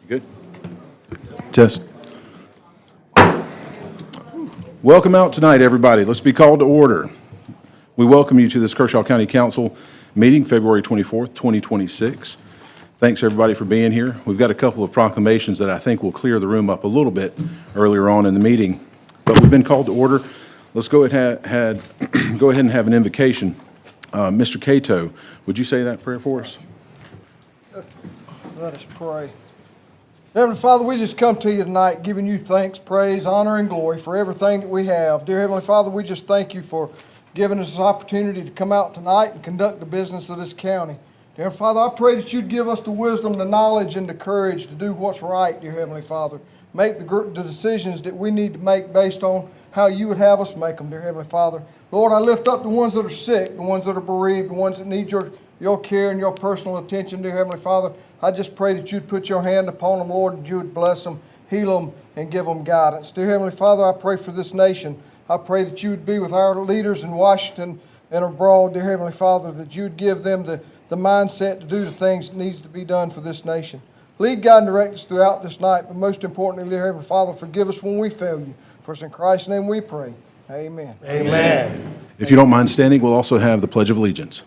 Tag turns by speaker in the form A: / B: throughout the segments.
A: Good. Test. Welcome out tonight, everybody. Let's be called to order. We welcome you to this Kershaw County Council meeting, February 24th, 2026. Thanks, everybody, for being here. We've got a couple of proclamations that I think will clear the room up a little bit earlier on in the meeting, but we've been called to order. Let's go ahead and have an invocation. Mr. Cato, would you say that prayer for us?
B: Let us pray. Heavenly Father, we just come to you tonight giving you thanks, praise, honor, and glory for everything that we have. Dear Heavenly Father, we just thank you for giving us this opportunity to come out tonight and conduct the business of this county. Dear Heavenly Father, I pray that you'd give us the wisdom, the knowledge, and the courage to do what's right, dear Heavenly Father. Make the decisions that we need to make based on how you would have us make them, dear Heavenly Father. Lord, I lift up the ones that are sick, the ones that are bereaved, the ones that need your care and your personal attention, dear Heavenly Father. I just pray that you'd put your hand upon them, Lord, and you would bless them, heal them, and give them guidance. Dear Heavenly Father, I pray for this nation. I pray that you would be with our leaders in Washington and abroad, dear Heavenly Father, that you'd give them the mindset to do the things that needs to be done for this nation. Lead, guide, and direct us throughout this night, but most importantly, dear Heavenly Father, forgive us when we fail you. For it's in Christ's name we pray. Amen.
C: Amen.
A: If you don't mind standing, we'll also have the Pledge of Allegiance.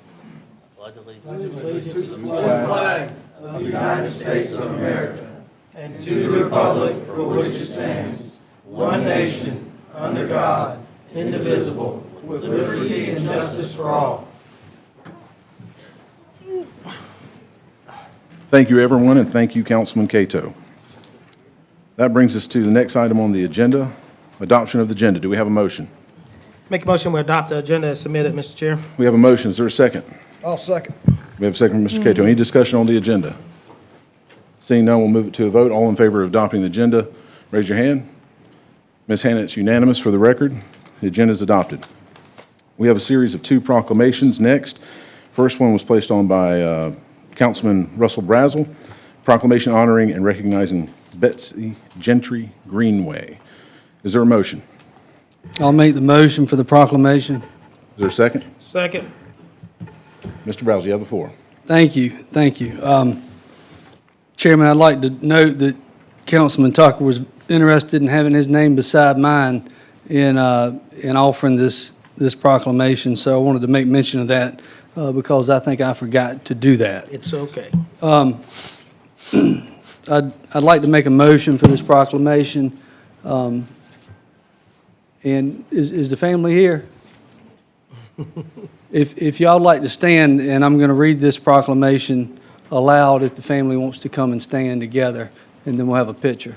C: Pledge allegiance to the flag of the United States of America and to the republic for which it stands, one nation, under God, indivisible, with liberty and justice for all.
A: Thank you, everyone, and thank you, Councilman Cato. That brings us to the next item on the agenda, adoption of the agenda. Do we have a motion?
D: Make a motion, we adopt the agenda as submitted, Mr. Chair.
A: We have a motion. Is there a second?
B: I'll second.
A: We have a second from Mr. Cato. Any discussion on the agenda? Seeing none, we'll move it to a vote. All in favor of adopting the agenda, raise your hand. Ms. Hannah, it's unanimous for the record. The agenda is adopted. We have a series of 2 proclamations next. First one was placed on by Councilman Russell Brazel, proclamation honoring and recognizing Betsy Gentry Greenway. Is there a motion?
E: I'll make the motion for the proclamation.
A: Is there a second?
D: Second.
A: Mr. Brazel, you have the floor.
E: Thank you. Thank you. Chairman, I'd like to note that Councilman Tucker was interested in having his name beside mine in offering this proclamation, so I wanted to make mention of that because I think I forgot to do that.
D: It's okay.
E: I'd like to make a motion for this proclamation. And is the family here? If y'all would like to stand, and I'm going to read this proclamation aloud if the family wants to come and stand together, and then we'll have a picture.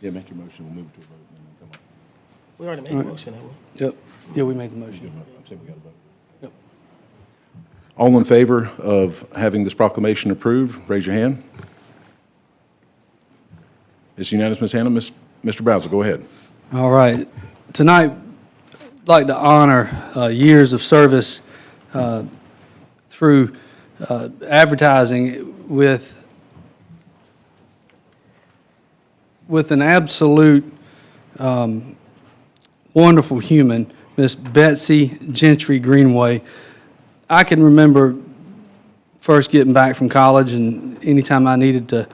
A: Yeah, make your motion. We'll move it to a vote and then come up.
D: We already made a motion, haven't we?
E: Yep. Yeah, we made the motion.
A: I'm saying we got a vote.
E: Yep.
A: All in favor of having this proclamation approved, raise your hand. It's unanimous, Ms. Hannah. Mr. Brazel, go ahead.
E: All right. Tonight, I'd like to honor years of service through advertising with an absolute wonderful human, Miss Betsy Gentry Greenway. I can remember first getting back from college, and anytime I needed to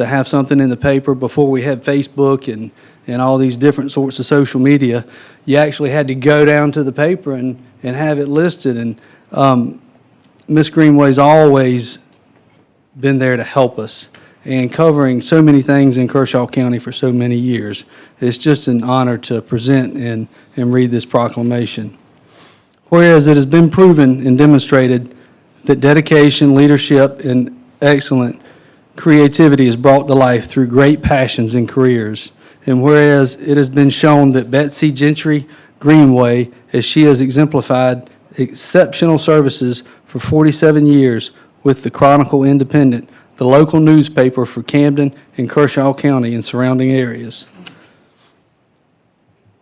E: have something in the paper before we had Facebook and all these different sorts of social media, you actually had to go down to the paper and have it listed. And Miss Greenway's always been there to help us and covering so many things in Kershaw County for so many years. It's just an honor to present and read this proclamation. Whereas it has been proven and demonstrated that dedication, leadership, and excellent creativity is brought to life through great passions and careers. And whereas it has been shown that Betsy Gentry Greenway, as she has exemplified exceptional services for 47 years with the Chronicle Independent, the local newspaper for Camden and Kershaw County and surrounding areas.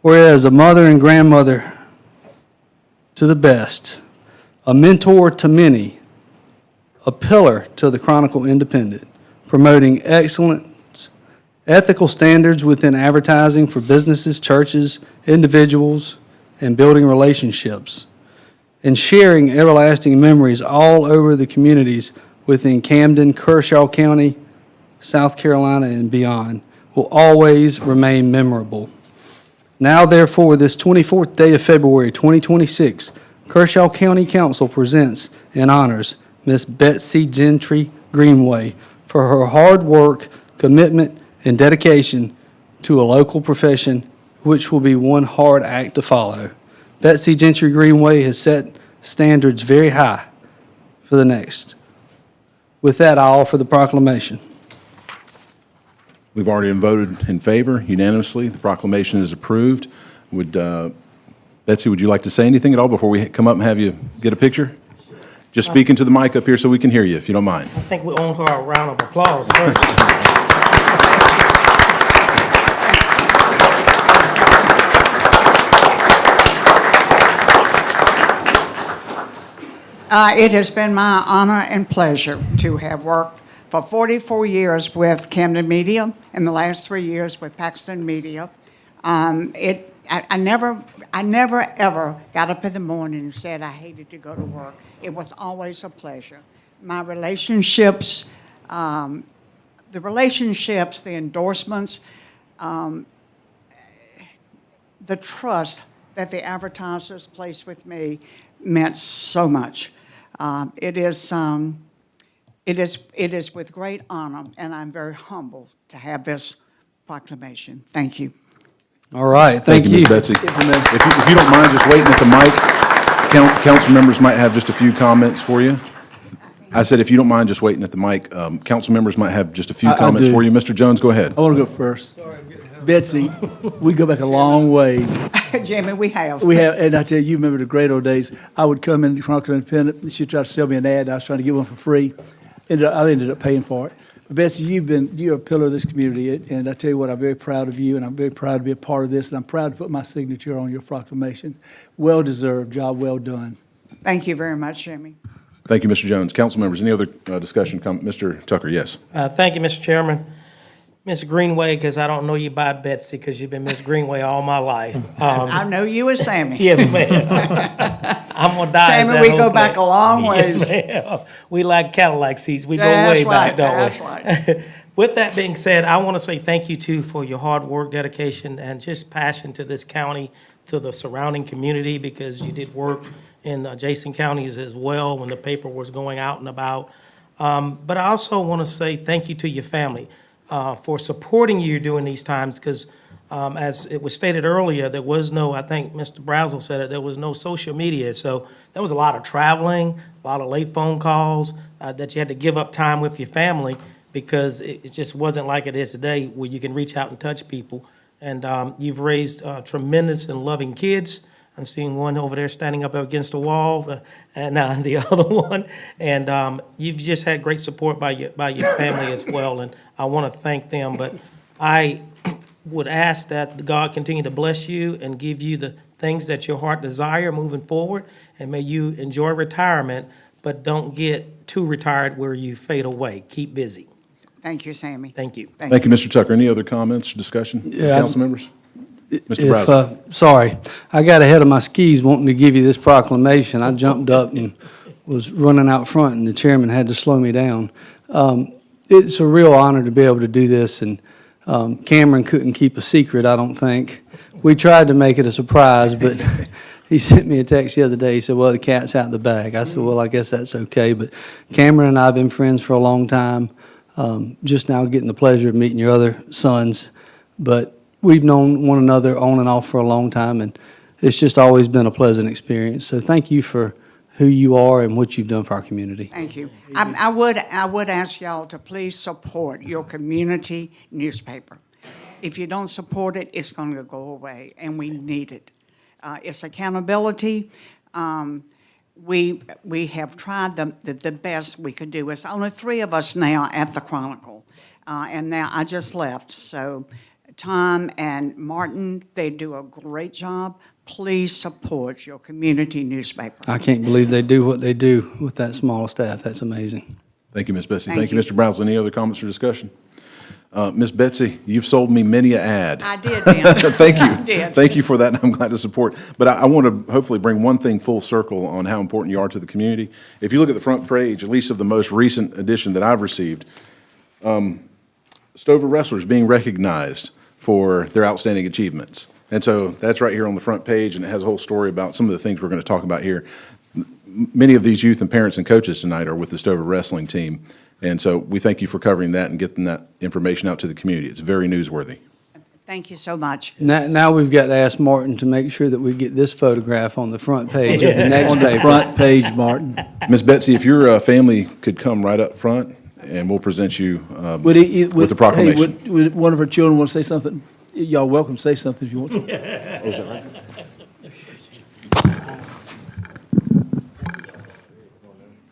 E: Whereas a mother and grandmother to the best, a mentor to many, a pillar to the Chronicle Independent, promoting excellence, ethical standards within advertising for businesses, churches, individuals, and building relationships. and sharing everlasting memories all over the communities within Camden, Kershaw County, South Carolina, and beyond will always remain memorable. Now, therefore, this 24th day of February, 2026, Kershaw County Council presents and honors Miss Betsy Gentry Greenway for her hard work, commitment, and dedication to a local profession, which will be one hard act to follow. Betsy Gentry Greenway has set standards very high for the next. With that, I offer the proclamation.
A: We've already voted in favor unanimously. The proclamation is approved. Betsy, would you like to say anything at all before we come up and have you get a picture? Just speak into the mic up here so we can hear you, if you don't mind.
D: I think we owe her a round of applause first.
F: It has been my honor and pleasure to have worked for 44 years with Camden Media and the last 3 years with Paxton Media. I never ever got up in the morning and said I hated to go to work. It was always a pleasure. My relationships, the endorsements, the trust that the advertisers placed with me meant so much. It is with great honor, and I'm very humbled to have this proclamation. Thank you.
E: All right, thank you.
A: Ms. Betsy. If you don't mind just waiting at the mic, council members might have just a few comments for you. I said if you don't mind just waiting at the mic, council members might have just a few comments
G: do.
A: for you. Mr. Jones, go ahead.
G: I want to go first. Betsy, we go back a long ways.
F: Jimmy, we have.
G: We have, and I tell you, remember the great old days. I would come in Chronicle Independent, and she'd try to sell me an ad, and I was trying to get one for free. I ended up paying for it. But Betsy, you're a pillar of this community, and I tell you what, I'm very proud of you, and I'm very proud to be a part of this, and I'm proud to put my signature on your proclamation. Well deserved, job well done.
F: Thank you very much, Jimmy.
A: Thank you, Mr. Jones. Council members, any other discussion? Mr. Tucker, yes.
D: Thank you, Mr. Chairman. Miss Greenway, because I don't know you by Betsy, because you've been Miss Greenway all my life.
F: I know you as Sammy.
D: Yes, ma'am. I'm going to die as
F: Sammy,
D: that
F: we
D: whole
F: go back
D: place.
F: a long ways.
D: Yes, ma'am. We like Cadillac seats. We go
F: That's
D: way back,
F: right,
D: don't
F: that's
D: we?
F: right.
D: With that being said, I want to say thank you, too, for your hard work, dedication, and just passion to this county, to the surrounding community, because you did work in adjacent counties as well when the paper was going out and about. But I also want to say thank you to your family for supporting you during these times, because as it was stated earlier, there was no, I think Mr. Brazel said it, there was no social media. So there was a lot of traveling, a lot of late phone calls that you had to give up time with your family, because it just wasn't like it is today where you can reach out and touch people. And you've raised tremendous and loving kids. I'm seeing one over there standing up against the wall, and the other one. And you've just had great support by your family as well, and I want to thank them. But I would ask that God continue to bless you and give you the things that your heart desire moving forward, and may you enjoy retirement, but don't get too retired where you fade away. Keep busy.
F: Thank you, Sammy.
D: Thank you.
A: Thank you, Mr. Tucker. Any other comments, discussion?
E: Yeah,
A: Council members? Mr. Brazel.
E: Sorry, I got ahead of my skis wanting to give you this proclamation. I jumped up and was running out front, and the chairman had to slow me down. It's a real honor to be able to do this, and Cameron couldn't keep a secret, I don't think. We tried to make it a surprise, but he sent me a text the other day. He said, well, the cat's out the bag. I said, well, I guess that's okay. But Cameron and I have been friends for a long time, just now getting the pleasure of meeting your other sons. But we've known one another on and off for a long time, and it's just always been a pleasant experience. So thank you for who you are and what you've done for our community.
F: Thank you. I would ask y'all to please support your community newspaper. If you don't support it, it's going to go away, and we need it. It's accountability. We have tried the best we could do. It's only 3 of us now at the Chronicle, and now I just left. So Tom and Martin, they do a great job. Please support your community newspaper.
E: I can't believe they do what they do with that small staff. That's amazing.
A: Thank you, Ms. Bessie.
F: Thank
A: Thank you,
F: you.
A: Mr. Brazel. Any other comments or discussion? Ms. Betsy, you've sold me many a ad.
F: I did, Dan.
A: Thank you.
F: I did.
A: Thank you for that, and I'm glad to support. But I want to hopefully bring one thing full circle on how important you are to the community. If you look at the front page, at least of the most recent edition that I've received, Stover wrestlers being recognized for their outstanding achievements. And so that's right here on the front page, and it has a whole story about some of the things we're going to talk about here. Many of these youth and parents and coaches tonight are with the Stover wrestling team. And so we thank you for covering that and getting that information out to the community. It's very newsworthy.
F: Thank you so much.
E: Now we've got to ask Martin to make sure that we get this photograph on the front page of the next
G: On the
E: paper.
G: front page, Martin.
A: Ms. Betsy, if your family could come right up front, and we'll present you with the proclamation.
G: Hey, would one of her children want to say something? Y'all welcome to say something if you want to.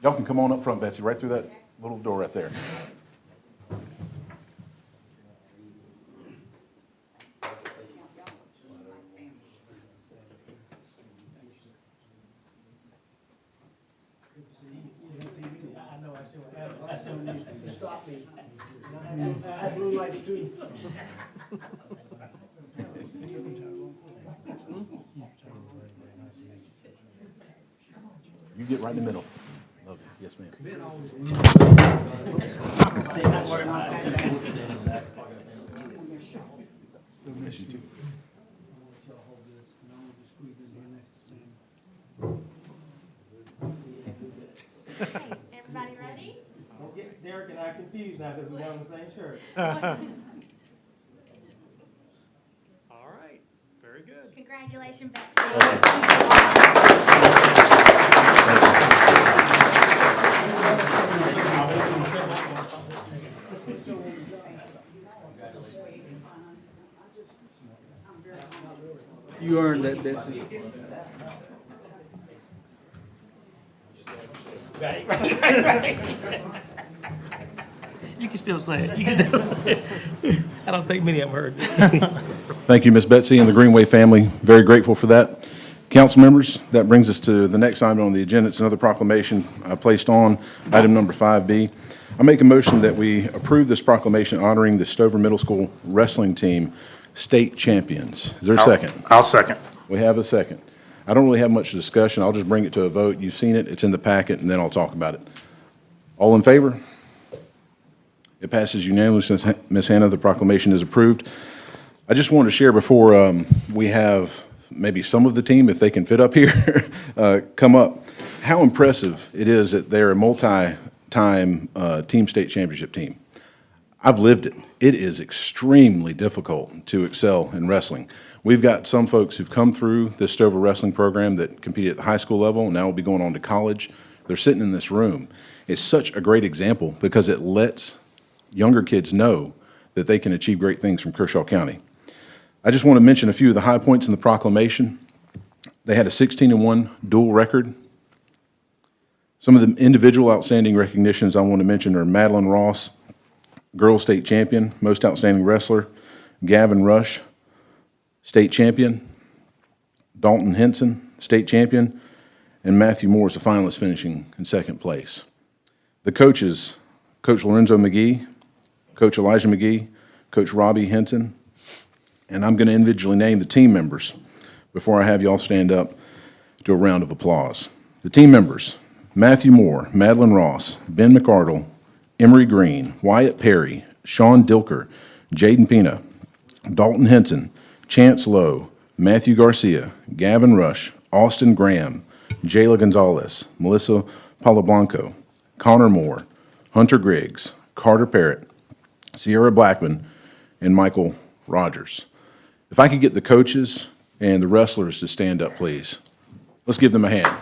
A: Y'all can come on up front, Betsy, right through that little door right there. You get right in the middle. Love you. Yes, ma'am. Yes, you too.
H: Everybody ready?
D: Don't get Derek and I confused now because we got on the same shirt.
C: All right, very good.
H: Congratulations, Betsy.
G: You earned that, Betsy.
D: Right. You can still say it. You can still say it. I don't think many of them heard me.
A: Thank you, Ms. Betsy and the Greenway family. Very grateful for that. Council members, that brings us to the next item on the agenda. It's another proclamation placed on item number 5B. I make a motion that we approve this proclamation honoring the Stover Middle School wrestling team state champions. Is there a second?
C: I'll second.
A: We have a second. I don't really have much discussion. I'll just bring it to a vote. You've seen it. It's in the packet, and then I'll talk about it. All in favor? It passes unanimously. Ms. Hannah, the proclamation is approved. I just wanted to share before we have maybe some of the team, if they can fit up here, come up, how impressive it is that they're a multi-time team state championship team. I've lived it. It is extremely difficult to excel in wrestling. We've got some folks who've come through this Stover wrestling program that competed at the high school level, and now will be going on to college. They're sitting in this room. It's such a great example because it lets younger kids know that they can achieve great things from Kershaw County. I just want to mention a few of the high points in the proclamation. They had a 16-1 dual record. Some of the individual outstanding recognitions I want to mention are Madeline Ross, girls state champion, most outstanding wrestler, Gavin Rush, state champion, Dalton Henson, state champion, and Matthew Moore is a finalist finishing in second place. The coaches, Coach Lorenzo McGee, Coach Elijah McGee, Coach Robbie Henson, and I'm going to individually name the team members before I have you all stand up to a round of applause. The team members, Matthew Moore, Madeline Ross, Ben McArdle, Emery Green, Wyatt Perry, Sean Dilker, Jaden Pina, Dalton Henson, Chance Lowe, Matthew Garcia, Gavin Rush, Austin Graham, Jayla Gonzalez, Melissa Palablanco, Connor Moore, Hunter Griggs, Carter Parrott, Sierra Blackman, and Michael Rogers. If I could get the coaches and the wrestlers to stand up, please. Let's give them a hand.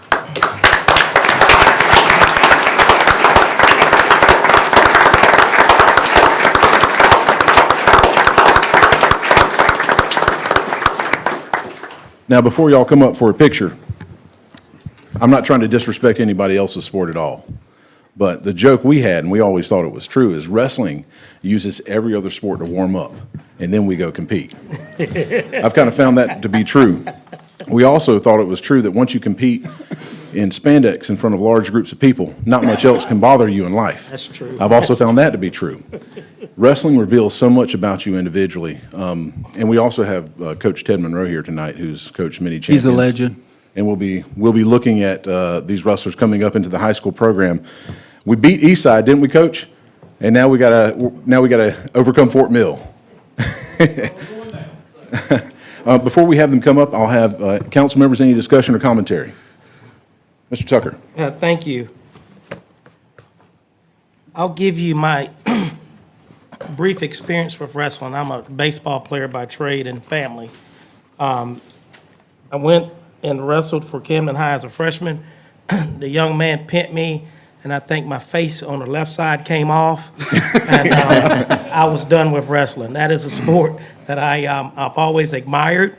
A: Now, before y'all come up for a picture, I'm not trying to disrespect anybody else's sport at all. But the joke we had, and we always thought it was true, is wrestling uses every other sport to warm up, and then we go compete. I've kind of found that to be true. We also thought it was true that once you compete in spandex in front of large groups of people, not much else can bother you in life.
D: That's true.
A: I've also found that to be true. wrestling reveals so much about you individually. And we also have Coach Ted Monroe here tonight, who's coached many champions.
G: He's a legend.
A: And we'll be looking at these wrestlers coming up into the high school program. We beat Eastside, didn't we, Coach? And now we gotta overcome Fort Mill. Before we have them come up, I'll have council members, any discussion or commentary? Mr. Tucker.
D: Thank you. I'll give you my brief experience with wrestling. I'm a baseball player by trade and family. I went and wrestled for Camden High as a freshman. The young man pinned me, and I think my face on the left side came off, and I was done with wrestling. That is a sport that I've always admired,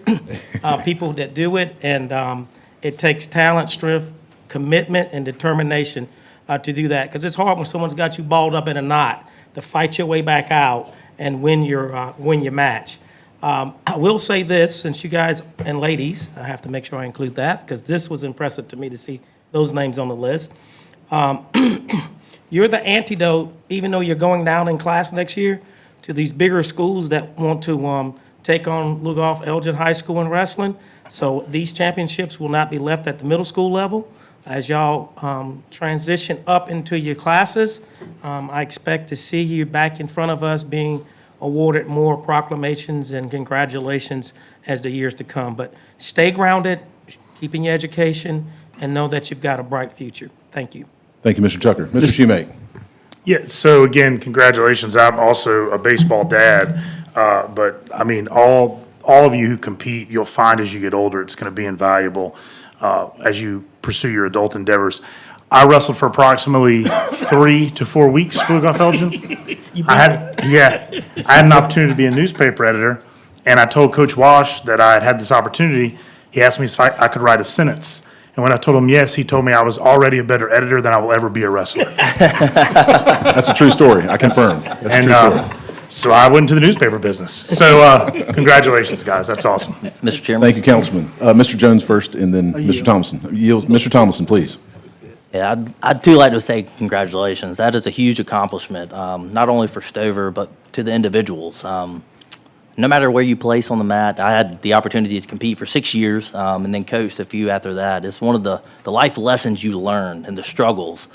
D: people that do it, and it takes talent, strength, commitment, and determination to do that, because it's hard when someone's got you balled up in a knot to fight your way back out and win your match. I will say this, since you guys, and ladies, I have to make sure I include that, because this was impressive to me to see those names on the list. You're the antidote, even though you're going down in class next year, to these bigger schools that want to take on Lugoff Elgin High School in wrestling. So these championships will not be left at the middle school level. As y'all transition up into your classes, I expect to see you back in front of us being awarded more proclamations and congratulations as the years to come. But stay grounded, keeping your education, and know that you've got a bright future. Thank you.
A: Thank you, Mr. Tucker. Mr. Shoemake.
I: Yeah, so again, congratulations. I'm also a baseball dad, but I mean, all of you who compete, you'll find as you get older, it's going to be invaluable as you pursue your adult endeavors. I wrestled for approximately 3 to 4 weeks for Lugoff Elgin. I had an opportunity to be a newspaper editor, and I told Coach Walsh that I had had this opportunity. He asked me if I could write a sentence. And when I told him yes, he told me I was already a better editor than I will ever be a wrestler.
A: That's a true story. I confirm. That's a true story.
I: So I went into the newspaper business. So congratulations, guys. That's awesome.
J: Mr. Chairman?
A: Thank you, Councilman. Mr. Jones first, and then Mr. Thomason. Mr. Thomason, please.
J: Yeah, I'd too like to say congratulations. That is a huge accomplishment, not only for Stover, but to the individuals. No matter where you place on the mat, I had the opportunity to compete for 6 years and then coached a few after that. It's one of the life lessons you learn and the struggles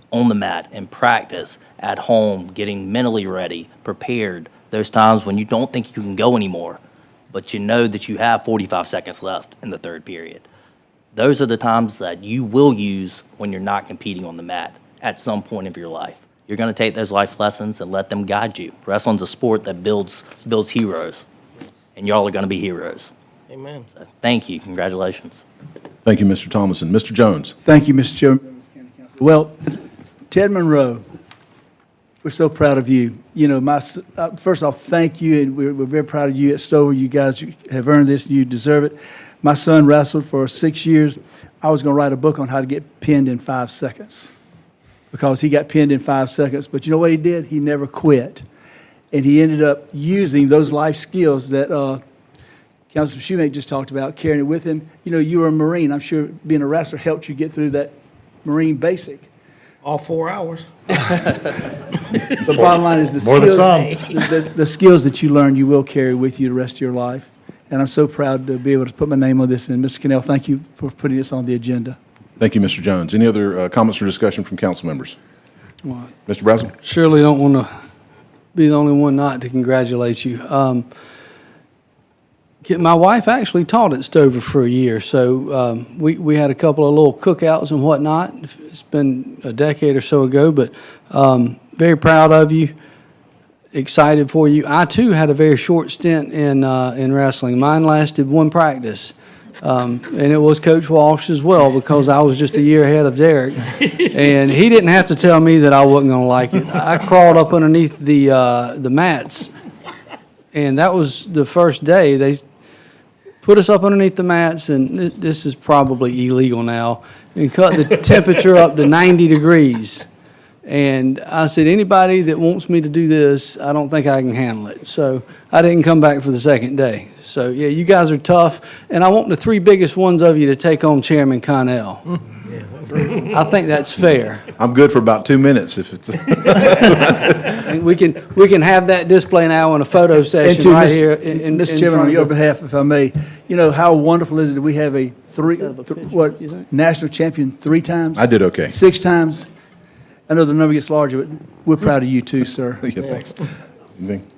J: on the mat in practice, at home, getting mentally ready, prepared, those times when you don't think you can go anymore, but you know that you have 45 seconds left in the third period. Those are the times that you will use when you're not competing on the mat at some point of your life. You're going to take those life lessons and let them guide you. Wrestling's a sport that builds heroes, and y'all are going to be heroes.
D: Amen.
J: So thank you. Congratulations.
A: Thank you, Mr. Thomason. Mr. Jones.
G: Thank you, Mr. Chairman. Well, Ted Monroe, we're so proud of you. You know, first off, thank you, and we're very proud of you at Stover. You guys have earned this, and you deserve it. My son wrestled for 6 years. I was going to write a book on how to get pinned in 5 seconds because he got pinned in 5 seconds. But you know what he did? He never quit. And he ended up using those life skills that Councilman Shoemake just talked about, carrying it with him. You know, you were a Marine. I'm sure being a wrestler helped you get through that Marine basic.
D: All 4 hours.
G: The bottom line is
I: More than some.
G: the skills that you learn, you will carry with you the rest of your life. And I'm so proud to be able to put my name on this. And Mr. Cannell, thank you for putting this on the agenda.
A: Thank you, Mr. Jones. Any other comments or discussion from council members?
E: Well,
A: Mr. Brazel?
E: surely don't want to be the only one not to congratulate you. My wife actually taught at Stover for a year, so we had a couple of little cookouts and whatnot. It's been a decade or so ago, but very proud of you, excited for you. I, too, had a very short stint in wrestling. Mine lasted one practice, and it was Coach Walsh as well because I was just a year ahead of Derek, and he didn't have to tell me that I wasn't going to like it. I crawled up underneath the mats, and that was the first day. They put us up underneath the mats, and this is probably illegal now, and cut the temperature up to 90 degrees. And I said, anybody that wants me to do this, I don't think I can handle it. So I didn't come back for the second day. So, yeah, you guys are tough, and I want the 3 biggest ones of you to take on Chairman Connell. I think that's fair.
A: I'm good for about 2 minutes if it's,
E: And we can have that display now in a photo
G: And
E: session
G: to
E: right
G: Mr.
E: here in
G: Mr.
E: in
G: Chairman,
E: front
G: on
E: of
G: your
E: the-
G: behalf, if I may, you know, how wonderful is it that we have a national champion 3 times?
A: I did okay.
G: 6 times? I know the number gets larger, but we're proud of you too, sir.
A: yeah, thanks. Anything?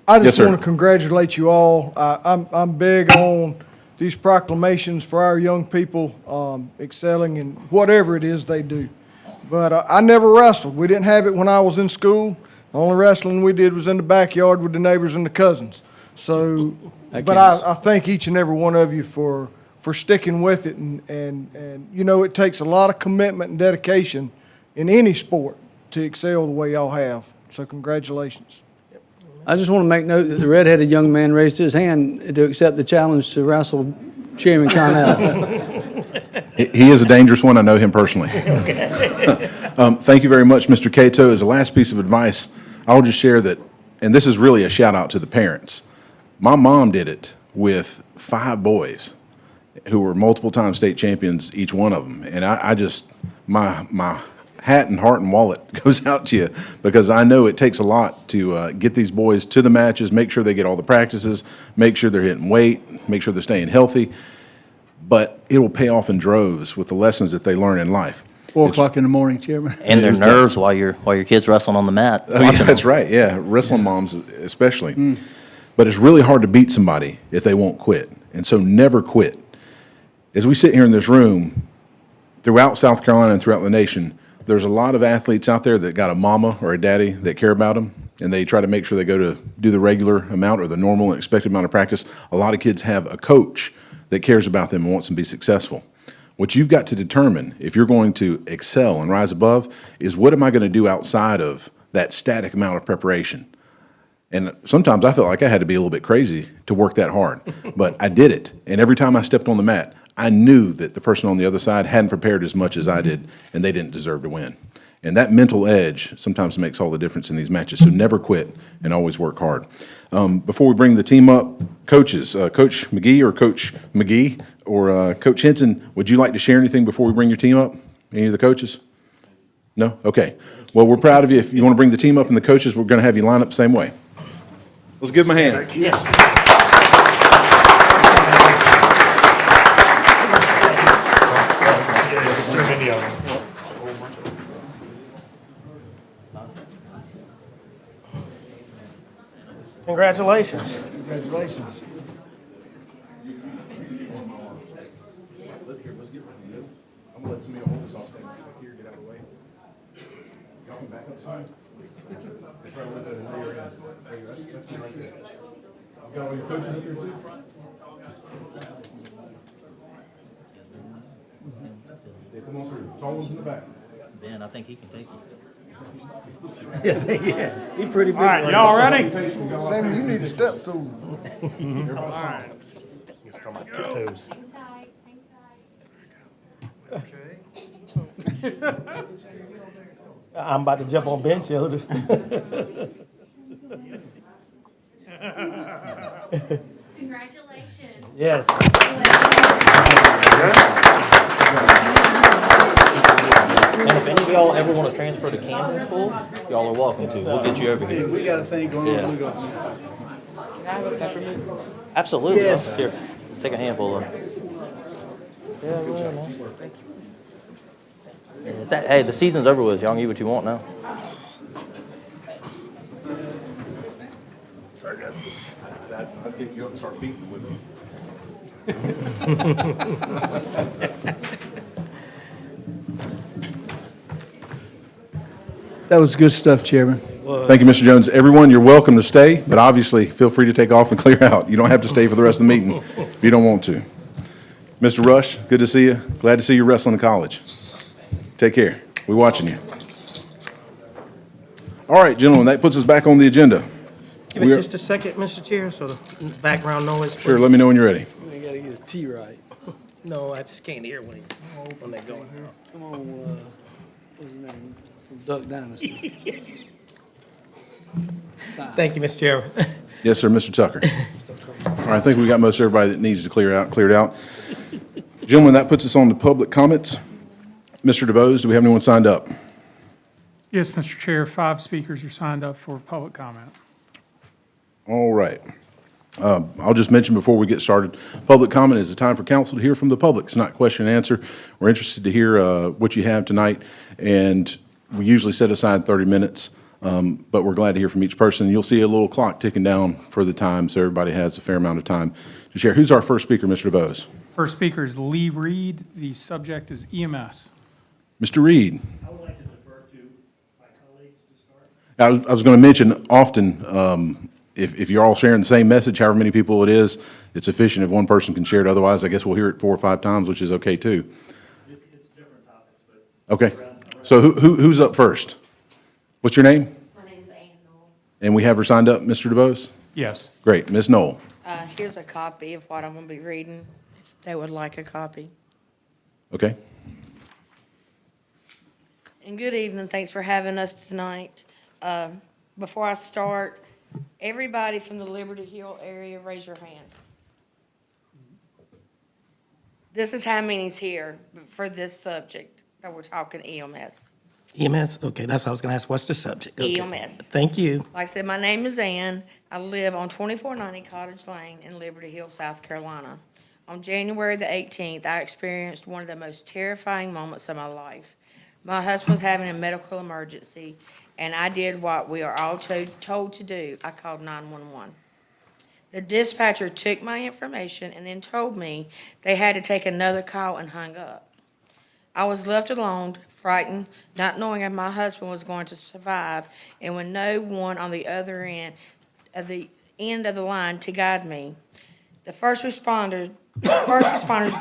B: I
A: Yes,
B: just
A: sir.
B: want to congratulate you all. I'm big on these proclamations for our young people excelling in whatever it is they do. But I never wrestled. We didn't have it when I was in school. The only wrestling we did was in the backyard with the neighbors and the cousins. So,
E: That
B: but
E: counts.
B: I thank each and every one of you for sticking with it. And you know, it takes a lot of commitment and dedication in any sport to excel the way y'all have. So congratulations.
E: I just want to make note that the redheaded young man raised his hand to accept the challenge to wrestle Chairman Connell.
A: He is a dangerous one. I know him personally. Thank you very much, Mr. Cato. As a last piece of advice, I'll just share that, and this is really a shout out to the parents. My mom did it with 5 boys who were multiple time state champions, each one of them. And I just, my hat and heart and wallet goes out to you because I know it takes a lot to get these boys to the matches, make sure they get all the practices, make sure they're hitting weight, make sure they're staying healthy. But it will pay off in droves with the lessons that they learn in life.
G: 4 o'clock in the morning, Chairman.
J: And their
A: It was tough.
J: nerves while your kid's wrestling on the mat.
A: Oh, yeah, that's right. Yeah, wrestling moms especially. But it's really hard to beat somebody if they won't quit. And so never quit. As we sit here in this room, throughout South Carolina and throughout the nation, there's a lot of athletes out there that got a mama or a daddy that care about them, and they try to make sure they go to do the regular amount or the normal and expected amount of practice. A lot of kids have a coach that cares about them and wants them to be successful. What you've got to determine if you're going to excel and rise above is what am I going to do outside of that static amount of preparation? And sometimes I felt like I had to be a little bit crazy to work that hard, but I did it. And every time I stepped on the mat, I knew that the person on the other side hadn't prepared as much as I did, and they didn't deserve to win. And that mental edge sometimes makes all the difference in these matches. So never quit and always work hard. Before we bring the team up, coaches, Coach McGee or Coach McGee or Coach Henson, would you like to share anything before we bring your team up? Any of the coaches? No? Okay. Well, we're proud of you. If you want to bring the team up and the coaches, we're going to have you line up the same way. Let's give them a hand.
D: Yes.
I: So many of them.
D: Congratulations.
G: Congratulations.
A: I'm going to let somebody hold this off here, get out of the way. Y'all can back up side. You got all your coaches up here too? Yeah, come on through. Tall ones in the back.
J: Ben, I think he can take it.
D: He pretty big.
C: All right, y'all ready?
B: Sammy, you need a step stool.
C: All right.
I: Just on my tiptoes.
H: Hang tight, hang tight.
D: I'm about to jump on Ben's shoulders.
H: Congratulations.
D: Yes.
J: And if any of y'all ever want to transfer to Camden School, y'all are welcome to. We'll get you over here.
G: We got a thing going on.
J: Yeah.
G: We go-
J: Can I have a peppermint? Absolutely.
G: Yes.
J: Here, take a handful of. Hey, the season's over with. Y'all can eat what you want now.
I: Sorry, guys.
A: I'd get you up and start beating with me.
G: That was good stuff, Chairman.
A: Thank you, Mr. Jones. Everyone, you're welcome to stay, but obviously, feel free to take off and clear out. You don't have to stay for the rest of the meeting if you don't want to. Mr. Rush, good to see you. Glad to see you wrestling in college. Take care. We're watching you. All right, gentlemen, that puts us back on the agenda.
D: Give
A: We
D: it
A: are-
D: just a second, Mr. Chair, so the background noise.
A: Sure, let me know when you're ready.
E: You gotta get his T right.
D: No, I just can't hear when they're going out.
E: Come on, what's his name? From Duck Dynasty.
D: Thank you, Mr. Chairman.
A: Yes, sir, Mr. Tucker. All right, I think we got most everybody that needs to cleared out. Gentlemen, that puts us on to public comments. Mr. DeBose, do we have anyone signed up?
H: Yes, Mr. Chair, 5 speakers are signed up for public comment.
A: All right. I'll just mention before we get started, public comment is a time for council to hear from the public. It's not question and answer. We're interested to hear what you have tonight, and we usually set aside 30 minutes, but we're glad to hear from each person. You'll see a little clock ticking down for the time, so everybody has a fair amount of time to share. Who's our first speaker, Mr. DeBose?
H: First speaker is Lee Reed. The subject is EMS.
A: Mr. Reed.
K: I would like to defer to my colleagues to start.
A: I was going to mention often, if you're all sharing the same message, however many people it is, it's efficient if one person can share it. Otherwise, I guess we'll hear it 4 or 5 times, which is okay too.
K: It's different topics, but
A: Okay. So who's up first? What's your name?
L: My name's Ann Knoll.
A: And we have her signed up, Mr. DeBose?
H: Yes.
A: Great. Ms. Knoll.
L: Here's a copy of what I'm going to be reading, if they would like a copy.
A: Okay.
L: And good evening, thanks for having us tonight. Before I start, everybody from the Liberty Hill area, raise your hand. This is how many's here for this subject that we're talking EMS.
D: EMS, okay, that's what I was gonna ask, what's the subject? Okay.
L: EMS.
D: Thank you.
L: Like I said, my name is Ann. I live on 2490 Cottage Lane in Liberty Hill, South Carolina. On January the 18th, I experienced one of the most terrifying moments of my life. My husband was having a medical emergency, and I did what we are all told to do. I called 911. The dispatcher took my information and then told me they had to take another call and hung up. I was left alone, frightened, not knowing if my husband was going to survive, and with no one on the other end of the line to guide me. The first responders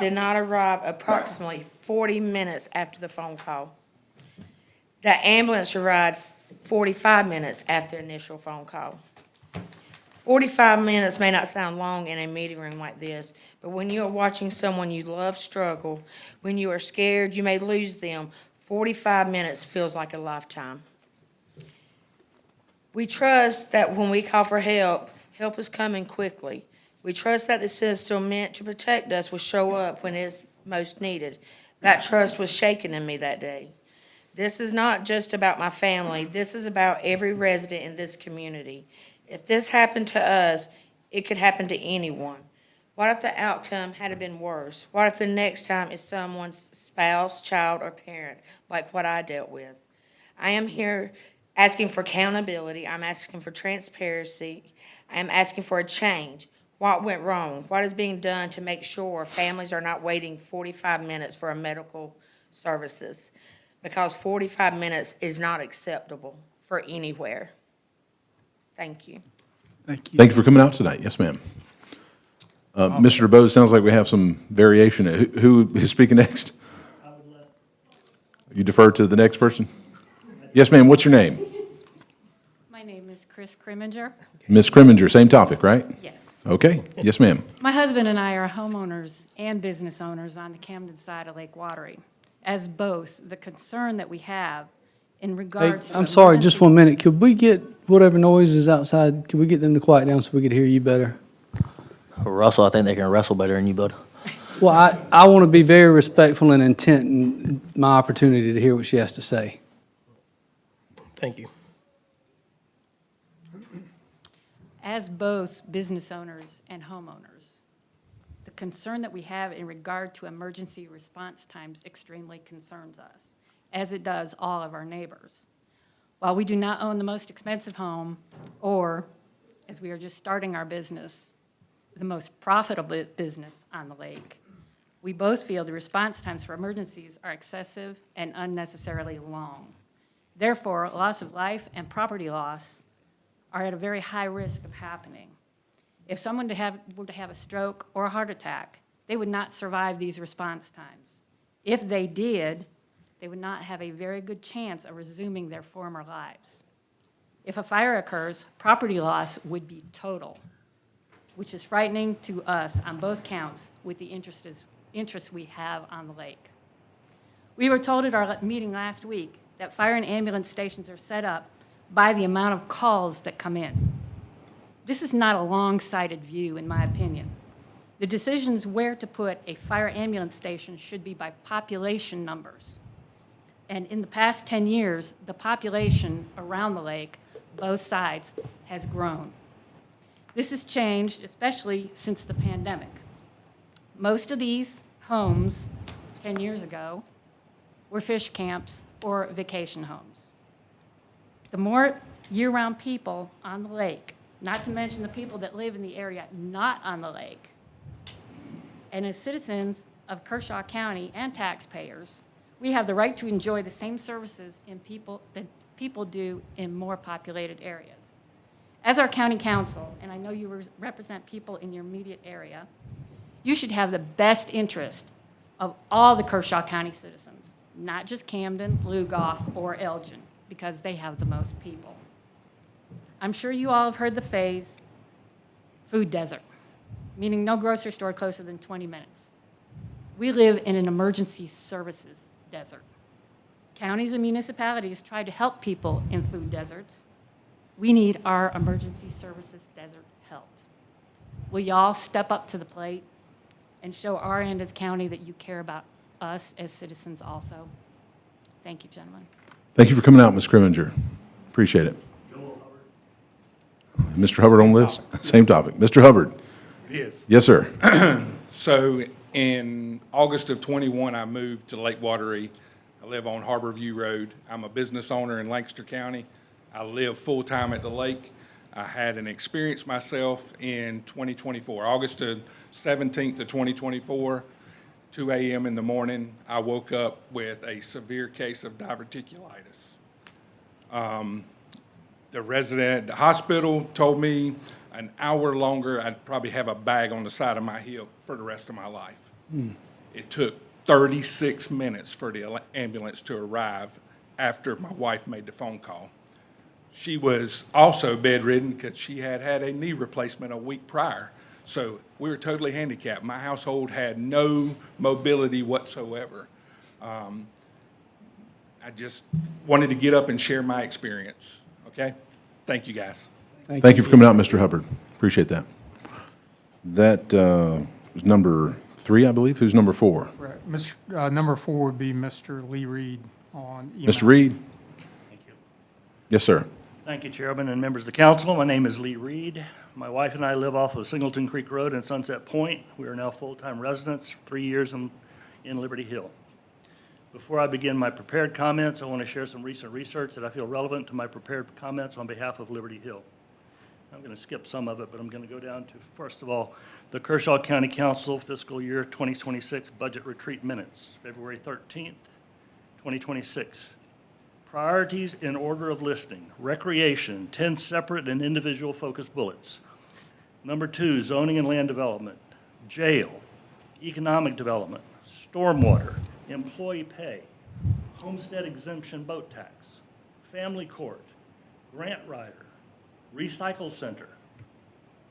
L: did not arrive approximately 40 minutes after the phone call. The ambulance arrived 45 minutes after the initial phone call. 45 minutes may not sound long in a meeting room like this, but when you are watching someone you love struggle, when you are scared you may lose them, 45 minutes feels like a lifetime. We trust that when we call for help, help is coming quickly. We trust that the system meant to protect us will show up when it's most needed. That trust was shaken in me that day. This is not just about my family. This is about every resident in this community. If this happened to us, it could happen to anyone. What if the outcome had been worse? What if the next time is someone's spouse, child, or parent, like what I dealt with? I am here asking for accountability. I'm asking for transparency. I am asking for a change. What went wrong? What is being done to make sure families are not waiting 45 minutes for a medical services? Because 45 minutes is not acceptable for anywhere. Thank you.
G: Thank you.
A: Thank you for coming out tonight. Yes, ma'am. Mr. DeBose, sounds like we have some variation. Who is speaking next? You defer to the next person? Yes, ma'am. What's your name?
M: My name is Chris Kriminger.
A: Ms. Kriminger, same topic, right?
M: Yes.
A: Okay. Yes, ma'am.
M: My husband and I are homeowners and business owners on the Camden side of Lake Wateree. As both, the concern that we have in
E: Hey,
M: regards to...
E: I'm sorry, just
M: emergency-
E: 1 minute. Could we get whatever noise is outside, could we get them to quiet down so we could hear you better?
J: Russell, I think they can wrestle better than you, bud.
E: Well, I want to be very respectful and intent in my opportunity to hear what she has to say.
D: Thank you.
M: As both business owners and homeowners, the concern that we have in regard to emergency response times extremely concerns us, as it does all of our neighbors. While we do not own the most expensive home, or, as we are just starting our business, the most profitable business on the lake, we both feel the response times for emergencies are excessive and unnecessarily long. Therefore, loss of life and property loss are at a very high risk of happening. If someone were to have a stroke or a heart attack, they would not survive these response times. If they did, they would not have a very good chance of resuming their former lives. If a fire occurs, property loss would be total, which is frightening to us on both counts with the interest we have on the lake. We were told at our meeting last week that fire and ambulance stations are set up by the amount of calls that come in. This is not a long-sighted view, in my opinion. The decisions where to put a fire ambulance station should be by population numbers. And in the past 10 years, the population around the lake, both sides, has grown. This has changed, especially since the pandemic. Most of these homes 10 years ago were fish camps or vacation homes. The more year-round people on the lake, not to mention the people that live in the area not on the lake, and as citizens of Kershaw County and taxpayers, we have the right to enjoy the same services that people do in more populated areas. As our county council, and I know you represent people in your immediate area, you should have the best interest of all the Kershaw County citizens, not just Camden, Lugoff, or Elgin, because they have the most people. I'm sure you all have heard the phrase, food desert, meaning no grocery store closer than 20 minutes. We live in an emergency services desert. Counties and municipalities try to help people in food deserts. We need our emergency services desert helped. Will y'all step up to the plate and show our end of the county that you care about us as citizens also? Thank you, gentlemen.
A: Thank you for coming out, Ms. Grimminger. Appreciate it. Mr. Hubbard on list? Same topic. Mr. Hubbard?
N: Yes.
A: Yes, sir.
N: So in August of '21, I moved to Lake Wateree. I live on Harbor View Road. I'm a business owner in Lancaster County. I live full-time at the lake. I had an experience myself in 2024, August 17th of 2024, 2 a.m. in the morning. I woke up with a severe case of diverticulitis. The resident at the hospital told me an hour longer, I'd probably have a bag on the side of my hip for the rest of my life. It took 36 minutes for the ambulance to arrive after my wife made the phone call. She was also bedridden because she had had a knee replacement a week prior. So we were totally handicapped. My household had no mobility whatsoever. I just wanted to get up and share my experience, okay? Thank you, guys.
A: Thank you for coming out, Mr. Hubbard. Appreciate that. That was number 3, I believe. Who's number 4?
H: Right. Number 4 would be Mr. Lee Reed on EMS.
A: Mr. Reed?
K: Thank you.
A: Yes, sir.
K: Thank you, Chairman and members of the council. My name is Lee Reed. My wife and I live off of Singleton Creek Road in Sunset Point. We are now full-time residents, 3 years in Liberty Hill. Before I begin my prepared comments, I want to share some recent research that I feel relevant to my prepared comments on behalf of Liberty Hill. I'm going to skip some of it, but I'm going to go down to, first of all, the Kershaw County Council fiscal year 2026 budget retreat minutes, February 13th, 2026. Priorities in order of listing: recreation, 10 separate and individual focused bullets. Number 2, zoning and land development, jail, economic development, stormwater, employee pay, homestead exemption boat tax, family court, grant writer, recycle center,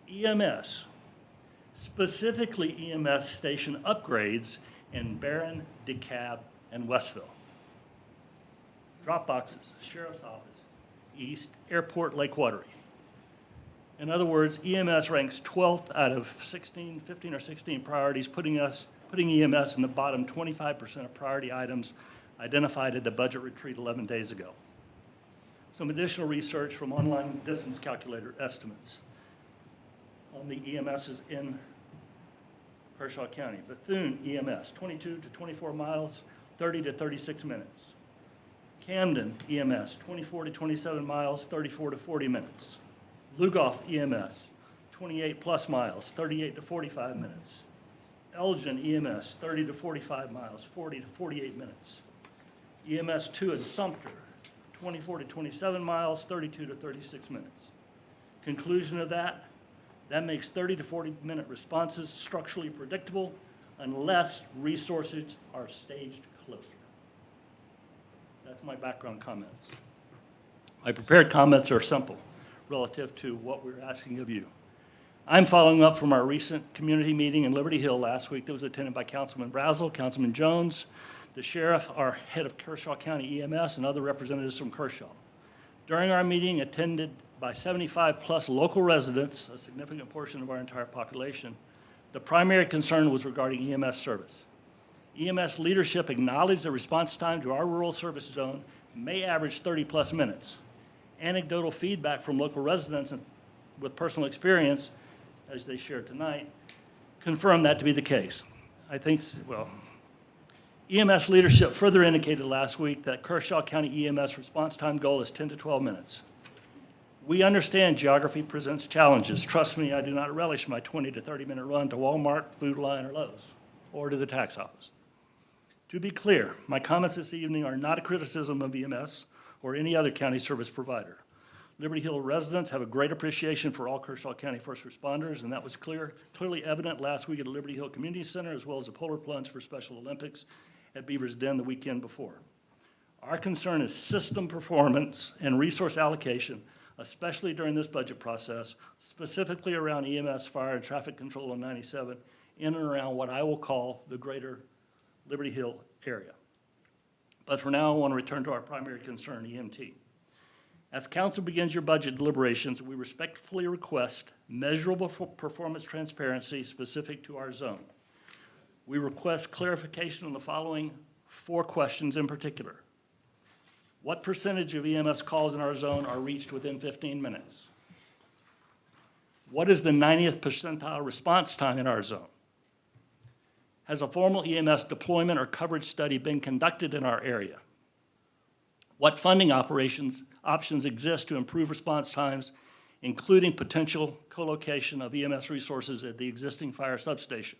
K: EMS, specifically EMS station upgrades in Barron, DeKalb, and Westville. Drop boxes, sheriff's office, east, airport, Lake Wateree. In other words, EMS ranks 12th out of 15 or 16 priorities, putting EMS in the bottom 25% of priority items identified at the budget retreat 11 days ago. Some additional research from online distance calculator estimates on the EMSs in Kershaw County. Bethune EMS, 22 to 24 miles, 30 to 36 minutes. Camden EMS, 24 to 27 miles, 34 to 40 minutes. Lugoff EMS, 28 plus miles, 38 to 45 minutes. Elgin EMS, 30 to 45 miles, 40 to 48 minutes. EMS 2 in Sumter, 24 to 27 miles, 32 to 36 minutes. Conclusion of that makes 30 to 40-minute responses structurally predictable unless resources are staged closer. That's my background comments. My prepared comments are simple relative to what we're asking of you. I'm following up from our recent community meeting in Liberty Hill last week that was attended by Councilman Brazel, Councilman Jones, the sheriff, our head of Kershaw County EMS, and other representatives from Kershaw. During our meeting, attended by 75-plus local residents, a significant portion of our entire population, the primary concern was regarding EMS service. EMS leadership acknowledged the response time to our rural service zone may average 30-plus minutes. Anecdotal feedback from local residents with personal experience, as they shared tonight, confirmed that to be the case. I think, well, EMS leadership further indicated last week that Kershaw County EMS response time goal is 10 to 12 minutes. We understand geography presents challenges. Trust me, I do not relish my 20 to 30-minute run to Walmart, Food Lion, or Lowe's, or to the tax office. To be clear, my comments this evening are not a criticism of EMS or any other county service provider. Liberty Hill residents have a great appreciation for all Kershaw County first responders, and that was clearly evident last week at the Liberty Hill Community Center, as well as the Polar Plunge for Special Olympics at Beaver's Den the weekend before. Our concern is system performance and resource allocation, especially during this budget process, specifically around EMS, fire, and traffic control on 97, in and around what I will call the greater Liberty Hill area. But for now, I want to return to our primary concern, EMT. As council begins your budget deliberations, we respectfully request measurable performance transparency specific to our zone. We request clarification on the following 4 questions in particular. What percentage of EMS calls in our zone are reached within 15 minutes? What is the 90th percentile response time in our zone? Has a formal EMS deployment or coverage study been conducted in our area? What funding options exist to improve response times, including potential co-location of EMS resources at the existing fire substation?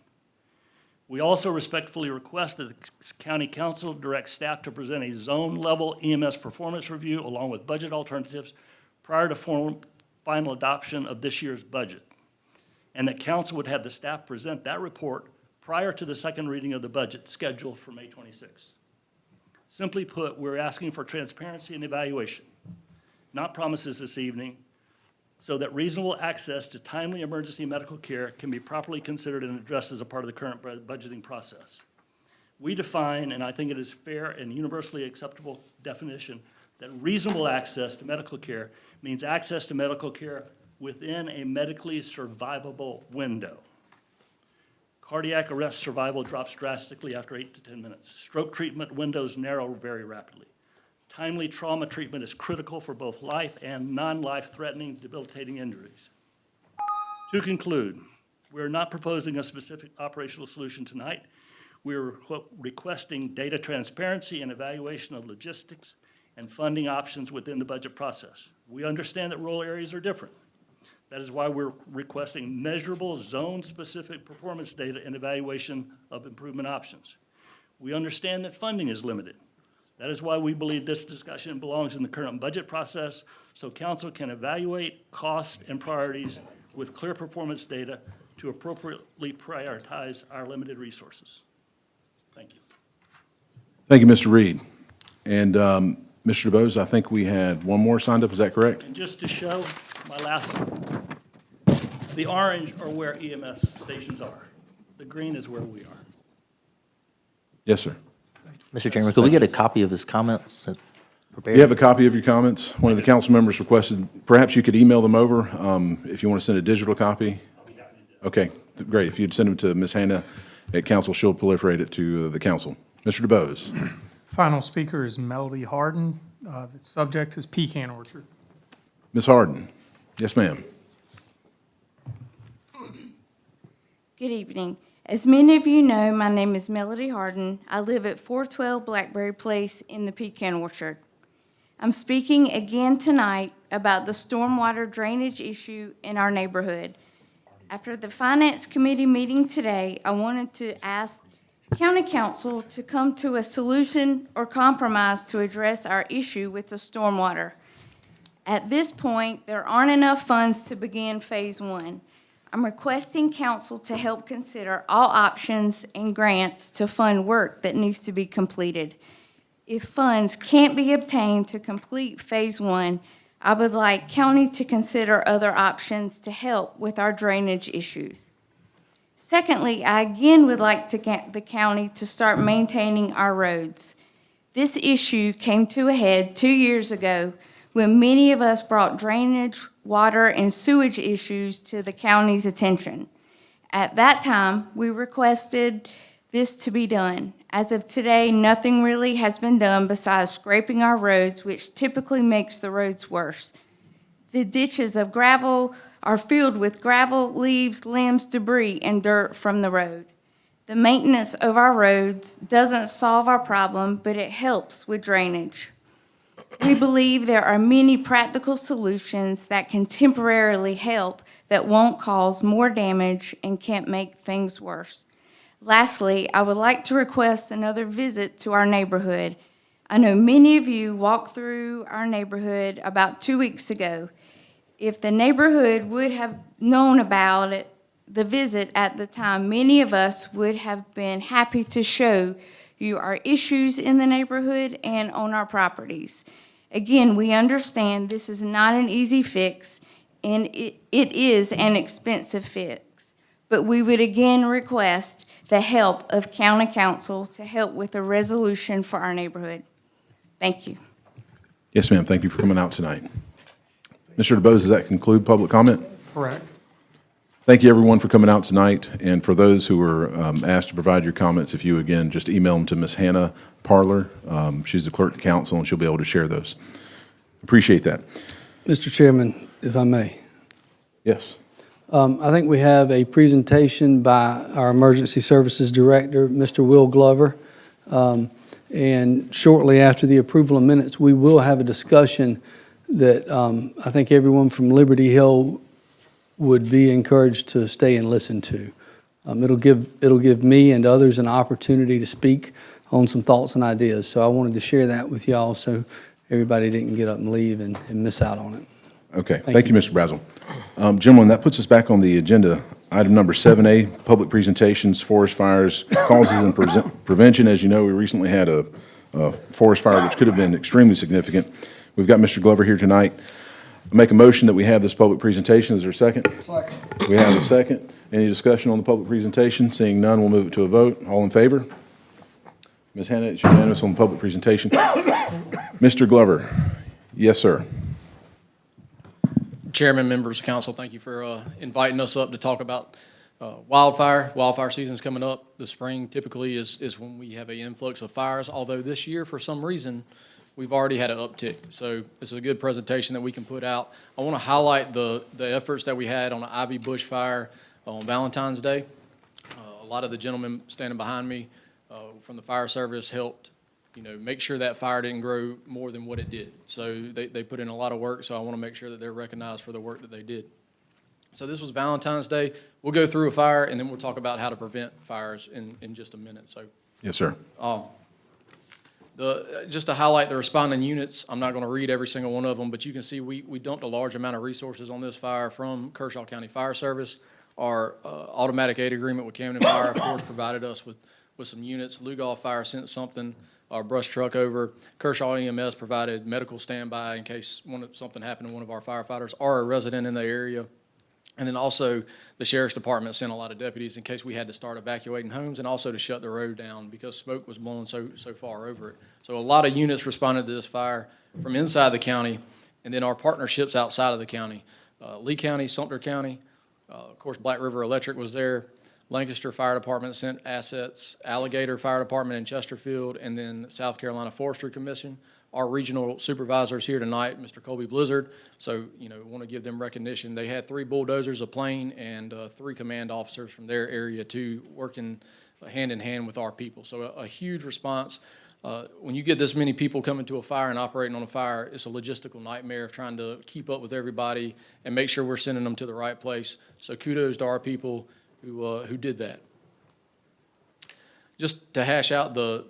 K: We also respectfully request that the County Council direct staff to present a zone-level EMS performance review along with budget alternatives prior to final adoption of this year's budget, and that Council would have the staff present that report prior to the second reading of the budget scheduled for May 26th. Simply put, we're asking for transparency and evaluation, not promises this evening, so that reasonable access to timely emergency medical care can be properly considered and addressed as a part of the current budgeting process. We define, and I think it is fair and universally acceptable definition, that reasonable access to medical care means access to medical care within a medically survivable window. Cardiac arrest survival drops drastically after 8 to 10 minutes. Stroke treatment windows narrow very rapidly. Timely trauma treatment is critical for both life and non-life-threatening debilitating injuries. To conclude, we are not proposing a specific operational solution tonight. We are requesting data transparency and evaluation of logistics and funding options within the budget process. We understand that rural areas are different. That is why we're requesting measurable zone-specific performance data and evaluation of improvement options. We understand that funding is limited. That is why we believe this discussion belongs in the current budget process, so council can evaluate costs and priorities with clear performance data to appropriately prioritize our limited resources. Thank you.
A: Thank you, Mr. Reed. And Mr. DeBose, I think we had one more signed up, is that correct?
K: And just to show my last, the orange are where EMS stations are. The green is where we are.
A: Yes, sir.
J: Mr. Chairman, could we get a copy of his comments prepared?
A: You have a copy of your comments. One of the council members requested, perhaps you could email them over if you want to send a digital copy. Okay, great. If you'd send them to Ms. Hannah at council, she'll proliferate it to the council. Mr. DeBose.
H: Final speaker is Melody Harden. The subject is pecan orchard.
A: Ms. Harden. Yes, ma'am.
O: Good evening. As many of you know, my name is Melody Harden. I live at 412 Blackberry Place in the Pecan Orchard. I'm speaking again tonight about the stormwater drainage issue in our neighborhood. After the Finance Committee meeting today, I wanted to ask County Council to come to a solution or compromise to address our issue with the stormwater. At this point, there aren't enough funds to begin Phase 1. I'm requesting council to help consider all options and grants to fund work that needs to be completed. If funds can't be obtained to complete Phase 1, I would like county to consider other options to help with our drainage issues. Secondly, I again would like to get the county to start maintaining our roads. This issue came to a head 2 years ago when many of us brought drainage, water, and sewage issues to the county's attention. At that time, we requested this to be done. As of today, nothing really has been done besides scraping our roads, which typically makes the roads worse. The ditches of gravel are filled with gravel, leaves, limbs, debris, and dirt from the road. The maintenance of our roads doesn't solve our problem, but it helps with drainage. We believe there are many practical solutions that can temporarily help that won't cause more damage and can't make things worse. Lastly, I would like to request another visit to our neighborhood. I know many of you walked through our neighborhood about 2 weeks ago. If the neighborhood would have known about it, the visit at the time, many of us would have been happy to show you our issues in the neighborhood and on our properties. Again, we understand this is not an easy fix, and it is an expensive fix. But we would again request the help of county council to help with a resolution for our neighborhood. Thank you.
A: Yes, ma'am. Thank you for coming out tonight. Mr. DeBose, does that conclude public comment?
H: Correct.
A: Thank you, everyone, for coming out tonight. And for those who were asked to provide your comments, if you, again, just email them to Ms. Hannah Parler. She's the clerk to council, and she'll be able to share those. Appreciate that.
E: Mr. Chairman, if I may.
A: Yes.
E: I think we have a presentation by our Emergency Services Director, Mr. Will Glover. And shortly after the approval of minutes, we will have a discussion that I think everyone from Liberty Hill would be encouraged to stay and listen to. It'll give me and others an opportunity to speak on some thoughts and ideas. So I wanted to share that with y'all so everybody didn't get up and leave and miss out on it.
A: Okay. Thank you, Mr. Brazel. Gentlemen, that puts us back on the agenda. Item number 7A, public presentations, forest fires, causes and prevention. As you know, we recently had a forest fire which could have been extremely significant. We've got Mr. Glover here tonight. I make a motion that we have this public presentation. Is there a second?
B: Second.
A: We have a second. Any discussion on the public presentation? Seeing none, we'll move it to a vote. All in favor? Ms. Hannah, it's unanimous on the public presentation. Mr. Glover. Yes, sir.
P: Chairman, members, council, thank you for inviting us up to talk about wildfire. Wildfire season's coming up. The spring typically is when we have an influx of fires, although this year, for some reason, we've already had an uptick. So this is a good presentation that we can put out. I want to highlight the efforts that we had on the Ivy Bush fire on Valentine's Day. A lot of the gentlemen standing behind me from the fire service helped, make sure that fire didn't grow more than what it did. So they put in a lot of work, so I want to make sure that they're recognized for the work that they did. So this was Valentine's Day. We'll go through a fire, and then we'll talk about how to prevent fires in just a minute. So,
A: yes, sir.
P: Just to highlight the responding units, I'm not going to read every single one of them, but you can see we dumped a large amount of resources on this fire from Kershaw County Fire Service. Our automatic aid agreement with Camden Fire, of course, provided us with some units. Lugoff Fire sent something, our brush truck over. Kershaw EMS provided medical standby in case something happened to one of our firefighters or a resident in the area. And then also the Sheriff's Department sent a lot of deputies in case we had to start evacuating homes and also to shut the road down because smoke was blowing so far over it. So a lot of units responded to this fire from inside the county, and then our partnerships outside of the county. Lee County, Sumter County, of course Black River Electric was there. Lancaster Fire Department sent assets, Alligator Fire Department in Chesterfield, and then South Carolina Forestry Commission. Our regional supervisors here tonight, Mr. Colby Blizzard, so, want to give them recognition. They had 3 bulldozers, a plane, and 3 command officers from their area too, working hand in hand with our people. So a huge response. When you get this many people coming to a fire and operating on a fire, it's a logistical nightmare of trying to keep up with everybody and make sure we're sending them to the right place. So kudos to our people who did that. Just to hash out the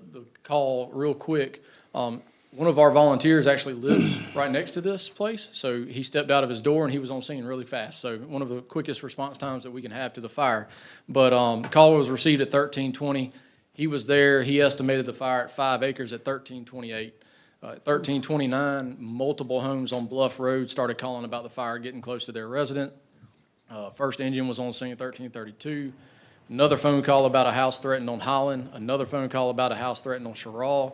P: call real quick, one of our volunteers actually lives right next to this place, so he stepped out of his door and he was on scene really fast. So one of the quickest response times that we can have to the fire. But call was received at 13:20. He was there. He estimated the fire at 5 acres at 13:28. At 13:29, multiple homes on Bluff Road started calling about the fire getting close to their resident. First engine was on scene at 13:32. Another phone call about a house threatened on Holland. Another phone call about a house threatened on Sherraw.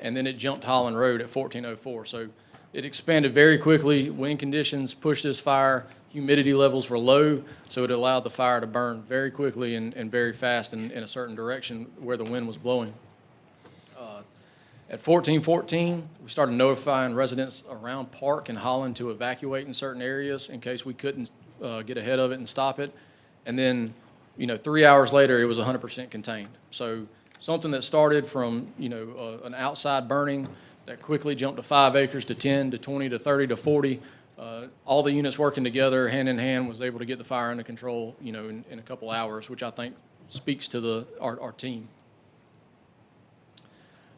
P: And then it jumped Holland Road at 14:04. So It expanded very quickly. Wind conditions pushed this fire. Humidity levels were low, so it allowed the fire to burn very quickly and very fast in a certain direction where the wind was blowing. At 1414, we started notifying residents around Park and Holland to evacuate in certain areas in case we couldn't get ahead of it and stop it. And then, 3 hours later, it was 100% contained. So something that started from, an outside burning that quickly jumped to 5 acres to 10 to 20 to 30 to 40. All the units working together, hand in hand, was able to get the fire under control, in a couple hours, which I think speaks to our team.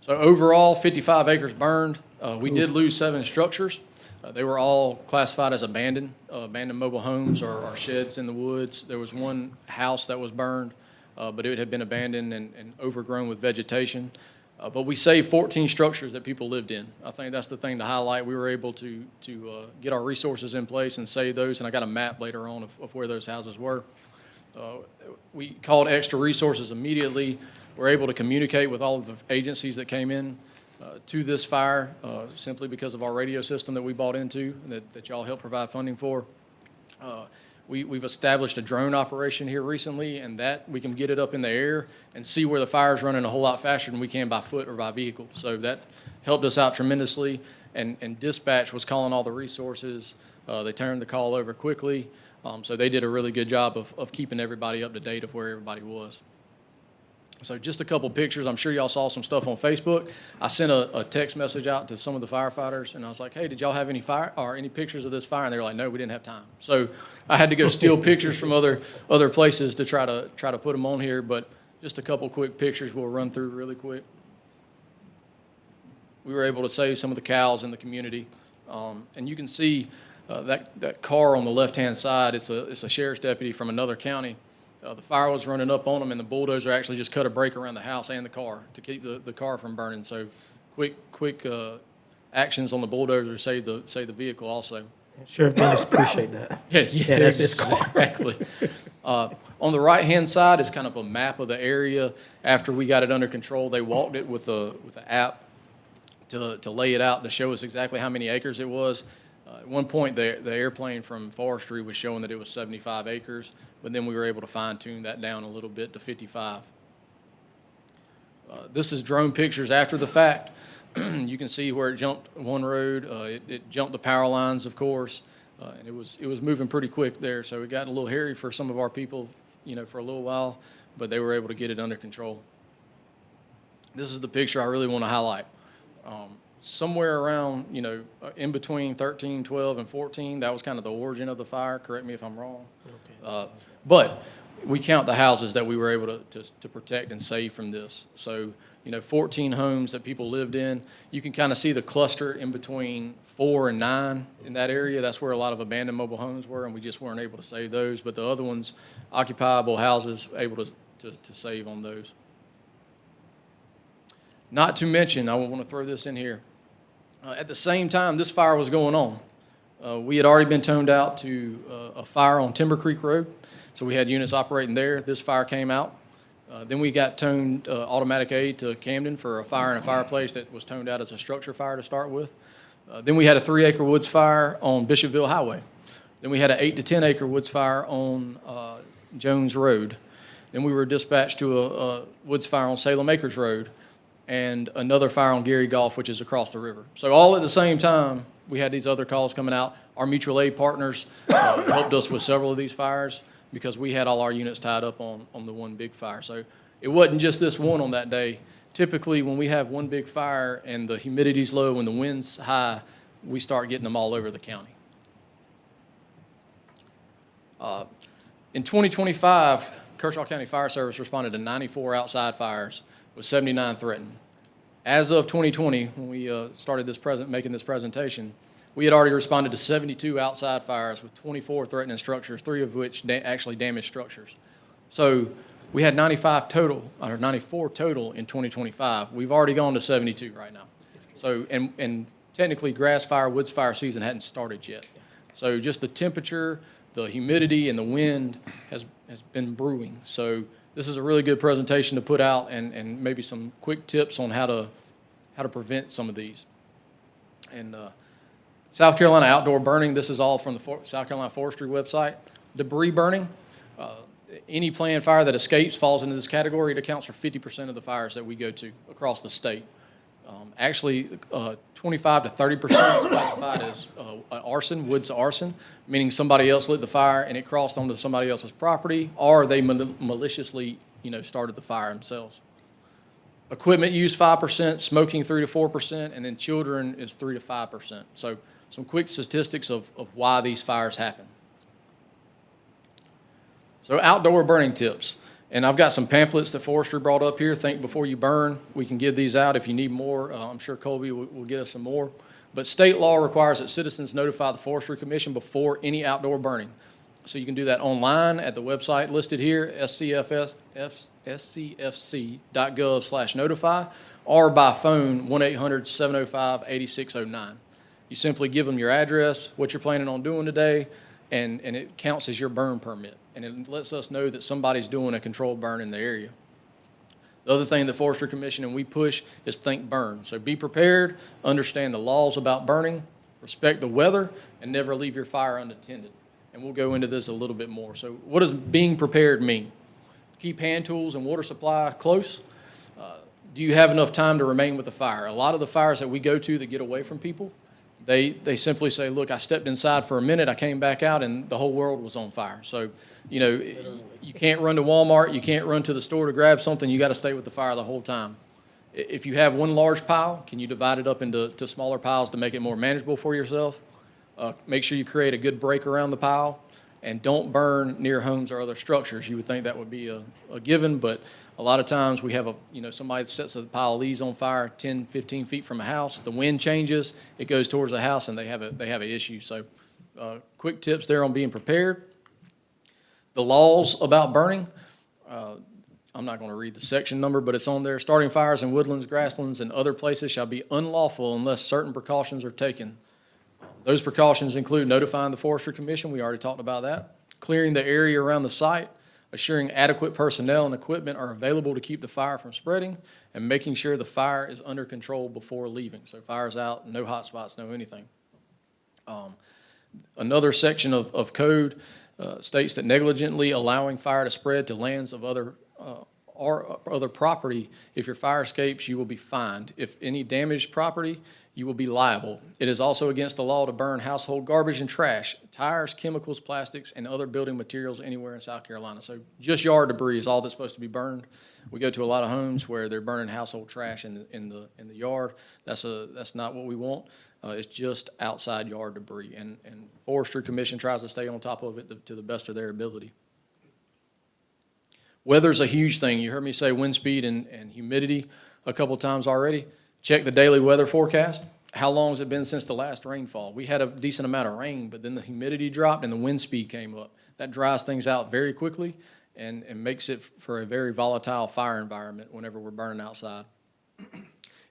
P: So overall, 55 acres burned. We did lose 7 structures. They were all classified as abandoned mobile homes or sheds in the woods. There was one house that was burned, but it had been abandoned and overgrown with vegetation. But we saved 14 structures that people lived in. I think that's the thing to highlight. We were able to get our resources in place and save those, and I got a map later on of where those houses were. We called extra resources immediately. We're able to communicate with all of the agencies that came in to this fire simply because of our radio system that we bought into that y'all helped provide funding for. We've established a drone operation here recently, and that we can get it up in the air and see where the fire's running a whole lot faster than we can by foot or by vehicle. So that helped us out tremendously, and dispatch was calling all the resources. They turned the call over quickly, so they did a really good job of keeping everybody up to date of where everybody was. So just a couple pictures. I'm sure y'all saw some stuff on Facebook. I sent a text message out to some of the firefighters, and I was like, hey, did y'all have any fire or any pictures of this fire? And they were like, no, we didn't have time. So I had to go steal pictures from other places to try to put them on here, but just a couple quick pictures we'll run through really quick. We were able to save some of the cows in the community. And you can see that car on the left-hand side. It's a sheriff's deputy from another county. The fire was running up on them, and the bulldozer actually just cut a break around the house and the car to keep the car from burning. So quick actions on the bulldozer saved the vehicle also.
D: Sheriff Dennis, appreciate that.
P: Yeah,
D: that's his car.
P: Exactly. On the right-hand side is kind of a map of the area. After we got it under control, they walked it with an app to lay it out to show us exactly how many acres it was. At one point, the airplane from forestry was showing that it was 75 acres, but then we were able to fine-tune that down a little bit to 55. This is drone pictures after the fact. You can see where it jumped one road. It jumped the power lines, of course, and it was moving pretty quick there. So it got a little hairy for some of our people, for a little while, but they were able to get it under control. This is the picture I really want to highlight. Somewhere around, in between 13, 12, and 14, that was kind of the origin of the fire. Correct me if I'm wrong. Okay. But we count the houses that we were able to protect and save from this. So, 14 homes that people lived in. You can kind of see the cluster in between 4 and 9 in that area. That's where a lot of abandoned mobile homes were, and we just weren't able to save those. But the other ones, occupiable houses, able to save on those. Not to mention, I want to throw this in here. At the same time this fire was going on, we had already been toned out to a fire on Timber Creek Road, so we had units operating there. This fire came out. Then we got toned automatic aid to Camden for a fire in a fireplace that was toned out as a structure fire to start with. Then we had a 3-acre woods fire on Bishopville Highway. Then we had an 8 to 10 acre woods fire on Jones Road. Then we were dispatched to a woods fire on Salem Acres Road, and another fire on Gary Golf, which is across the river. So all at the same time, we had these other calls coming out. Our mutual aid partners helped us with several of these fires because we had all our units tied up on the one big fire. So it wasn't just this one on that day. Typically, when we have one big fire and the humidity's low and the wind's high, we start getting them all over the county. In 2025, Kershaw County Fire Service responded to 94 outside fires with 79 threatened. As of 2020, when we started making this presentation, we had already responded to 72 outside fires with 24 threatening structures, 3 of which actually damaged structures. So we had 94 total in 2025. We've already gone to 72 right now. So, and technically grass fire, woods fire season hadn't started yet. So just the temperature, the humidity, and the wind has been brewing. So this is a really good presentation to put out and maybe some quick tips on how to prevent some of these. And South Carolina outdoor burning, this is all from the South Carolina Forestry website. Debris burning, any planned fire that escapes falls into this category. It accounts for 50% of the fires that we go to across the state. Actually, 25 to 30% is classified as arson, woods arson, meaning somebody else lit the fire and it crossed onto somebody else's property, or they maliciously, started the fire themselves. Equipment use 5%, smoking 3 to 4%, and then children is 3 to 5%. So some quick statistics of why these fires happen. So outdoor burning tips. And I've got some pamphlets that Forestry brought up here. Think before you burn. We can give these out if you need more. I'm sure Colby will get us some more. But state law requires that citizens notify the Forestry Commission before any outdoor burning. So you can do that online at the website listed here, scfc.gov/notify, or by phone, 1-800-705-8609. You simply give them your address, what you're planning on doing today, and it counts as your burn permit. And it lets us know that somebody's doing a controlled burn in the area. The other thing the Forestry Commission and we push is think burn. So be prepared, understand the laws about burning, respect the weather, and never leave your fire unattended. And we'll go into this a little bit more. So what does being prepared mean? Keep hand tools and water supply close. Do you have enough time to remain with the fire? A lot of the fires that we go to that get away from people, they simply say, look, I stepped inside for a minute, I came back out, and the whole world was on fire. So, you can't run to Walmart, you can't run to the store to grab something, you got to stay with the fire the whole time. If you have one large pile, can you divide it up into smaller piles to make it more manageable for yourself? Make sure you create a good break around the pile, and don't burn near homes or other structures. You would think that would be a given, but a lot of times we have somebody that sets a pile of leaves on fire 10, 15 feet from a house. The wind changes, it goes towards the house, and they have an issue. So quick tips there on being prepared. The laws about burning, I'm not going to read the section number, but it's on there. Starting fires in woodlands, grasslands, and other places shall be unlawful unless certain precautions are taken. Those precautions include notifying the Forestry Commission, we already talked about that, clearing the area around the site, assuring adequate personnel and equipment are available to keep the fire from spreading, and making sure the fire is under control before leaving. So fire's out, no hot spots, no anything. Another section of code states that negligently allowing fire to spread to lands of other property, if your fire escapes, you will be fined. If any damaged property, you will be liable. It is also against the law to burn household garbage and trash, tires, chemicals, plastics, and other building materials anywhere in South Carolina. So just yard debris is all that's supposed to be burned. We go to a lot of homes where they're burning household trash in the yard. That's not what we want. It's just outside yard debris, and Forestry Commission tries to stay on top of it to the best of their ability. Weather's a huge thing. You heard me say wind speed and humidity a couple times already. Check the daily weather forecast. How long has it been since the last rainfall? We had a decent amount of rain, but then the humidity dropped and the wind speed came up. That dries things out very quickly and makes it for a very volatile fire environment whenever we're burning outside.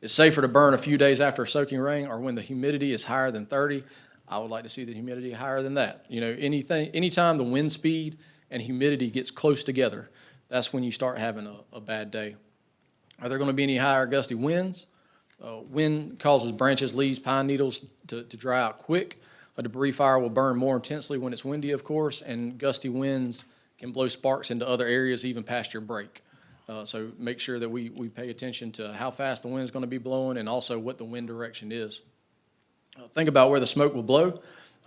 P: It's safer to burn a few days after a soaking rain or when the humidity is higher than 30. I would like to see the humidity higher than that. Anytime the wind speed and humidity gets close together, that's when you start having a bad day. Are there going to be any high or gusty winds? Wind causes branches, leaves, pine needles to dry out quick. A debris fire will burn more intensely when it's windy, of course, and gusty winds can blow sparks into other areas, even past your break. So make sure that we pay attention to how fast the wind's going to be blowing and also what the wind direction is. Think about where the smoke will blow.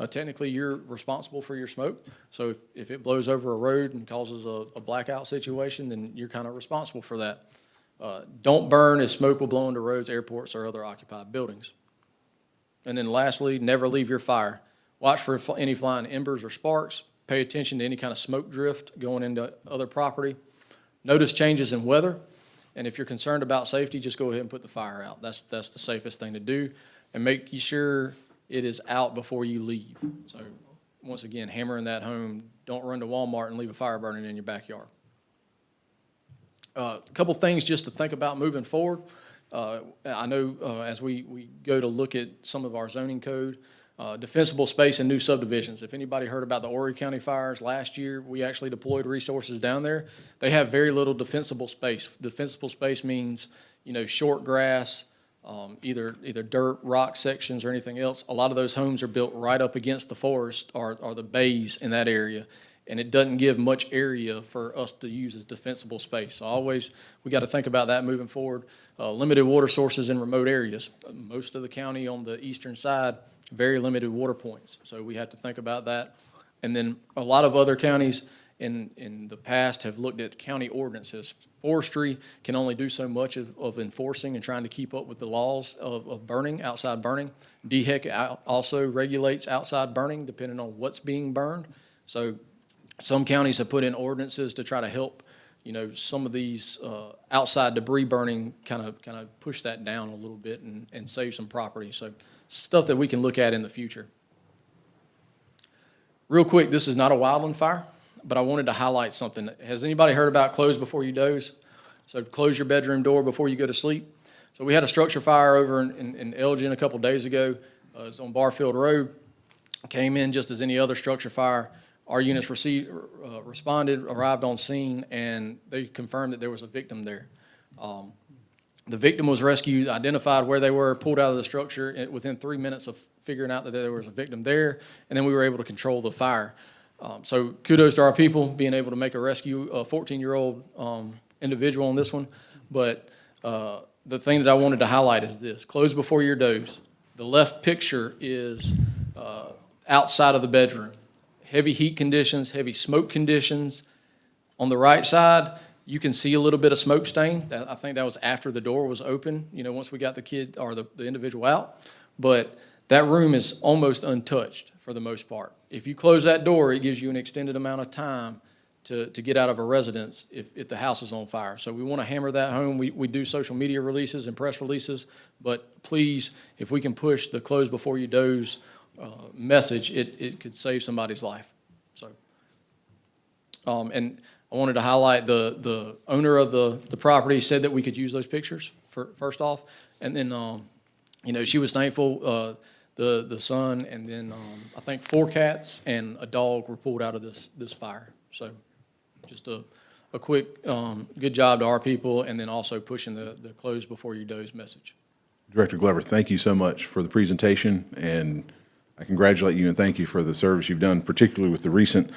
P: Technically, you're responsible for your smoke. So if it blows over a road and causes a blackout situation, then you're kind of responsible for that. Don't burn if smoke will blow into roads, airports, or other occupied buildings. And then lastly, never leave your fire. Watch for any flying embers or sparks. Pay attention to any kind of smoke drift going into other property. Notice changes in weather. And if you're concerned about safety, just go ahead and put the fire out. That's the safest thing to do. And make sure it is out before you leave. So once again, hammering that home, don't run to Walmart and leave a fire burning in your backyard. A couple things just to think about moving forward. I know as we go to look at some of our zoning code, defensible space and new subdivisions. If anybody heard about the Horry County fires last year, we actually deployed resources down there. They have very little defensible space. Defensible space means, short grass, either dirt, rock sections, or anything else. A lot of those homes are built right up against the forest or the bays in that area, and it doesn't give much area for us to use as defensible space. So we got to think about that moving forward. Limited water sources in remote areas. Most of the county on the eastern side, very limited water points. So we have to think about that. And then a lot of other counties in the past have looked at county ordinances. Forestry can only do so much of enforcing and trying to keep up with the laws of burning, outside burning. DHEC also regulates outside burning depending on what's being burned. So some counties have put in ordinances to try to help, some of these outside debris burning kind of push that down a little bit and save some property. So stuff that we can look at in the future. Real quick, this is not a wildland fire, but I wanted to highlight something. Has anybody heard about close before you doze? So close your bedroom door before you go to sleep. So we had a structure fire over in Elgin a couple days ago. It was on Barfield Road. Came in just as any other structure fire. Our units responded, arrived on scene, and they confirmed that there was a victim there. The victim was rescued, identified where they were, pulled out of the structure within 3 minutes of figuring out that there was a victim there, and then we were able to control the fire. So kudos to our people being able to make a rescue, a 14-year-old individual on this one. But the thing that I wanted to highlight is this: close before your doze. The left picture is outside of the bedroom. Heavy heat conditions, heavy smoke conditions. On the right side, you can see a little bit of smoke stain. I think that was after the door was open, once we got the kid or the individual out. But that room is almost untouched for the most part. If you close that door, it gives you an extended amount of time to get out of a residence if the house is on fire. So we want to hammer that home. We do social media releases and press releases, but please, if we can push the close before you doze message, it could save somebody's life. So, and I wanted to highlight the owner of the property said that we could use those pictures first off, and then she was thankful. The son, and then I think 4 cats and a dog were pulled out of this fire. So, just a quick good job to our people, and then also pushing the close before you doze message.
A: Director Glover, thank you so much for the presentation, and I congratulate you and thank you for the service you've done, particularly with the recent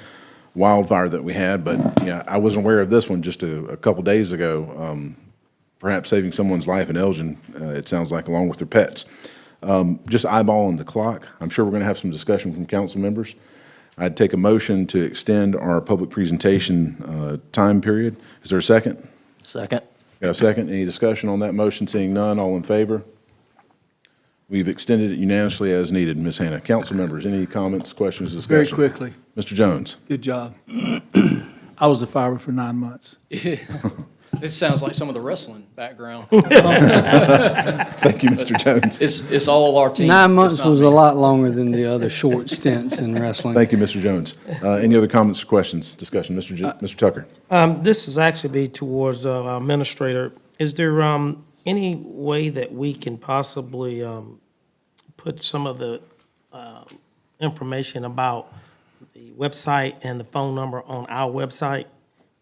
A: wildfire that we had. But yeah, I wasn't aware of this one just a couple days ago. Perhaps saving someone's life in Elgin, it sounds like, along with their pets. Just eyeballing the clock, I'm sure we're going to have some discussion from council members. I'd take a motion to extend our public presentation time period. Is there a second?
J: Second.
A: Got a second? Any discussion on that motion? Seeing none, all in favor? We've extended it unanimously as needed. Ms. Hannah, council members, any comments, questions,
G: Very
A: discussion?
G: quickly,
A: Mr. Jones.
G: good job. I was a fireman for 9 months.
P: This sounds like some of the wrestling background.
A: Thank you, Mr. Jones.
P: It's all of our team.
E: 9
P: It's
E: months
P: not
E: was
P: me.
E: a lot longer than the other short stints in wrestling.
A: Thank you, Mr. Jones. Any other comments or questions, discussion? Mr. Tucker.
D: This is actually be towards our administrator. Is there any way that we can possibly put some of the information about the website and the phone number on our website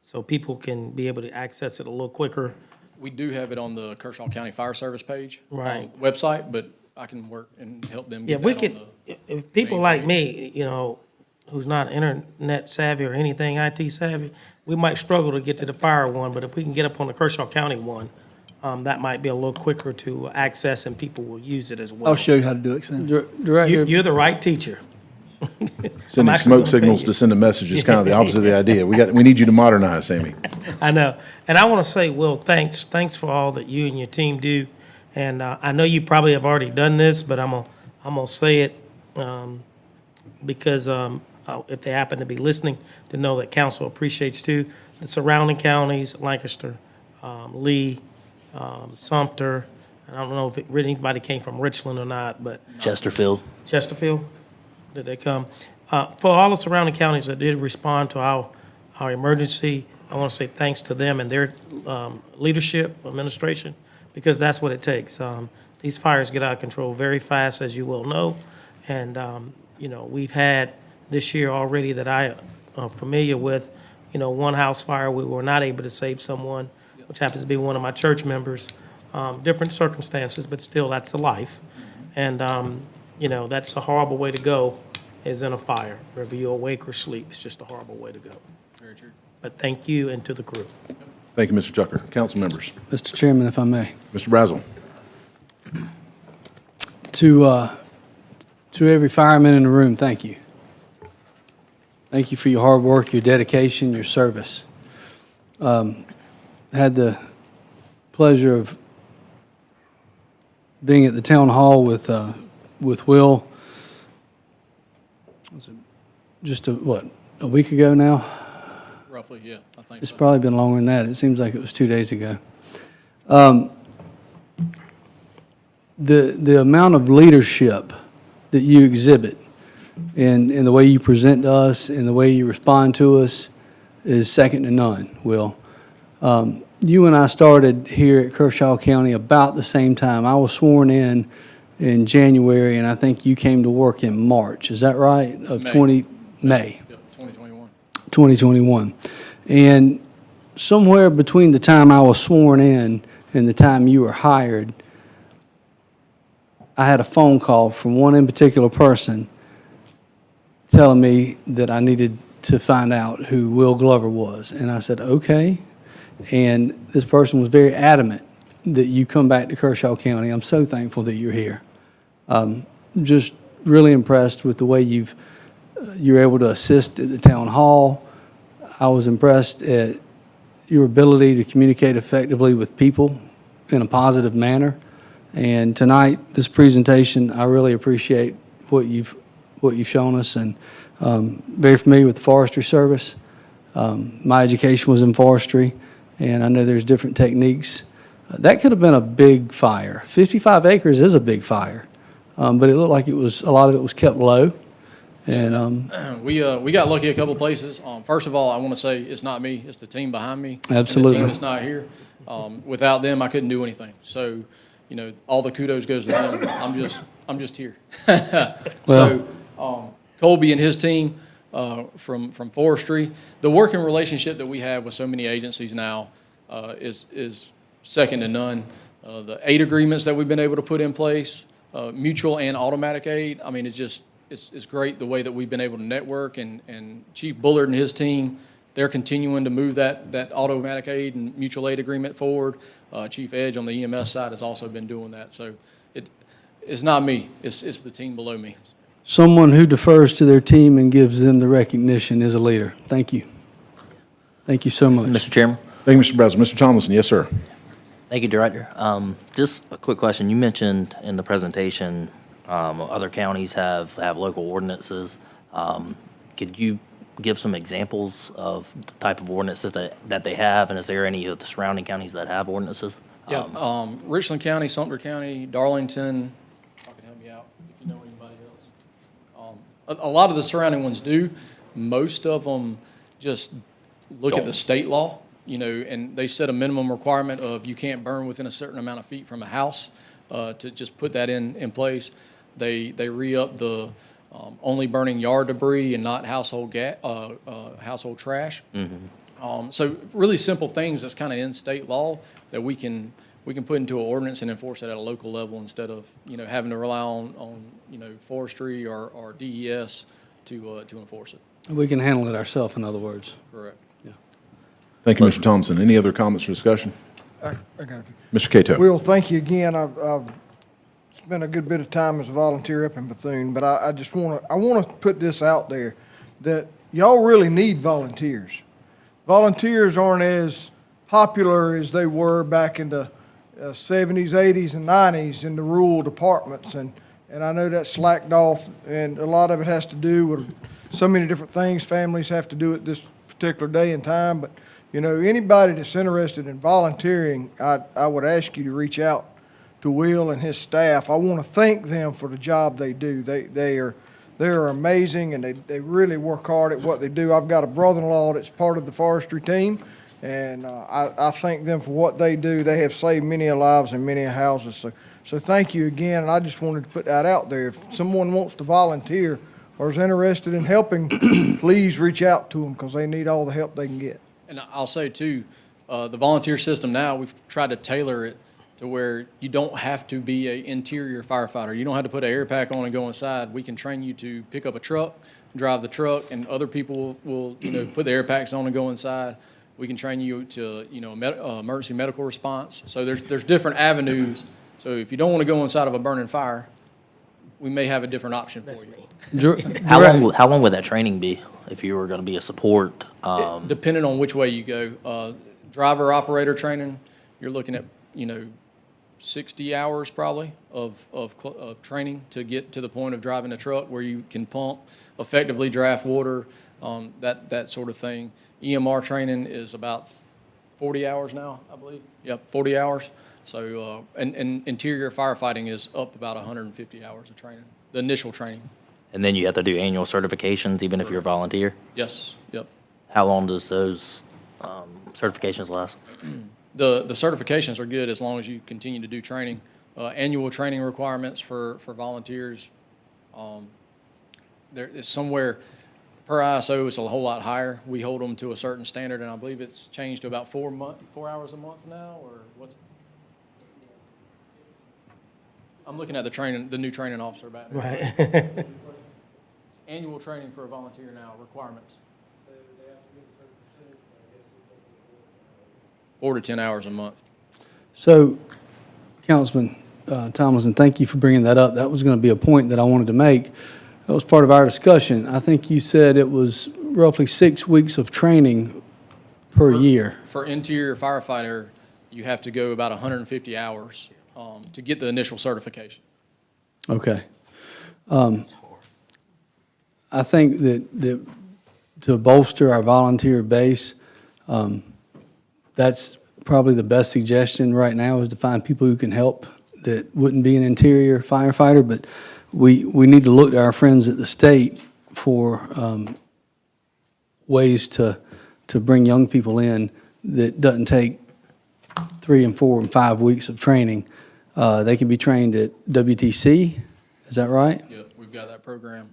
D: so people can be able to access it a little quicker?
P: We do have it on the Kershaw County Fire Service page.
D: Right.
P: Website, but I can work and help them
D: Yeah,
P: get
D: if we
P: that
D: could,
P: on the.
D: if people like me, who's not internet savvy or anything IT savvy, we might struggle to get to the fire one, but if we can get up on the Kershaw County one, that might be a little quicker to access and people will use it as well.
G: I'll show you how to do it, Sam.
E: Director,
D: You're the right teacher.
A: Sending
D: actually
A: smoke
D: gonna pay
A: signals
D: you.
A: to send a message is kind of the opposite of the idea. We need you to modernize, Sammy.
D: I know. And I want to say, Will, thanks. Thanks for all that you and your team do. And I know you probably have already done this, but I'm gonna say it because if they happen to be listening, to know that council appreciates too. The surrounding counties, Lancaster, Lee, Sumter. I don't know if anybody came from Richland or not, but
J: Chesterfield.
D: Chesterfield, did they come? For all the surrounding counties that did respond to our emergency, I want to say thanks to them and their leadership, administration, because that's what it takes. These fires get out of control very fast, as you well know. And, we've had this year already that I am familiar with, one house fire, we were not able to save someone, which happens to be one of my church members. different circumstances, but still, that's a life. And, you know, that's a horrible way to go, is in a fire. Whether you're awake or asleep, it's just a horrible way to go.
P: Very true.
D: But thank you and to the crew.
A: Thank you, Mr. Tucker. Council members.
E: Mr. Chairman, if I may.
A: Mr. Brazel.
E: To every fireman in the room, thank you. Thank you for your hard work, your dedication, your service. Had the pleasure of being at the town hall with Will. Was it just a week ago now?
P: Roughly, yeah, I think
E: It's
P: so.
E: probably been longer than that. It seems like it was 2 days ago. The amount of leadership that you exhibit in the way you present to us, in the way you respond to us, is second to none, Will. You and I started here at Kershaw County about the same time. I was sworn in January, and I think you came to work in March. Is that right? Of May.
P: Yep, 2021.
E: 2021. And somewhere between the time I was sworn in and the time you were hired, I had a phone call from one in particular person telling me that I needed to find out who Will Glover was. And I said, okay. And this person was very adamant that you come back to Kershaw County. I'm so thankful that you're here. Just really impressed with the way you're able to assist at the town hall. I was impressed at your ability to communicate effectively with people in a positive manner. And tonight, this presentation, I really appreciate what you've shown us, and very familiar with the Forestry Service. My education was in forestry, and I know there's different techniques. That could have been a big fire. 55 acres is a big fire, but it looked like a lot of it was kept low. And
P: We got lucky a couple places. First of all, I want to say it's not me, it's the team behind me.
E: Absolutely.
P: And the team that's not here. Without them, I couldn't do anything. So, you know, all the kudos goes to them. I'm just here. So, Colby and his team from forestry, the working relationship that we have with so many agencies now is second to none. The aid agreements that we've been able to put in place, mutual and automatic aid, I mean, it's great the way that we've been able to network, and Chief Bullard and his team, they're continuing to move that automatic aid and mutual aid agreement forward. Chief Edge on the EMS side has also been doing that. So it's not me, it's the team below me.
E: someone who defers to their team and gives them the recognition is a leader. Thank you. Thank you so much.
J: Mr. Chairman?
A: Thank you, Mr. Brazel. Mr. Tomlinson, yes, sir.
J: Thank you, Director. Just a quick question. You mentioned in the presentation other counties have local ordinances. Could you give some examples of the type of ordinances that they have, and is there any of the surrounding counties that have ordinances?
P: Yeah, Richland County, Sumter County, Darlington, if I can help you out, if you know anybody else. A lot of the surrounding ones do. Most of them just look at the state law, you know, and they set a minimum requirement of you can't burn within a certain amount of feet from a house, to just put that in place. They re-up the only burning yard debris and not household household trash. So really simple things that's kind of in state law that we can put into an ordinance and enforce it at a local level instead of, you know, having to rely on you know, forestry or DES to enforce it.
E: We can handle it ourselves, in other words.
P: Correct.
A: Thank you, Mr. Thompson. Any other comments or discussion?
B: I got a few.
A: Mr. Cato.
B: Will, thank you again. I've spent a good bit of time as a volunteer up in Bethune, but I just want to put this out there, that y'all really need volunteers. Volunteers aren't as popular as they were back in the 70s, 80s, and 90s in the rural departments, and I know that slacked off, and a lot of it has to do with so many different things families have to do at this particular day and time, but you know, anybody that's interested in volunteering, I would ask you to reach out to Will and his staff. I want to thank them for the job they do. They are amazing, and they really work hard at what they do. I've got a brother-in-law that's part of the forestry team, and I thank them for what they do. They have saved many lives and many houses. So thank you again, and I just wanted to put that out there. If someone wants to volunteer or is interested in helping, please reach out to them, because they need all the help they can get.
P: And I'll say too, the volunteer system now, we've tried to tailor it to where you don't have to be an interior firefighter. You don't have to put an air pack on and go inside. We can train you to pick up a truck, drive the truck, and other people will put the air packs on and go inside. We can train you to, emergency medical response. So there's different avenues. So if you don't want to go inside of a burning fire, we may have a different option for you.
J: How long would that training be if you were going to be a support?
P: Depending on which way you go. Driver operator training, you're looking at, 60 hours probably of training to get to the point of driving a truck where you can pump, effectively draft water, that sort of thing. EMR training is about 40 hours now, I believe. Yep, 40 hours. So, and interior firefighting is up about 150 hours of training, the initial training.
J: And then you have to do annual certifications, even if you're a volunteer?
P: Yes, yep.
J: How long does those certifications last?
P: The certifications are good as long as you continue to do training. Annual training requirements for volunteers, there is somewhere, per ISO, it's a whole lot higher. We hold them to a certain standard, and I believe it's changed to about 4 hours a month now, or what's? I'm looking at the new training officer back there.
D: Right.
P: Annual training for a volunteer now, requirements. 4 to 10 hours a month.
E: So, Councilman Tomlinson, thank you for bringing that up. That was going to be a point that I wanted to make. That was part of our discussion. I think you said it was roughly 6 weeks of training per year.
P: For interior firefighter, you have to go about 150 hours to get the initial certification.
E: Okay. I think that to bolster our volunteer base, that's probably the best suggestion right now, is to find people who can help that wouldn't be an interior firefighter. But we need to look to our friends at the state for ways to bring young people in that doesn't take 3 and 4 and 5 weeks of training. They can be trained at WTC, is that right?
P: Yeah, we've got that program.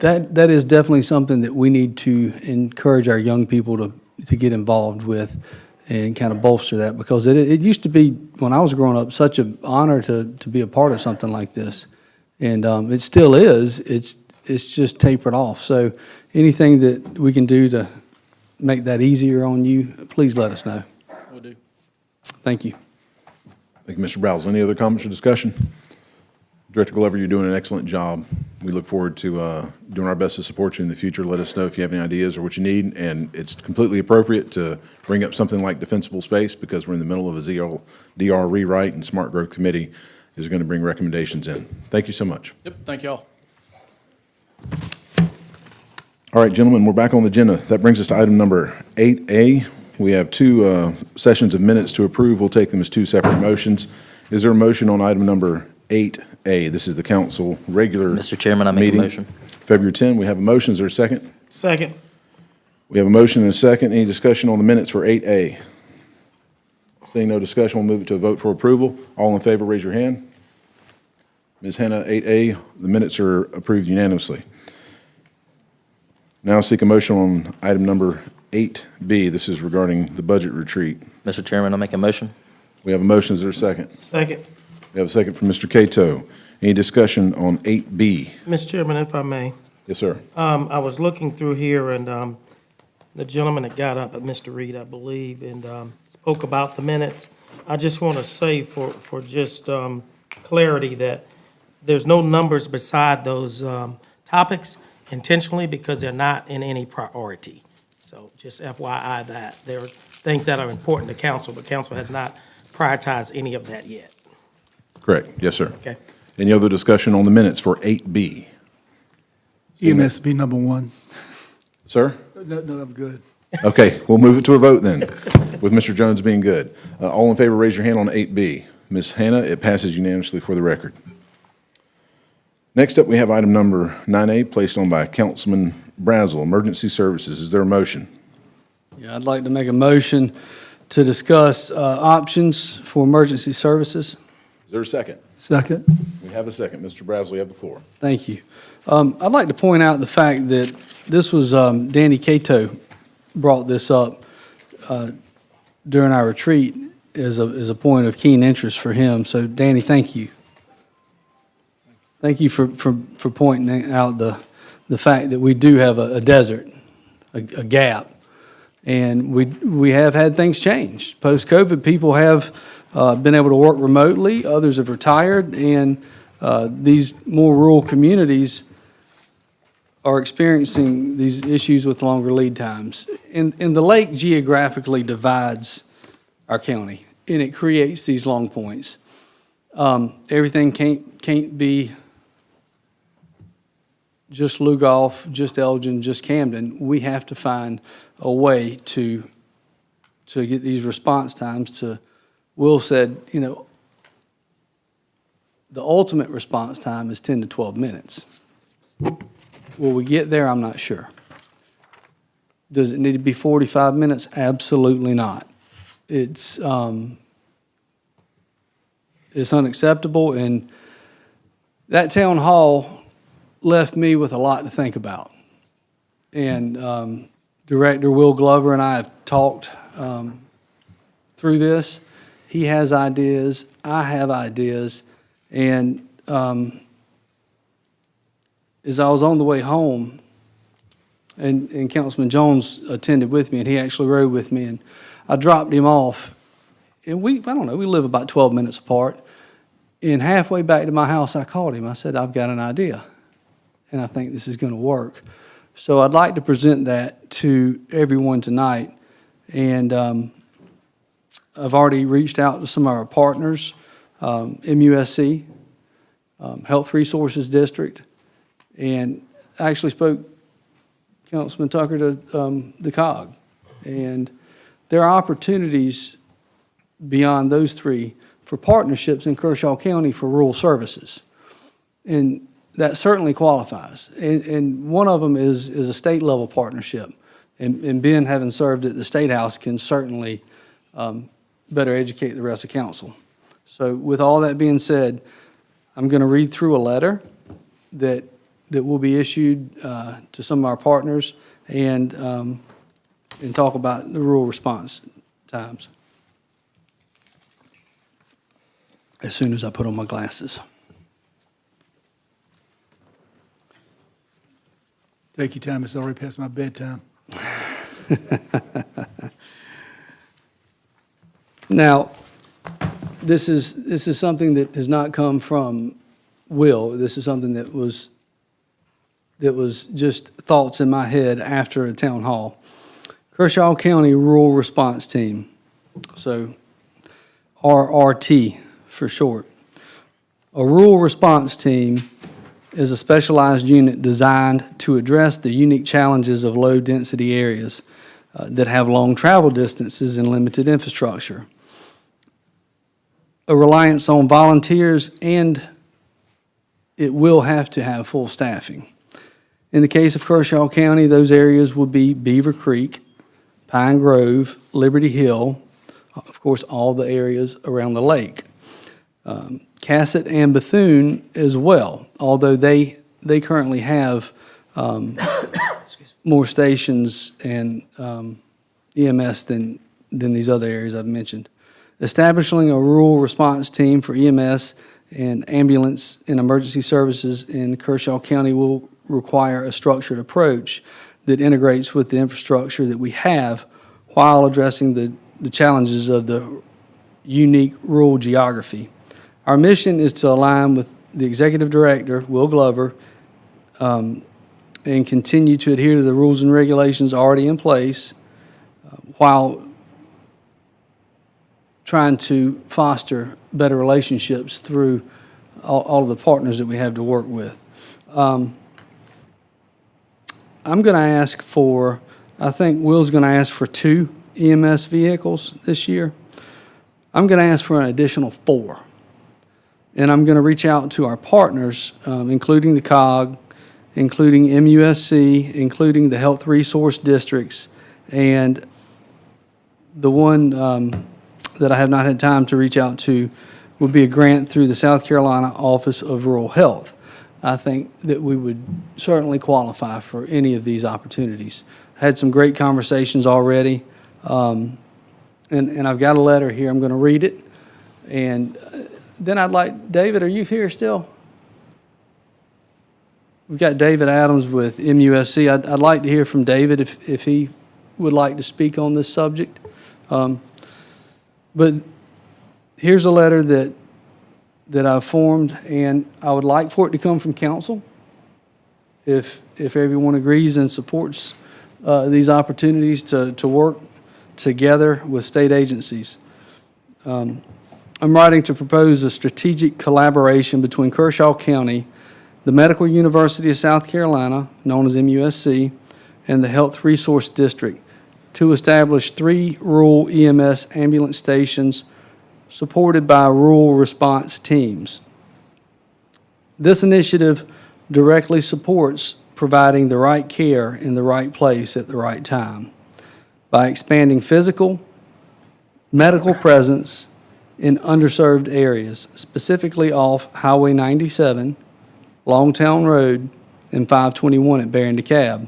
E: That is definitely something that we need to encourage our young people to get involved with and kind of bolster that, because it used to be, when I was growing up, such an honor to be a part of something like this. And it still is. It's just tapered off. So anything that we can do to make that easier on you, please let us know.
P: Will do.
E: Thank you.
A: Thank you, Mr. Browse. Any other comments or discussion? Director Glover, you're doing an excellent job. We look forward to doing our best to support you in the future. Let us know if you have any ideas or what you need, and it's completely appropriate to bring up something like defensible space, because we're in the middle of a DR rewrite, and Smart Growth Committee is going to bring recommendations in. Thank you so much.
P: Yep, thank y'all.
A: All right, gentlemen, we're back on the agenda. That brings us to item number 8A. We have 2 sessions of minutes to approve. We'll take them as 2 separate motions. Is there a motion on item number 8A? This is the council regular
J: Mr. Chairman, I make a
A: meeting,
J: motion.
A: February 10. We have a motion. Is there a second?
D: Second.
A: We have a motion and a second. Any discussion on the minutes for 8A? Seeing no discussion, we'll move it to a vote for approval. All in favor, raise your hand. Ms. Hannah, 8A, the minutes are approved unanimously. Now seek a motion on item number 8B. This is regarding the budget retreat.
J: Mr. Chairman, I make a motion.
A: We have a motion. Is there a second?
D: Second.
A: We have a second from Mr. Cato. Any discussion on 8B?
D: Mr. Chairman, if I may.
A: Yes, sir.
D: I was looking through here, and the gentleman that got up, Mr. Reed, I believe, and spoke about the minutes. I just want to say for just clarity that there's no numbers beside those topics intentionally, because they're not in any priority. So just FYI that there are things that are important to council, but council has not prioritized any of that yet.
A: Correct. Yes, sir.
D: Okay.
A: Any other discussion on the minutes for 8B?
G: EMS be number 1.
A: Sir?
G: No, I'm good.
A: Okay, we'll move it to a vote then, with Mr. Jones being good. All in favor, raise your hand on 8B. Ms. Hannah, it passes unanimously for the record. Next up, we have item number 9A, placed on by Councilman Brazel, Emergency Services. Is there a motion?
E: Yeah, I'd like to make a motion to discuss options for emergency services.
A: Is there a second?
G: Second.
A: We have a second. Mr. Brazel, you have the floor.
E: Thank you. I'd like to point out the fact that this was Danny Cato brought this up during our retreat, is a point of keen interest for him. So Danny, thank you. Thank you for pointing out the fact that we do have a desert, a gap. And we have had things change. Post-COVID, people have been able to work remotely, others have retired, and these more rural communities are experiencing these issues with longer lead times. And the lake geographically divides our county, and it creates these long points. Everything can't be just Lugoff, just Elgin, just Camden. We have to find a way to get these response times to, Will said, you know, the ultimate response time is 10 to 12 minutes. Will we get there? I'm not sure. Does it need to be 45 minutes? Absolutely not. It's unacceptable, and that town hall left me with a lot to think about. And Director Will Glover and I have talked through this. He has ideas, I have ideas, and as I was on the way home, and Councilman Jones attended with me, and he actually rode with me, and I dropped him off, and we live about 12 minutes apart, and halfway back to my house, I called him. I said, I've got an idea, and I think this is going to work. So I'd like to present that to everyone tonight, and I've already reached out to some of our partners, MUSC, Health Resources District, and I actually spoke, Councilman Tucker, to the COG. And there are opportunities beyond those three for partnerships in Kershaw County for rural services. And that certainly qualifies. And one of them is a state-level partnership. And Ben, having served at the State House, can certainly better educate the rest of council. So with all that being said, I'm going to read through a letter that will be issued to some of our partners and talk about the rural response times as soon as I put on my glasses.
G: Take your time, it's already past my bedtime.
E: Now, this is something that has not come from Will. This is something that was just thoughts in my head after a town hall. Kershaw County Rural Response Team, so RRT for short. A rural response team is a specialized unit designed to address the unique challenges of low-density areas that have long travel distances and limited infrastructure. A reliance on volunteers, and it will have to have full staffing. In the case of Kershaw County, those areas would be Beaver Creek, Pine Grove, Liberty Hill, of course, all the areas around the lake. Cassett and Bethune as well, although they currently have more stations and EMS than these other areas I've mentioned. Establishing a rural response team for EMS and ambulance and emergency services in Kershaw County will require a structured approach that integrates with the infrastructure that we have while addressing the challenges of the unique rural geography. Our mission is to align with the Executive Director, Will Glover, and continue to adhere to the rules and regulations already in place while trying to foster better relationships through all of the partners that we have to work with. I'm going to ask for, I think Will's going to ask for 2 EMS vehicles this year. I'm going to ask for an additional 4. And I'm going to reach out to our partners, including the COG, including MUSC, including the Health Resource Districts, and the one that I have not had time to reach out to will be a grant through the South Carolina Office of Rural Health. I think that we would certainly qualify for any of these opportunities. I had some great conversations already, and And I've got a letter here. I'm going to read it. And then I'd like, David, are you here still? We've got David Adams with MUSC. I'd like to hear from David if he would like to speak on this subject. But here's a letter that I've formed, and I would like for it to come from council. If everyone agrees and supports these opportunities to work together with state agencies. I'm writing to propose a strategic collaboration between Kershaw County, the Medical University of South Carolina, known as MUSC, and the Health Resource District to establish 3 rural EMS ambulance stations supported by rural response teams. This initiative directly supports providing the right care in the right place at the right time by expanding physical, medical presence in underserved areas, specifically off Highway 97, Longtown Road, and 521 at Bear and DeKalb,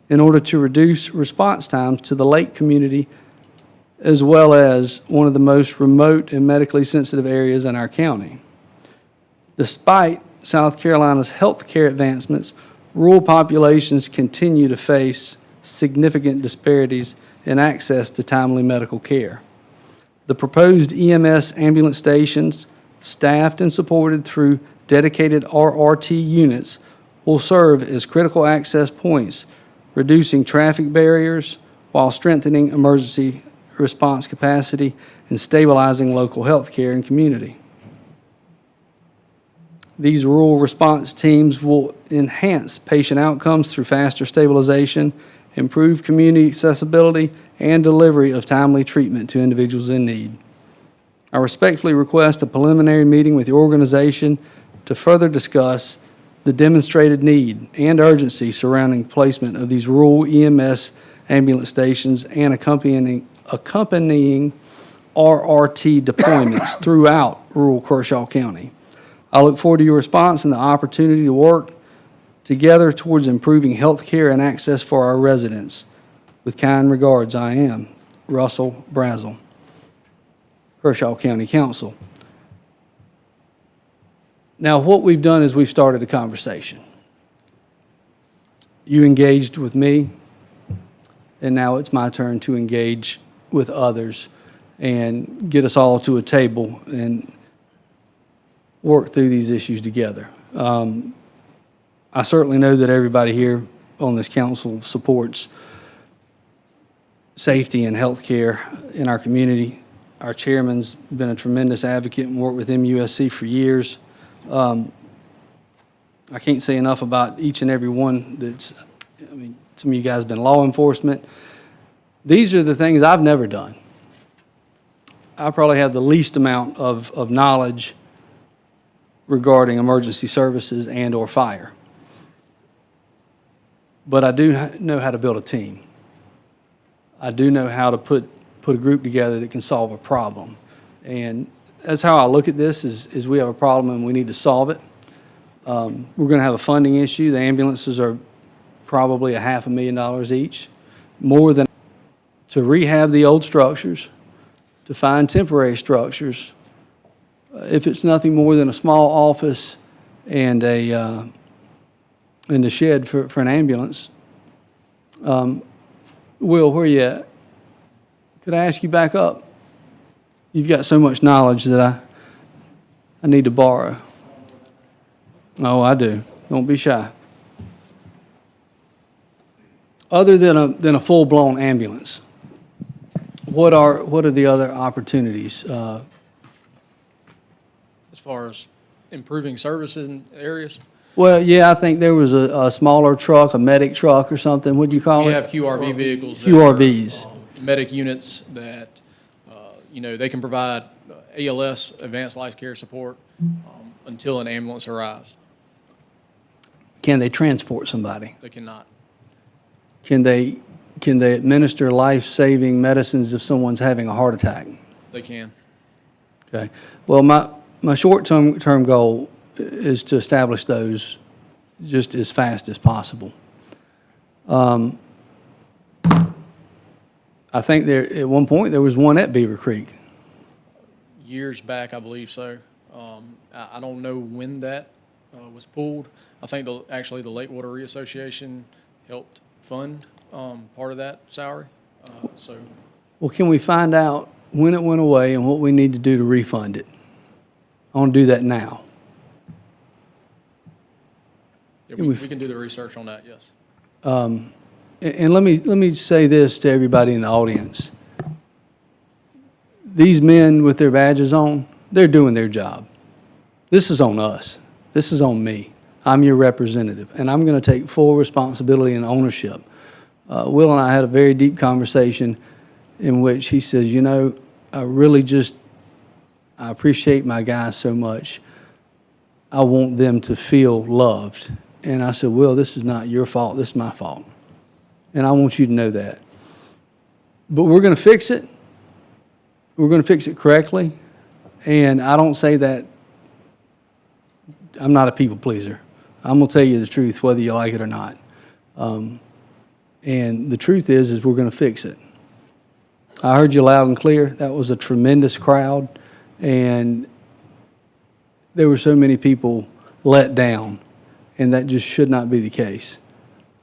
E: in order to reduce response times to the lake community, as well as one of the most remote and medically sensitive areas in our county. Despite South Carolina's health care advancements, rural populations continue to face significant disparities in access to timely medical care. The proposed EMS ambulance stations, staffed and supported through dedicated RRT units, will serve as critical access points, reducing traffic barriers while strengthening emergency response capacity and stabilizing local health care and community. These rural response teams will enhance patient outcomes through faster stabilization, improve community accessibility, and delivery of timely treatment to individuals in need. I respectfully request a preliminary meeting with the organization to further discuss the demonstrated need and urgency surrounding placement of these rural EMS ambulance stations and accompanying RRT deployments throughout rural Kershaw County. I look forward to your response and the opportunity to work together towards improving health care and access for our residents. With kind regards, I am Russell Brazel, Kershaw County Council. Now, what we've done is we've started a conversation. You engaged with me, and now it's my turn to engage with others and get us all to a table and work through these issues together. I certainly know that everybody here on this council supports safety and health care in our community. Our chairman's been a tremendous advocate and worked with MUSC for years. I can't say enough about each and every one some of you guys have been law enforcement. These are the things I've never done. I probably have the least amount of knowledge regarding emergency services and or fire. But I do know how to build a team. I do know how to put a group together that can solve a problem. And that's how I look at this, is we have a problem and we need to solve it. We're going to have a funding issue. The ambulances are probably $500,000 each, more than to rehab the old structures, to find temporary structures. If it's nothing more than a small office and a shed for an ambulance. Will, where you at? Could I ask you back up? You've got so much knowledge that I need to borrow. Oh, I do. Don't be shy. Other than a full-blown ambulance, what are the other opportunities?
P: As far as improving services in areas?
E: Well, yeah, I think there was a smaller truck, a medic truck or something. What'd you call it?
P: We have QRV vehicles.
E: QRVs.
P: Medic units that, they can provide ALS, advanced life care support, until an ambulance arrives.
E: Can they transport somebody?
P: They cannot.
E: Can they administer life-saving medicines if someone's having a heart attack?
P: They can.
E: Okay. Well, my short-term goal is to establish those just as fast as possible. I think at one point, there was one at Beaver Creek.
P: Years back, I believe so. I don't know when that was pulled. I think actually the Lake Water Association helped fund part of that salary. So
E: Well, can we find out when it went away and what we need to do to refund it? I want to do that now.
P: yeah,
E: Can
P: we
E: we-
P: can do the research on that, yes.
E: And let me say this to everybody in the audience. These men with their badges on, they're doing their job. This is on us. This is on me. I'm your representative, and I'm going to take full responsibility and ownership. Will and I had a very deep conversation in which he says, you know, I appreciate my guys so much. I want them to feel loved. And I said, Will, this is not your fault. This is my fault. And I want you to know that. But we're going to fix it. We're going to fix it correctly. And I don't say that. I'm not a people pleaser. I'm going to tell you the truth, whether you like it or not. And the truth is we're going to fix it. I heard you loud and clear. That was a tremendous crowd. And there were so many people let down. And that just should not be the case.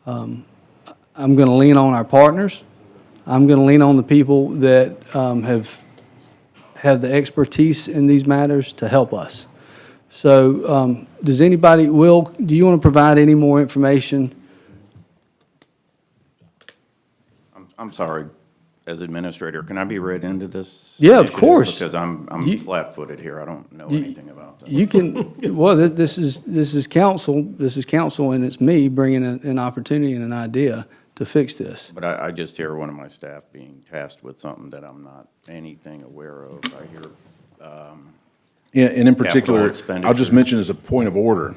E: I'm going to lean on our partners. I'm going to lean on the people that have the expertise in these matters to help us. So does anybody, Will, do you want to provide any more information?
Q: I'm sorry, as administrator, can I be read into this?
E: Yeah, of
Q: initiative?
E: course.
Q: Because I'm flat-footed here. I don't know anything about this.
E: You can, well, this is council, and it's me bringing an opportunity and an idea to fix this.
Q: But I just hear one of my staff being tasked with something that I'm not anything aware of. I hear,
A: Yeah, and in particular, I'll
Q: expenditures.
A: just mention as a point of order,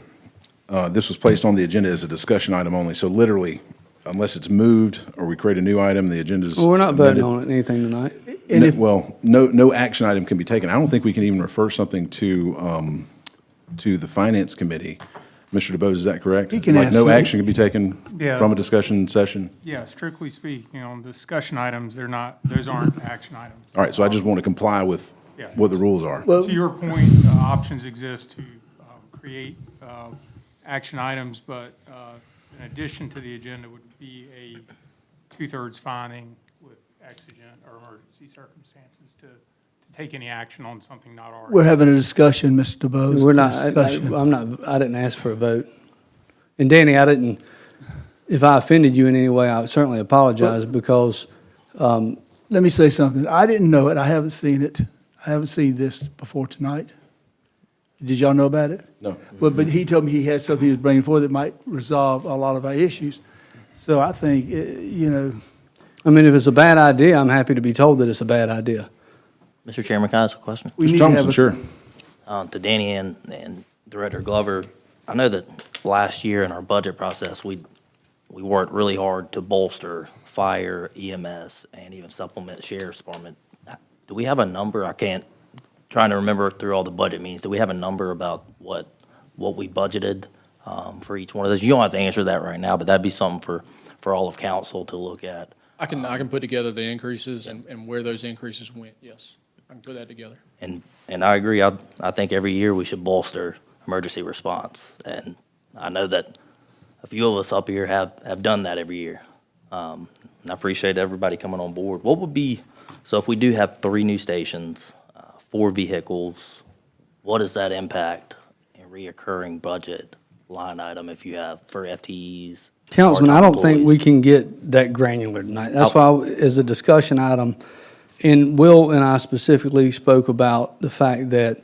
A: this was placed on the agenda as a discussion item only. So literally, unless it's moved or we create a new item, the agenda's
E: Well, we're not voting
A: amended.
E: on anything tonight.
G: And if-
A: No action item can be taken. I don't think we can even refer something to the Finance Committee. Mr. DeBose, is that correct?
G: He can
A: Like,
G: ask
A: no
G: me.
A: action can be taken
H: Yeah.
A: from a discussion session?
H: Yeah, strictly speaking, on discussion items, those aren't action items.
A: All right, so I just want to comply with
H: Yeah.
A: what the rules are.
H: To your point, options exist to create action items, but in addition to the agenda would be a two-thirds finding with exigent or emergency circumstances to take any action on something not already.
G: We're having a discussion, Mr. DeBose.
E: We're not,
G: Discussion.
E: I didn't ask for a vote. And Danny, if I offended you in any way, I certainly apologize because,
G: Let me say something. I didn't know it. I haven't seen it. I haven't seen this before tonight. Did y'all know about it?
A: No.
G: Well, but he told me he had something he was bringing forward that might resolve a lot of our issues. So I think,
E: I mean, if it's a bad idea, I'm happy to be told that it's a bad idea.
J: Mr. Chairman, can I ask a question?
G: we
A: Mr.
G: need to have
A: Thompson,
G: a.
A: sure.
J: To Danny and Director Glover, I know that last year in our budget process, we worked really hard to bolster fire, EMS, and even supplement sheriff's department. Do we have a number? Trying to remember through all the budget meetings, do we have a number about what we budgeted for each one of those? You don't have to answer that right now, but that'd be something for all of council to look at.
P: I can put together the increases and where those increases went, yes. I can put that together.
J: And I agree, I think every year we should bolster emergency response. And I know that a few of us up here have done that every year. And I appreciate everybody coming on board. So if we do have 3 new stations, 4 vehicles, what does that impact in reoccurring budget line item if you have for FTEs?
E: Councilman, I
J: part-time
E: don't think we
J: employees?
E: can get that granular tonight. That's why, as a discussion item, and Will and I specifically spoke about the fact that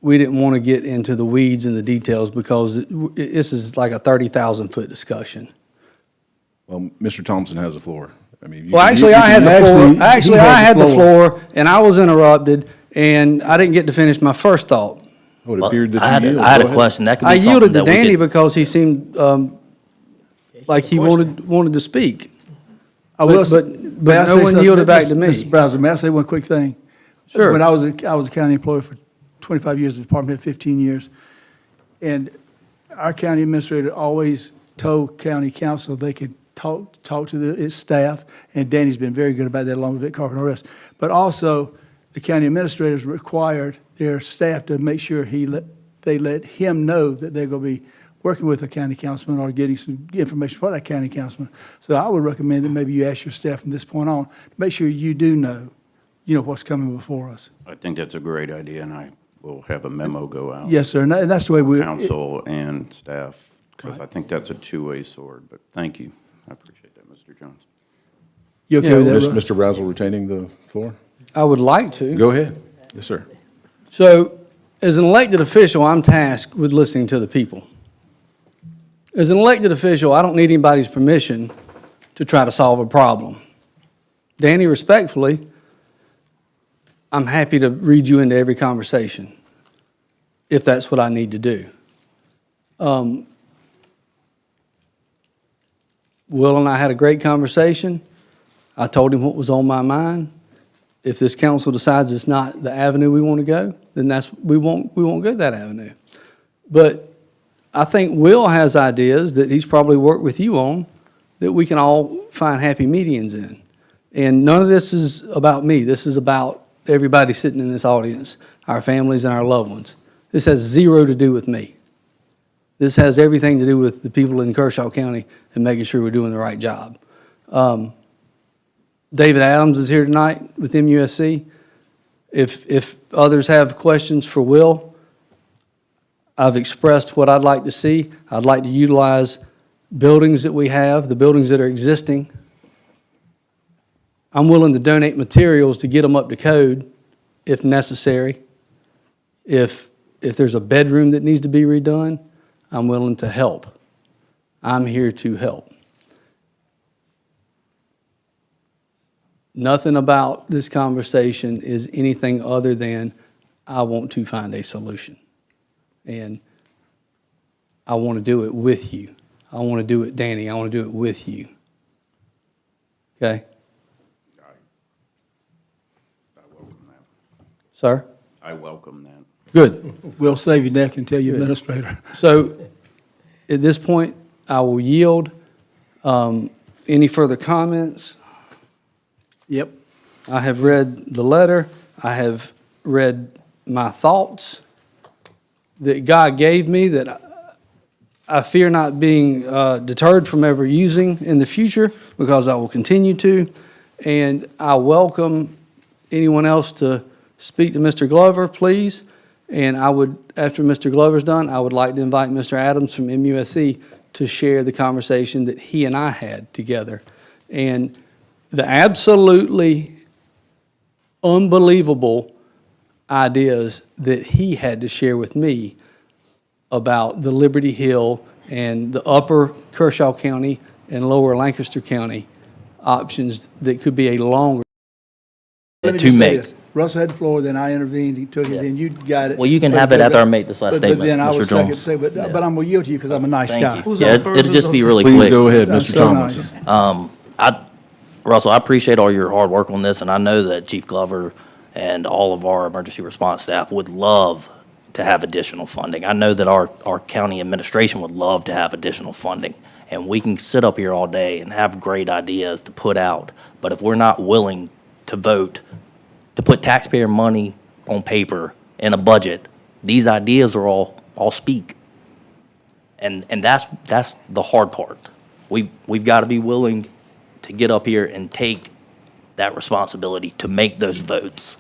E: we didn't want to get into the weeds and the details because this is like a 30,000-foot discussion.
A: Well, Mr. Thompson has the floor. I mean,
E: Well, actually, I had the floor. Actually, I had the floor, and I was interrupted, and I didn't get to finish my first thought.
A: Oh, it
J: Well,
A: appeared that
J: I had
A: you
J: a-
A: yielded.
J: I had
A: Go
J: a
A: ahead.
J: question. That could be
E: I
J: something
E: yielded to
J: that we
E: Danny
J: could-
E: because he seemed like he wanted to speak.
G: I will
E: But
G: say-
E: but
G: may I
E: no
G: say
E: one
G: something?
E: yielded back to me.
G: Mr. Brazel, may I say one quick thing?
E: Sure.
G: When I was a county employee for 25 years, the department had 15 years, and our county administrator always told county council they could talk to its staff, and Danny's been very good about that along with Vic Carpenter and the rest. But also, the county administrators required their staff to make sure they let him know that they're going to be working with a county councilman or getting some information for that county councilman. So I would recommend that maybe you ask your staff from this point on to make sure you do know, what's coming before us.
Q: I think that's a great idea, and I will have a memo go out.
G: Yes, sir, and that's the way we.
Q: Council and staff, because I think that's a two-way sword, but thank you. I appreciate that, Mr. Jones.
G: You okay with that, Russ?
A: Mr. Brazel retaining the floor?
E: I would like to.
A: Go ahead. Yes, sir.
E: So, as an elected official, I'm tasked with listening to the people. As an elected official, I don't need anybody's permission to try to solve a problem. Danny, respectfully, I'm happy to read you into every conversation, if that's what I need to do. Will and I had a great conversation. I told him what was on my mind. If this council decides it's not the avenue we want to go, then we won't go that avenue. But I think Will has ideas that he's probably worked with you on that we can all find happy medians in. And none of this is about me. This is about everybody sitting in this audience, our families and our loved ones. This has zero to do with me. This has everything to do with the people in Kershaw County and making sure we're doing the right job. David Adams is here tonight with MUSC. If others have questions for Will, I've expressed what I'd like to see. I'd like to utilize buildings that we have, the buildings that are existing. I'm willing to donate materials to get them up to code if necessary. If there's a bedroom that needs to be redone, I'm willing to help. I'm here to help. Nothing about this conversation is anything other than I want to find a solution. And I want to do it with you. I want to do it, Danny, I want to do it with you. Okay?
Q: I welcome that.
E: Sir?
Q: I welcome that.
E: Good.
G: We'll save your neck and tell your administrator.
E: So at this point, I will yield. Any further comments?
G: Yep.
E: I have read the letter. I have read my thoughts that God gave me that I fear not being deterred from ever using in the future, because I will continue to. And I welcome anyone else to speak to Mr. Glover, please. And I would, after Mr. Glover's done, I would like to invite Mr. Adams from MUSC to share the conversation that he and I had together. And the absolutely unbelievable ideas that he had to share with me about the Liberty Hill and the upper Kershaw County and lower Lancaster County options that could be a longer
G: Let me
J: to
G: just say
J: make.
G: this. Russell had the floor, then I intervened, he took it, then you got it.
J: Well, you can
G: But-
J: have it
G: but-
J: after I make this last
G: but
J: statement,
G: then I
J: Mr.
G: was second to
J: Jones.
G: say, but I'm gonna yield to you because I'm a nice guy.
J: Thank you. Yeah, it'll just be really
A: Please
J: quick.
A: go ahead,
G: That's
A: Mr.
G: so
A: Tomlinson.
J: Russell, I appreciate all your hard work on this, and I know that Chief Glover and all of our emergency response staff would love to have additional funding. I know that our county administration would love to have additional funding, and we can sit up here all day and have great ideas to put out, but if we're not willing to vote to put taxpayer money on paper in a budget, these ideas are all speak. And that's the hard part. We've got to be willing to get up here and take that responsibility to make those votes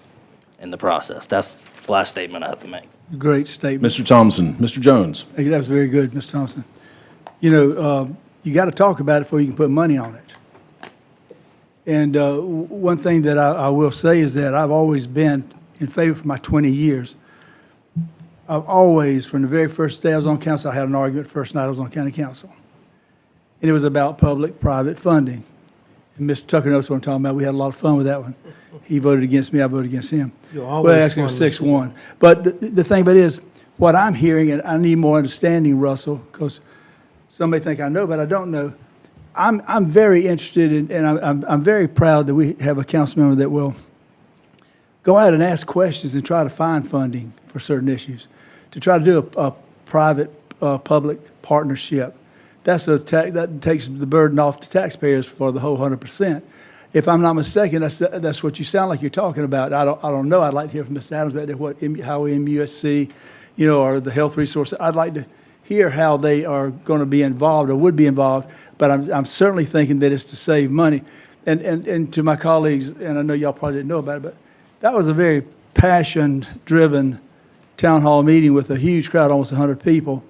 J: in the process. That's the last statement I have to make.
G: Great statement.
A: Mr. Thompson, Mr. Jones.
G: Hey, that was very good, Mr. Thompson. You know, you got to talk about it before you can put money on it. And one thing that I will say is that I've always been in favor for my 20 years. I've always, from the very first day I was on council, I had an argument first night I was on county council. And it was about public-private funding. And Mr. Tucker knows what I'm talking about. We had a lot of fun with that one. He voted against me, I voted against him.
D: You're always
G: Well, actually, it was
D: fun, Mr.
G: 6-1. But the thing about it is, what I'm hearing, and I need more understanding, Russell, because some may think I know, but I don't know. I'm very interested in, and I'm very proud that we have a council member that will go out and ask questions and try to find funding for certain issues, to try to do a private-public partnership. that takes the burden off the taxpayers for the whole 100%. If I'm not mistaken, that's what you sound like you're talking about. I don't know. I'd like to hear from Mr. Adams about how MUSC, or the health resources. I'd like to hear how they are going to be involved or would be involved, but I'm certainly thinking that it's to save money. And to my colleagues, and I know y'all probably didn't know about it, but that was a very passion-driven town hall meeting with a huge crowd, almost 100 people.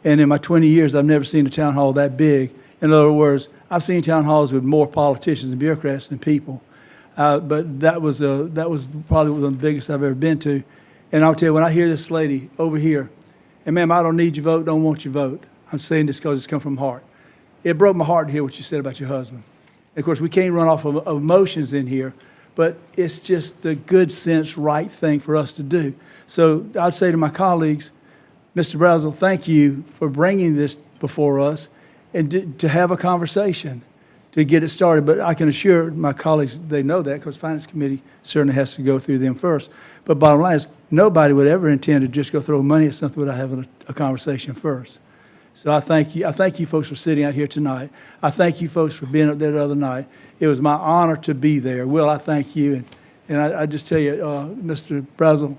G: And in my 20 years, I've never seen a town hall that big. In other words, I've seen town halls with more politicians and bureaucrats than people. But that was probably one of the biggest I've ever been to. And I'll tell you, when I hear this lady over here, and ma'am, I don't need your vote, don't want your vote. I'm saying this because it's come from the heart. It broke my heart to hear what you said about your husband. And of course, we can't run off of emotions in here, but it's just the good sense, right thing for us to do. So I'd say to my colleagues, Mr. Brazel, thank you for bringing this before us and to have a conversation to get it started. But I can assure my colleagues, they know that because the Finance Committee certainly has to go through them first. But bottom line is, nobody would ever intend to just go throw money at something without having a conversation first. So I thank you. I thank you folks for sitting out here tonight. I thank you folks for being up there the other night. It was my honor to be there. Will, I thank you. And I just tell you, Mr. Brazel,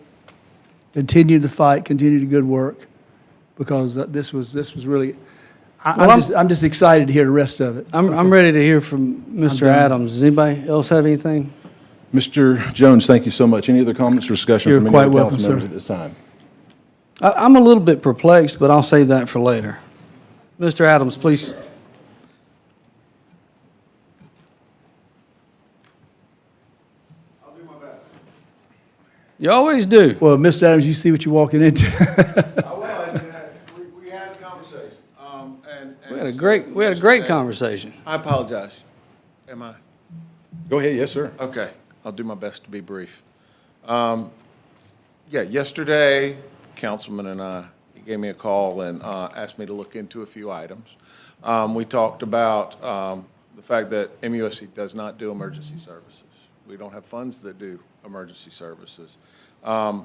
G: continue to fight, continue the good work, because this was really, I'm just excited to hear the rest of it.
E: I'm ready to hear from Mr. Adams. Does anybody else have anything?
A: Mr. Jones, thank you so much. Any other comments or discussion
E: You're
A: from any
E: quite
A: other
E: welcome,
A: council members
E: sir.
A: at this time?
E: I'm a little bit perplexed, but I'll save that for later. Mr. Adams, please.
R: I'll do my best.
E: You always do.
G: Well, Mr. Adams, you see what you're walking into.
R: We had a conversation.
E: We had a great conversation.
R: I apologize. Am I?
A: Go ahead, yes, sir.
R: Okay, I'll do my best to be brief. Yesterday, Councilman and I, he gave me a call and asked me to look into a few items. We talked about the fact that MUSC does not do emergency services. We don't have funds that do emergency services. I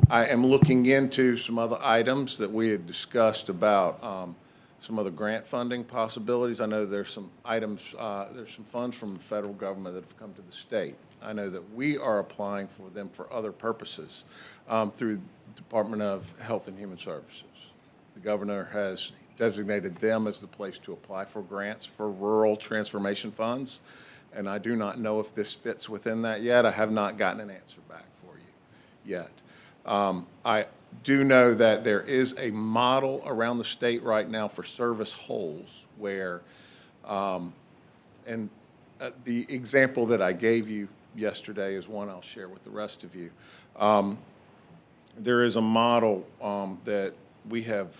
R: am looking into some other items that we had discussed about some other grant funding possibilities. I know there's some items, there's some funds from the federal government that have come to the state. I know that we are applying for them for other purposes through Department of Health and Human Services. The governor has designated them as the place to apply for grants for rural transformation funds, and I do not know if this fits within that yet. I have not gotten an answer back for you yet. I do know that there is a model around the state right now for service holes where, and the example that I gave you yesterday is one I'll share with the rest of you. There is a model that we have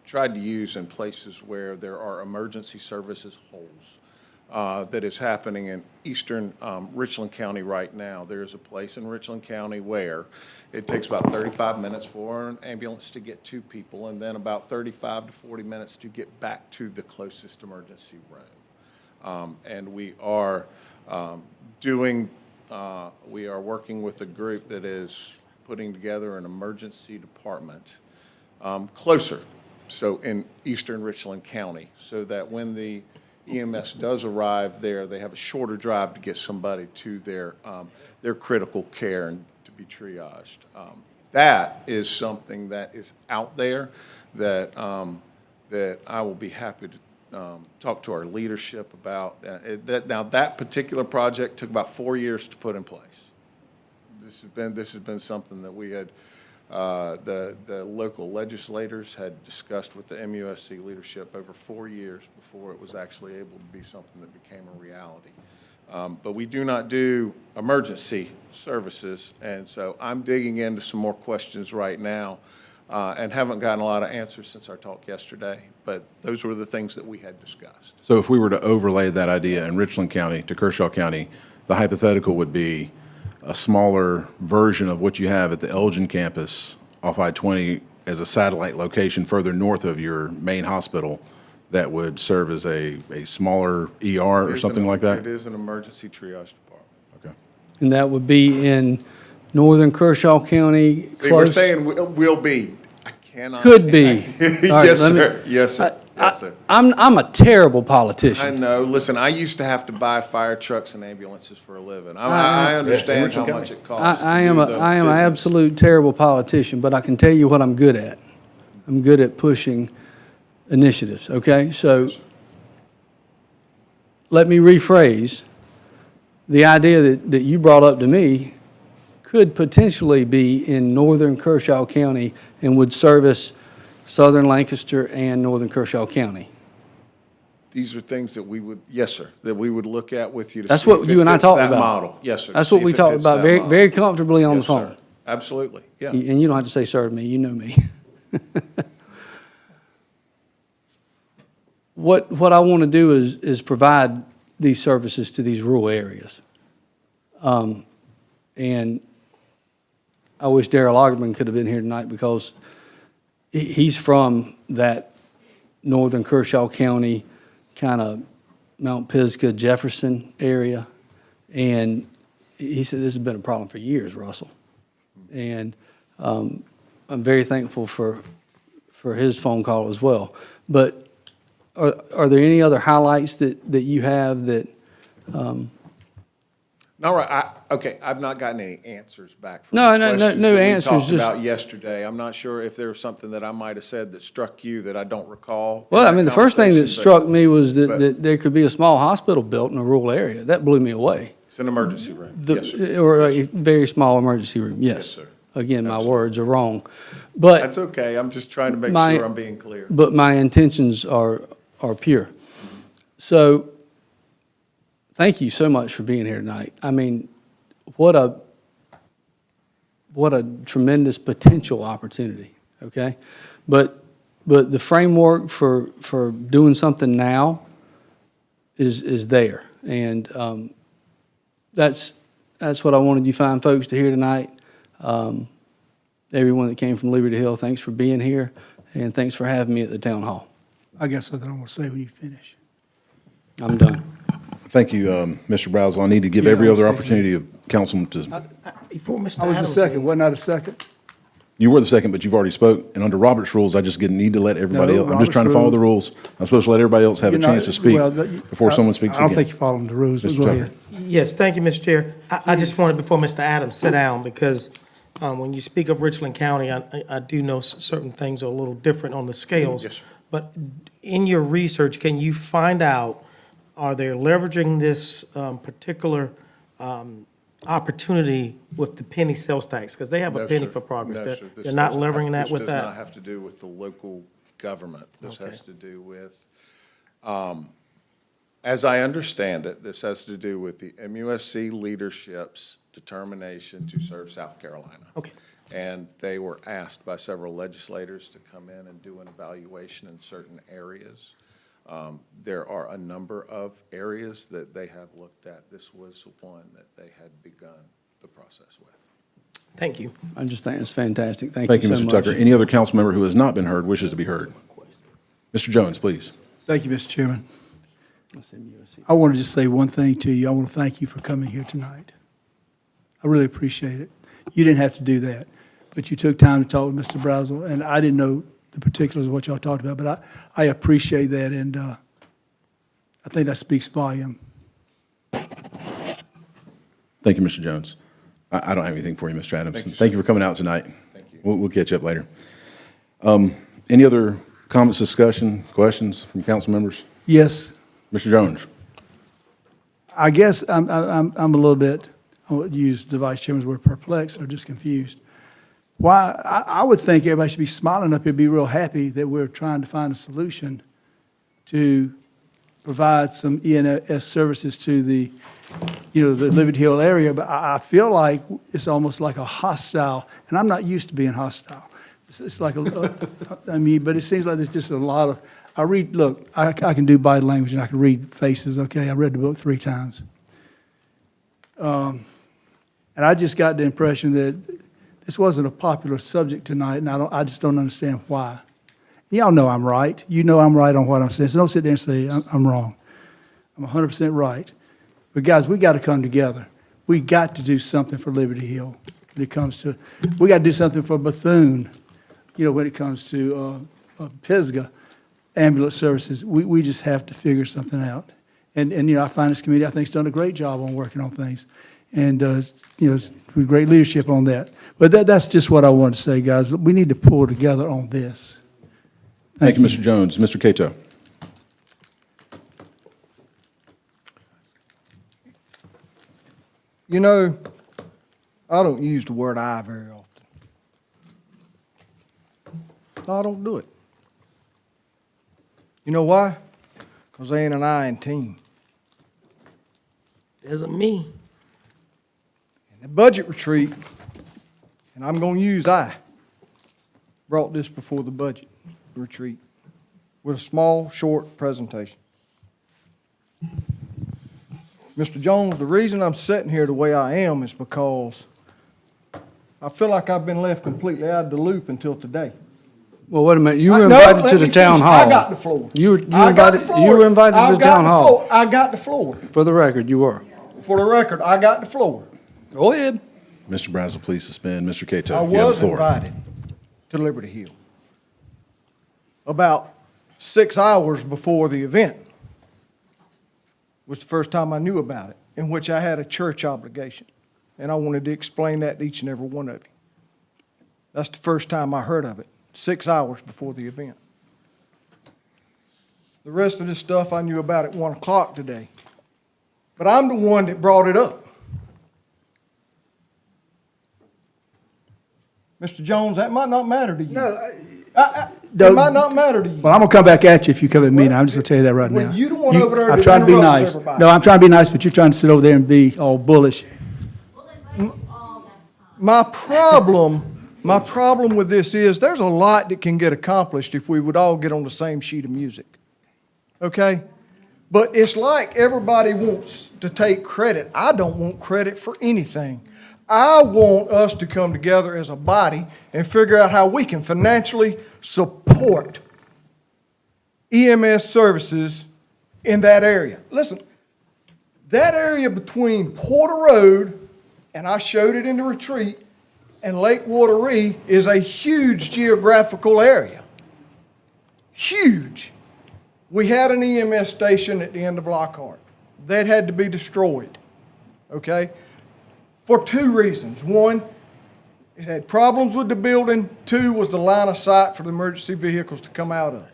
R: tried to use in places where there are emergency services holes that is happening in eastern Richland County right now. There's a place in Richland County where it takes about 35 minutes for an ambulance to get to people and then about 35 to 40 minutes to get back to the closest emergency room. And we are we are working with a group that is putting together an emergency department closer, so in eastern Richland County, so that when the EMS does arrive there, they have a shorter drive to get somebody to their critical care and to be triaged. That is something that is out there that that I will be happy to talk to our leadership about. Now, that particular project took about 4 years to put in place. This has been something that we had, the local legislators had discussed with the MUSC leadership over 4 years before it was actually able to be something that became a reality. But we do not do emergency services, and so I'm digging into some more questions right now and haven't gotten a lot of answers since our talk yesterday, but those were the things that we had discussed.
A: So if we were to overlay that idea in Richland County to Kershaw County, the hypothetical would be a smaller version of what you have at the Elgin campus off I-20 as a satellite location further north of your main hospital that would serve as a smaller ER or something like that?
R: It is an emergency triage department.
A: Okay.
E: And that would be in northern Kershaw County?
R: See, we're saying will be. I cannot.
E: Could be. All right,
R: Yes, sir. Yes, sir. Yes, sir.
E: I'm a terrible politician.
R: I know. Listen, I used to have to buy fire trucks and ambulances for a living. I understand how much it costs.
E: I
R: to
E: am
R: do
E: a,
R: the
E: I am an
R: business.
E: absolute terrible politician, but I can tell you what I'm good at. I'm good at pushing initiatives, okay? So let me rephrase. The idea that you brought up to me could potentially be in northern Kershaw County and would service southern Lancaster and northern Kershaw County.
R: These are things that we would, yes, sir, that we would look at with you to
E: That's
R: see
E: what
R: if
E: you
R: it
E: and I
R: fits
E: talked
R: that
E: about.
R: model. Yes, sir. to
E: That's
R: see
E: what we
R: if it
E: talked
R: fits
E: about
R: that
E: very,
R: model.
E: very comfortably on the
R: Yes, sir.
E: phone.
R: Absolutely, yeah.
E: And you don't have to say sir to me, you know me. What I want to do is provide these services to these rural areas. And I wish Darrell Augerman could have been here tonight because he's from that northern Kershaw County, kind of Mount Pisgah, Jefferson area. And he said this has been a problem for years, Russell. And I'm very thankful for his phone call as well. But are there any other highlights that you have that?
R: No, right, okay, I've not gotten any answers back from
E: No,
R: the
E: no, no,
R: questions
E: no
R: that we
E: answers,
R: talked
E: just-
R: about yesterday. I'm not sure if there was something that I might have said that struck you that I don't recall. in
E: Well, I
R: that
E: mean, the first thing that
R: conversation,
E: struck me was
R: but-
E: that there could be a small hospital built in a rural area. That blew me away.
R: It's an emergency room, yes, sir.
E: Or a very small emergency room, yes.
R: Yes, sir.
E: Again, my
R: Absolutely.
E: words are wrong. But
R: That's okay, I'm just trying to make
E: my-
R: sure I'm being clear.
E: But my intentions are pure. So, thank you so much for being here tonight. I mean, what a tremendous potential opportunity, okay? But the framework for doing something now is there. And that's what I wanted you fine folks to hear tonight. Everyone that came from Liberty Hill, thanks for being here, and thanks for having me at the town hall.
G: I got something I want to say when you finish.
E: I'm done.
A: Thank you, Mr. Brazel. I need to give
G: Yeah,
A: every
G: I'll
A: other
G: second
A: opportunity of councilman to,
D: Before Mr.
G: I was the
D: Adams
G: second,
D: leaves-
G: wasn't I the second?
A: you were the second, but you've already spoke. And under Robert's rules, I just need to let everybody
G: No,
A: else, I'm just trying to follow the rules. I'm supposed to let everybody else have a
G: You're not-
A: chance to speak
G: well,
A: before someone speaks
G: I don't
A: again.
G: think you're following the rules, but
A: Mr.
G: go
A: Tucker.
G: ahead.
D: Yes, thank you, Mr. Chair. I just wanted, before Mr. Adams, sit down, because when you speak of Richland County, I do know certain things are a little different on the scales.
R: Yes, sir.
D: But in your research, can you find out, are they leveraging this particular opportunity with the penny sales tax? Because they have a
R: No,
D: penny
R: sir.
D: for progress.
R: No,
D: They're-
R: sir. This
D: They're not
R: doesn't
D: leveraging
R: have-
D: that with
R: This does not
D: that?
R: have to do with the local government. This
D: Okay.
R: has to do with, as I understand it, this has to do with the MUSC leadership's determination to serve South Carolina.
D: Okay.
R: And they were asked by several legislators to come in and do an evaluation in certain areas. There are a number of areas that they have looked at. This was one that they had begun the process with.
D: Thank you.
E: I just think it's fantastic. Thank
A: Thank
E: you
A: you,
E: so
A: Mr.
E: much.
A: Tucker. Any other council member who has not been heard wishes to be heard? Mr. Jones, please.
G: Thank you, Mr. Chairman. I want to just say one thing to you. I want to thank you for coming here tonight. I really appreciate it. You didn't have to do that, but you took time to talk with Mr. Brazel, and I didn't know the particulars of what y'all talked about, but I appreciate that, and I think that speaks volume.
A: Thank you, Mr. Jones. I don't have anything for you, Mr. Adams.
R: Thank you,
A: Thank
R: sir.
A: you for coming out tonight.
R: Thank you.
A: We'll catch up later. Any other comments, discussion, questions from council members?
G: Yes,
A: Mr. Jones?
G: I guess I'm a little bit, I would use the vice chairman's word, perplexed or just confused. Why, I would think everybody should be smiling up here, be real happy that we're trying to find a solution to provide some ENS services to the, the Liberty Hill area, but I feel like it's almost like a hostile, and I'm not used to being hostile. It's like I mean, but it seems like there's just a lot of, I can do body language and I can read faces, okay? I read the book 3 times. And I just got the impression that this wasn't a popular subject tonight, and I just don't understand why. Y'all know I'm right. You know I'm right on what I'm saying, so don't sit there and say I'm wrong. I'm 100% right. But guys, we got to come together. We got to do something for Liberty Hill when it comes to, we got to do something for Bethune, when it comes to Pisgah. ambulance services. We just have to figure something out. And, our finance committee, I think, has done a great job on working on things. And, with great leadership on that. But that's just what I wanted to say, guys. We need to pull together on this.
A: Thank you, Mr. Jones. Mr. Cato.
B: You know, I don't use the word "I" very often. No, I don't do it. You know why? Because there ain't an I in team.
D: There's a me.
B: In the budget retreat, and I'm going to use I, brought this before the budget retreat with a small, short presentation. Mr. Jones, the reason I'm sitting here the way I am is because I feel like I've been left completely out of the loop until today.
E: Well, wait a minute, you were
B: No,
E: invited
B: let
E: to
B: me
E: the town
B: finish.
E: hall.
B: I got the floor.
E: You were
B: I got the
E: invited,
B: floor.
E: you were invited to
B: I've
E: the
B: got
E: town
B: the
E: hall.
B: floor. I got the floor.
E: For the record, you were.
B: For the record, I got the floor.
E: Go ahead.
A: Mr. Brazel, please suspend. Mr. Cato,
B: I
A: you have the
B: was
A: floor.
B: invited to Liberty Hill about 6 hours before the event. Was the first time I knew about it, in which I had a church obligation. And I wanted to explain that to each and every one of you. That's the first time I heard of it, 6 hours before the event. The rest of this stuff I knew about at 1 o'clock today. But I'm the one that brought it up. Mr. Jones, that might not matter to you. It might not matter to you.
G: Well, I'm going to come back at you if you come at me now. I'm just going to tell you that right
B: Well,
G: now.
B: you the one over there
G: I'm
B: that
G: trying to be
B: interrupts
G: nice.
B: everybody.
G: No, I'm trying to be nice, but you're trying to sit over there and be all bullish.
B: My problem with this is there's a lot that can get accomplished if we would all get on the same sheet of music. Okay? But it's like everybody wants to take credit. I don't want credit for anything. I want us to come together as a body and figure out how we can financially support EMS services in that area. Listen, that area between Porter Road, and I showed it in the retreat, and Lake Wateree is a huge geographical area. Huge. We had an EMS station at the end of Lockhart. That had to be destroyed, okay? For two reasons. One, it had problems with the building. Two was the line of sight for the emergency vehicles to come out of.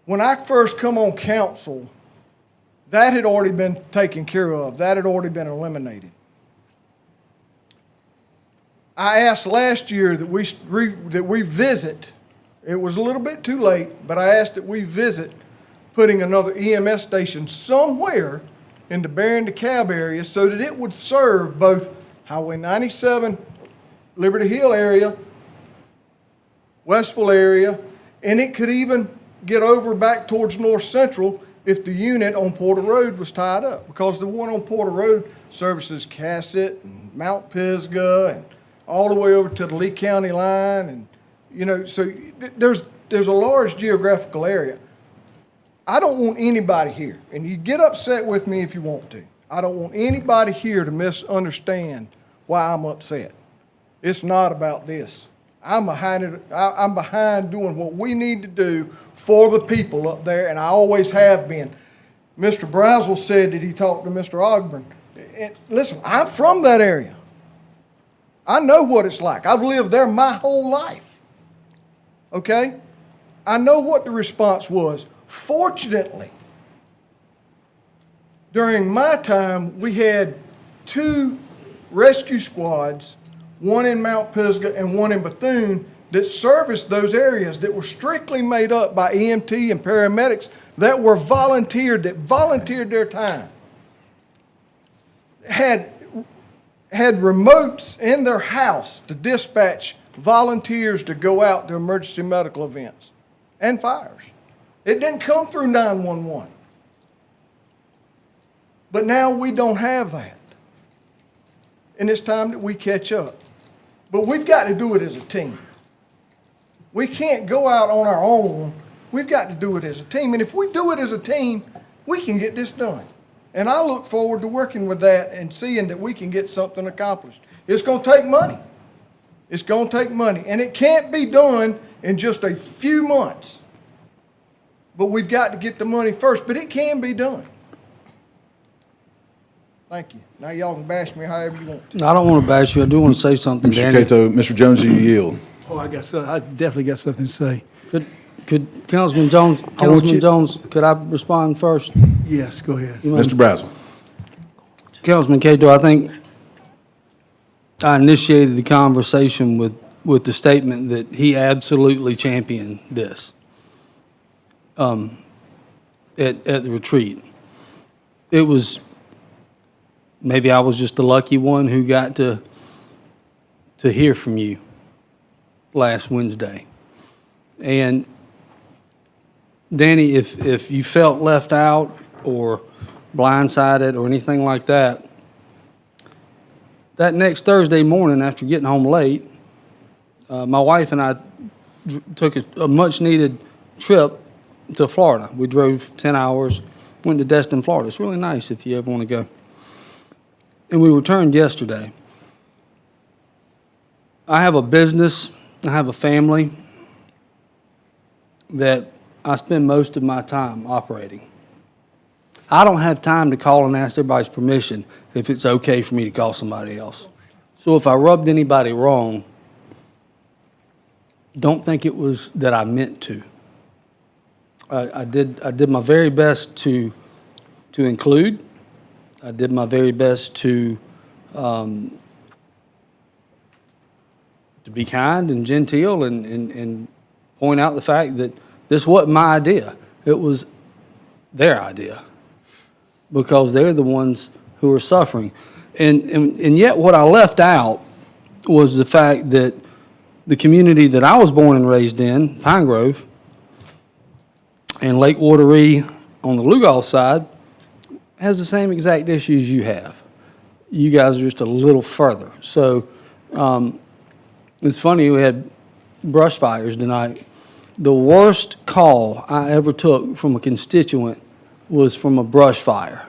B: When I first come on council, that had already been taken care of. That had already been eliminated. I asked last year that we visit, it was a little bit too late, but I asked that we visit putting another EMS station somewhere in the Barron DeKalb area so that it would serve both Highway 97, Liberty Hill area, Westville area, and it could even get over back towards North Central if the unit on Porter Road was tied up, because the one on Porter Road services Cassett and Mount Pisgah and all the way over to the Lee County line, and so there's a large geographical area. I don't want anybody here, and you get upset with me if you want to. I don't want anybody here to misunderstand why I'm upset. It's not about this. I'm behind it. I'm behind doing what we need to do for the people up there, and I always have been. Mr. Brazel said that he talked to Mr. Ogburn. Listen, I'm from that area. I know what it's like. I've lived there my whole life. Okay? I know what the response was. Fortunately, during my time, we had 2 rescue squads, one in Mount Pisgah and one in Bethune, that serviced those areas that were strictly made up by EMT and paramedics that volunteered their time. Had remotes in their house to dispatch volunteers to go out to emergency medical events and fires. It didn't come through 911. But now we don't have that. And it's time that we catch up. But we've got to do it as a team. We can't go out on our own. We've got to do it as a team. And if we do it as a team, we can get this done. And I look forward to working with that and seeing that we can get something accomplished. It's going to take money. It's going to take money. And it can't be done in just a few months. but we've got to get the money first, but it can be done. Thank you. Now y'all can bash me however you want to.
E: I don't want to bash you. I do want to say something,
A: Mr.
E: Danny.
A: Cato, Mr. Jones, do you yield?
G: Oh, I definitely got something to say.
E: Could Councilman Jones, could I respond first?
G: Yes, go ahead.
A: Mr. Brazel.
E: Councilman Cato, I think I initiated the conversation with the statement that he absolutely championed this at the retreat. It was, maybe I was just the lucky one who got to hear from you last Wednesday. And Danny, if you felt left out or blindsided or anything like that, that next Thursday morning after getting home late, my wife and I took a much-needed trip to Florida. We drove 10 hours, went to Destin, Florida. It's really nice if you ever want to go. And we returned yesterday. I have a business, I have a family that I spend most of my time operating. I don't have time to call and ask everybody's permission if it's okay for me to call somebody else. So if I rubbed anybody wrong, don't think it was that I meant to. I did my very best to include. I did my very best to be kind and genteel and point out the fact that this wasn't my idea. It was their idea, because they're the ones who are suffering. And yet what I left out was the fact that the community that I was born and raised in, Pine Grove, and Lake Wateree on the Lugol side, has the same exact issues you have. You guys are just a little further. So it's funny, we had brush fires tonight. The worst call I ever took from a constituent was from a brush fire.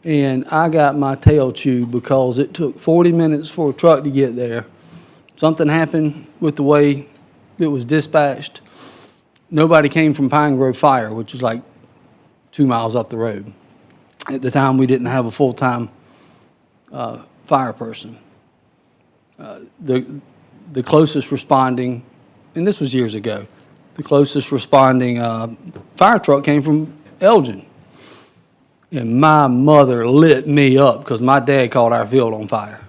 E: And I got my tail chewed because it took 40 minutes for a truck to get there. Something happened with the way it was dispatched. Nobody came from Pine Grove Fire, which was like 2 miles up the road. At the time, we didn't have a full-time fire person. The closest responding, and this was years ago, the closest responding fire truck came from Elgin. And my mother lit me up because my dad caught our field on fire.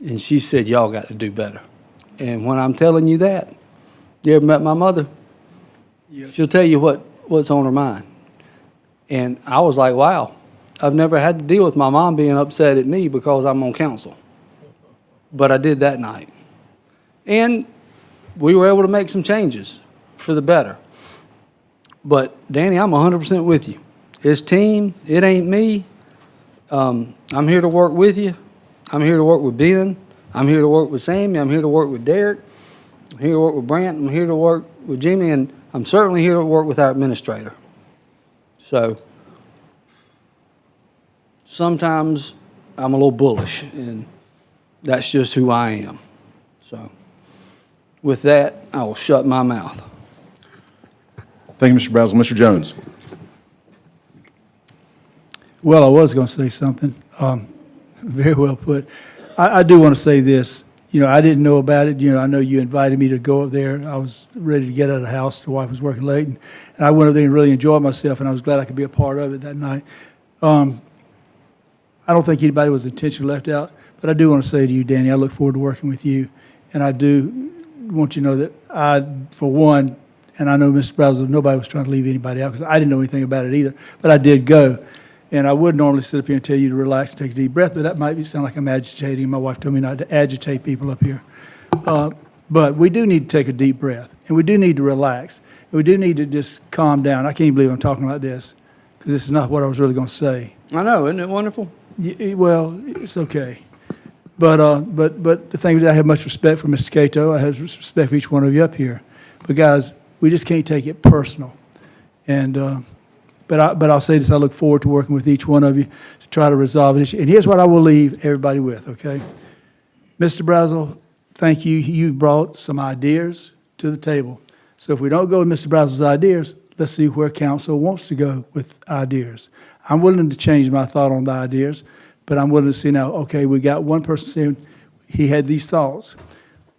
E: And she said, y'all got to do better. And when I'm telling you that, you ever met my mother? Yes. She'll tell you what's on her mind. And I was like, wow, I've never had to deal with my mom being upset at me because I'm on council. But I did that night. And we were able to make some changes for the better. But Danny, I'm 100% with you. It's team, it ain't me. I'm here to work with you. I'm here to work with Ben. I'm here to work with Sammy. I'm here to work with Derek. I'm here to work with Brant. I'm here to work with Jimmy. And I'm certainly here to work with our administrator. So sometimes I'm a little bullish, and that's just who I am. So with that, I will shut my mouth.
A: Thank you, Mr. Brazel. Mr. Jones.
G: Well, I was going to say something. Very well put. I do want to say this. You know, I didn't know about it. You know, I know you invited me to go up there. I was ready to get out of the house. The wife was working late, and I went up there and really enjoyed myself, and I was glad I could be a part of it that night. I don't think anybody was intentionally left out, but I do want to say to you, Danny, I look forward to working with you, and I do want you to know that I, for one, and I know Mr. Brazel, nobody was trying to leave anybody out because I didn't know anything about it either, but I did go. And I would normally sit up here and tell you to relax and take a deep breath, but that might sound like I'm agitating. My wife told me not to agitate people up here. But we do need to take a deep breath, and we do need to relax. And we do need to just calm down. I can't even believe I'm talking like this, because this is not what I was really going to say.
E: I know, isn't it wonderful?
G: Well, it's okay. But the thing is, I have much respect for Mr. Cato. I have respect for each one of you up here. But guys, we just can't take it personal. And but I'll say this: I look forward to working with each one of you to try to resolve an issue. And here's what I will leave everybody with. Okay, Mr. Brazel, thank you. You've brought some ideas to the table So if we don't go with Mr. Brazel's ideas, let's see where council wants to go with ideas. I'm willing to change my thought on the ideas, but I'm willing to see now, okay, we got one person saying he had these thoughts.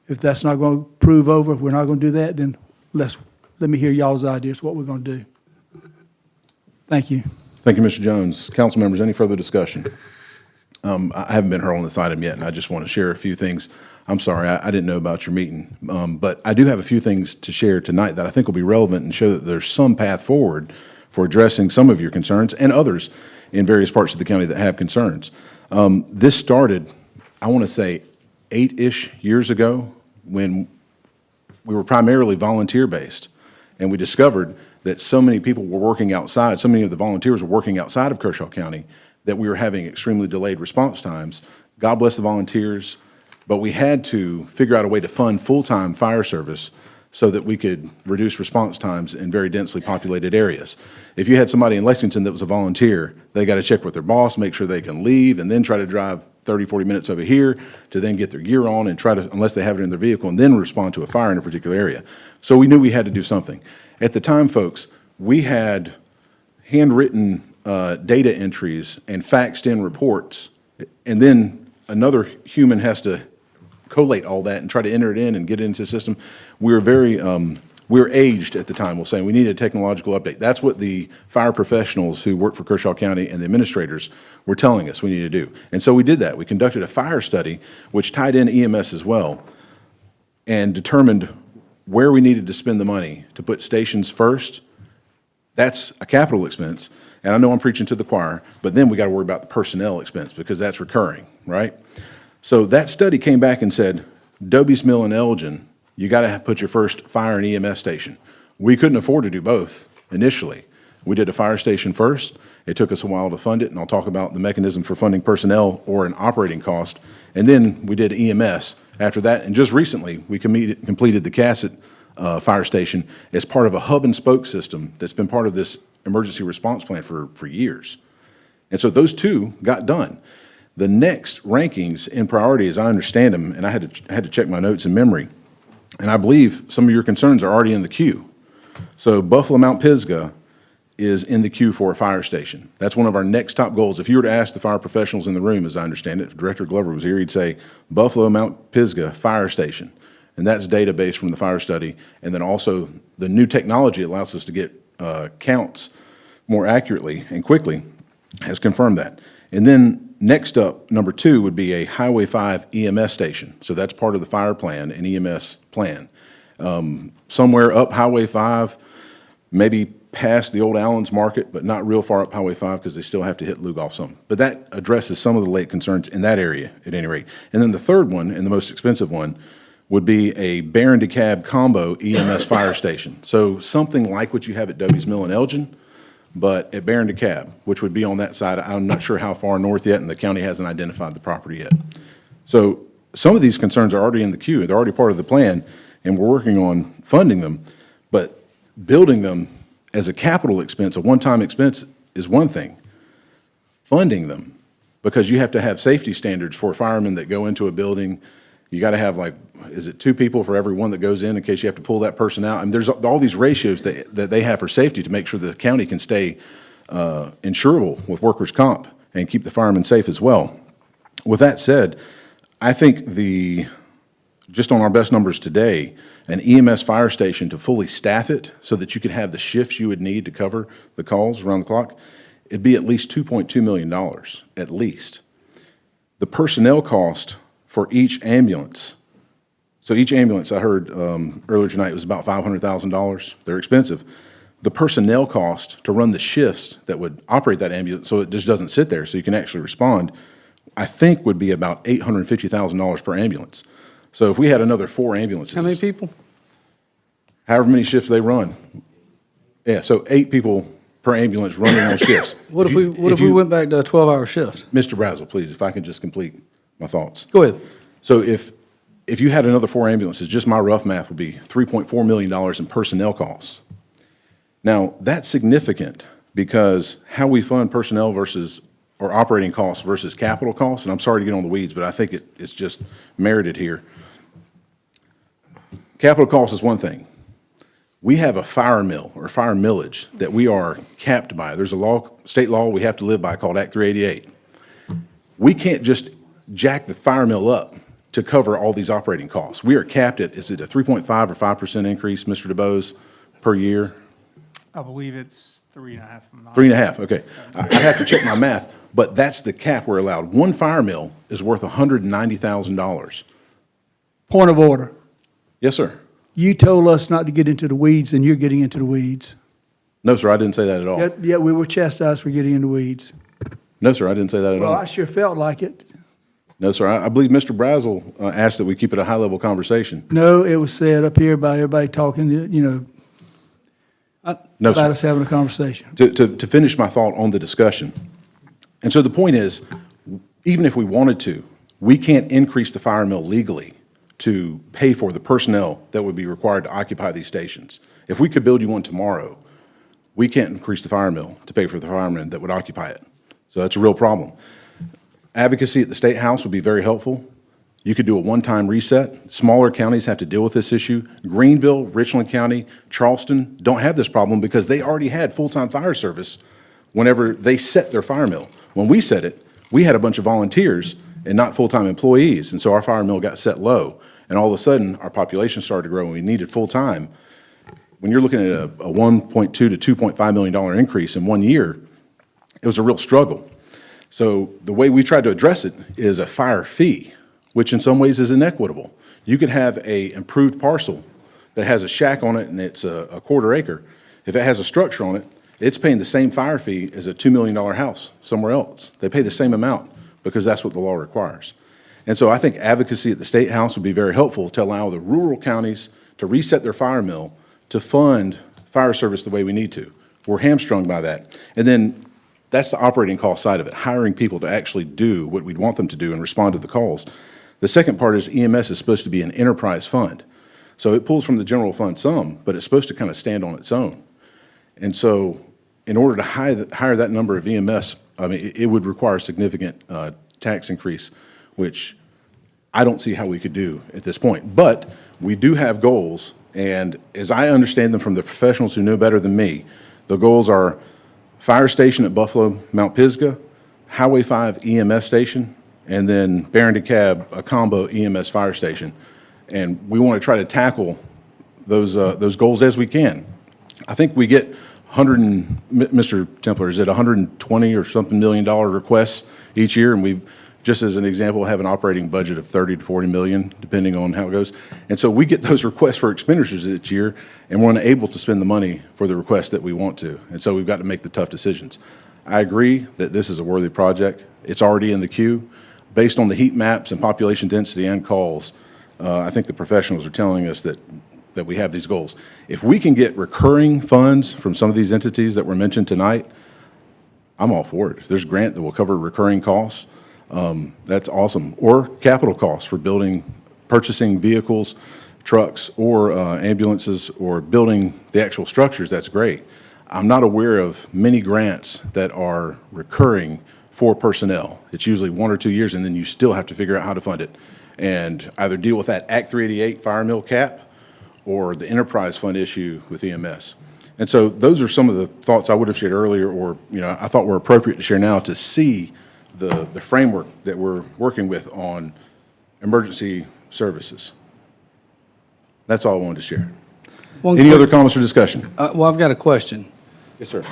G: If that's not going to prove over, we're not going to do that, then let me hear y'all's ideas, what we're going to do. Thank you.
A: Thank you, Mr. Jones. Council members, any further discussion? I haven't been heard on this item yet, and I just want to share a few things. I'm sorry, I didn't know about your meeting, but I do have a few things to share tonight that I think will be relevant and show that there's some path forward for addressing some of your concerns and others in various parts of the county that have concerns. This started, I want to say, 8-ish years ago when we were primarily volunteer-based, and we discovered that so many people were working outside, so many of the volunteers were working outside of Kershaw County, that we were having extremely delayed response times. God bless the volunteers, but we had to figure out a way to fund full-time fire service so that we could reduce response times in very densely populated areas. If you had somebody in Lexington that was a volunteer, they got to check with their boss, make sure they can leave, and then try to drive 30, 40 minutes over here to then get their gear on and try to, unless they have it in their vehicle, and then respond to a fire in a particular area. So we knew we had to do something. At the time, folks, we had handwritten data entries and faxed in reports, and then another human has to collate all that and try to enter it in and get it into the system. We were very, we were aged at the time. We'll say we needed a technological update. That's what the fire professionals who work for Kershaw County and the administrators were telling us we needed to do. And so we did that. We conducted a fire study, which tied in EMS as well, and determined where we needed to spend the money to put stations first. That's a capital expense. And I know I'm preaching to the choir, but then we got to worry about the personnel expense because that's recurring, right? So that study came back and said, Doby's Mill and Elgin, you got to put your first fire and EMS station. We couldn't afford to do both initially. We did a fire station first. It took us a while to fund it, and I'll talk about the mechanism for funding personnel or an operating cost. And then we did EMS after that. And just recently, we completed the Cassett fire station as part of a hub and spoke system that's been part of this emergency response plan for years. And so those two got done. The next rankings in priority, as I understand them, and I had to check my notes in memory, and I believe some of your concerns are already in the queue. So Buffalo Mount Pisgah is in the queue for a fire station. That's one of our next top goals. If you were to ask the fire professionals in the room, as I understand it, if Director Glover was here, he'd say Buffalo Mount Pisgah Fire Station. And that's data based from the fire study. And then also the new technology allows us to get counts more accurately and quickly has confirmed that. And then next up, number 2 would be a Highway 5 EMS station. So that's part of the fire plan and EMS plan. Somewhere up Highway 5, maybe past the old Allen's Market, but not real far up Highway 5 because they still have to hit Lugoff some. But that addresses some of the late concerns in that area at any rate. And then the third one, and the most expensive one, would be a Barron DeKalb combo EMS fire station. So something like what you have at Doby's Mill and Elgin, but at Barron DeKalb, which would be on that side. I'm not sure how far north yet, and the county hasn't identified the property yet. So some of these concerns are already in the queue. They're already part of the plan, and we're working on funding them. But building them as a capital expense, a one-time expense, is one thing. Funding them, because you have to have safety standards for firemen that go into a building. You got to have, like, is it 2 people for every one that goes in case you have to pull that person out? I mean, there's all these ratios that they have for safety to make sure the county can stay insurable with workers' comp and keep the firemen safe as well. With that said, I think just on our best numbers today, an EMS fire station to fully staff it so that you could have the shifts you would need to cover the calls around the clock, it'd be at least $2.2 million, at least. The personnel cost for each ambulance. So each ambulance, I heard earlier tonight, was about $500,000. They're expensive. The personnel cost to run the shifts that would operate that ambulance so it just doesn't sit there so you can actually respond, I think would be about $850,000 per ambulance. So if we had another 4 ambulances.
E: How many people?
A: However many shifts they run. Yeah, so 8 people per ambulance running on shifts.
E: What if we went back to a 12-hour shift?
A: Mr. Brazel, please, if I can just complete my thoughts.
E: Go ahead.
A: So if you had another 4 ambulances, just my rough math would be $3.4 million in personnel costs. Now, that's significant because how we fund personnel or operating costs versus capital costs, and I'm sorry to get on the weeds, but I think it's just merited here. Capital cost is one thing. We have a fire mill or fire millage that we are capped by. There's a law, state law we have to live by called Act 388. We can't just jack the fire mill up to cover all these operating costs. We are capped at, is it a 3.5 or 5% increase, Mr. DeBose, per year?
H: I believe it's 3.5. I'm not-
A: 3.5, okay. I have to check my math, but that's the cap we're allowed. One fire mill is worth $190,000.
G: Point of order.
A: Yes, sir.
G: You told us not to get into the weeds, and you're getting into the weeds.
A: No, sir, I didn't say that at all.
G: Yet we were chastised for getting in the weeds.
A: No, sir, I didn't say that at
G: Well,
A: all.
G: I sure felt like it.
A: No, sir, I believe Mr. Brazel asked that we keep it a high-level conversation.
G: No, it was said up here by everybody talking,
A: No,
G: about
A: sir.
G: us having a conversation.
A: To finish my thought on the discussion. And so the point is, even if we wanted to, we can't increase the fire mill legally to pay for the personnel that would be required to occupy these stations. If we could build you one tomorrow, we can't increase the fire mill to pay for the firemen that would occupy it. So that's a real problem. Advocacy at the State House would be very helpful. You could do a one-time reset. Smaller counties have to deal with this issue. Greenville, Richland County, Charleston don't have this problem because they already had full-time fire service whenever they set their fire mill. When we set it, we had a bunch of volunteers and not full-time employees, and so our fire mill got set low. And all of a sudden, our population started to grow and we needed full-time. When you're looking at a $1.2 to $2.5 million increase in 1 year, it was a real struggle. So the way we tried to address it is a fire fee, which in some ways is inequitable. You could have a improved parcel that has a shack on it and it's a quarter acre. If it has a structure on it, it's paying the same fire fee as a $2 million house somewhere else. They pay the same amount because that's what the law requires. And so I think advocacy at the State House would be very helpful to allow the rural counties to reset their fire mill to fund fire service the way we need to. We're hamstrung by that. And then that's the operating cost side of it, hiring people to actually do what we'd want them to do and respond to the calls. The second part is EMS is supposed to be an enterprise fund. So it pulls from the general fund some, but it's supposed to kind of stand on its own. And so in order to hire that number of EMS, I mean, it would require a significant tax increase, which I don't see how we could do at this point. But we do have goals, and as I understand them from the professionals who know better than me, the goals are fire station at Buffalo, Mount Pisgah, Highway 5 EMS station, and then Barron DeKalb, a combo EMS fire station. And we want to try to tackle those goals as we can. I think we get Mr. Templer, is it 120 or something $million requests each year? And we've, just as an example, have an operating budget of 30 to 40 million, depending on how it goes. And so we get those requests for expenditures each year, and we're unable to spend the money for the requests that we want to. And so we've got to make the tough decisions. I agree that this is a worthy project. It's already in the queue. Based on the heat maps and population density and calls, I think the professionals are telling us that we have these goals. If we can get recurring funds from some of these entities that were mentioned tonight, I'm all for it. If there's a grant that will cover recurring costs, that's awesome. Or capital costs for purchasing vehicles, trucks, or ambulances, or building the actual structures, that's great. I'm not aware of many grants that are recurring for personnel. It's usually 1 or 2 years, and then you still have to figure out how to fund it. And either deal with that Act 388 fire mill cap or the enterprise fund issue with EMS. And so those are some of the thoughts I would have shared earlier, or I thought were appropriate to share now to see the framework that we're working with on emergency services. That's all I wanted to share. Any other comments or discussion?
E: Well, I've got a question.
A: Yes, sir.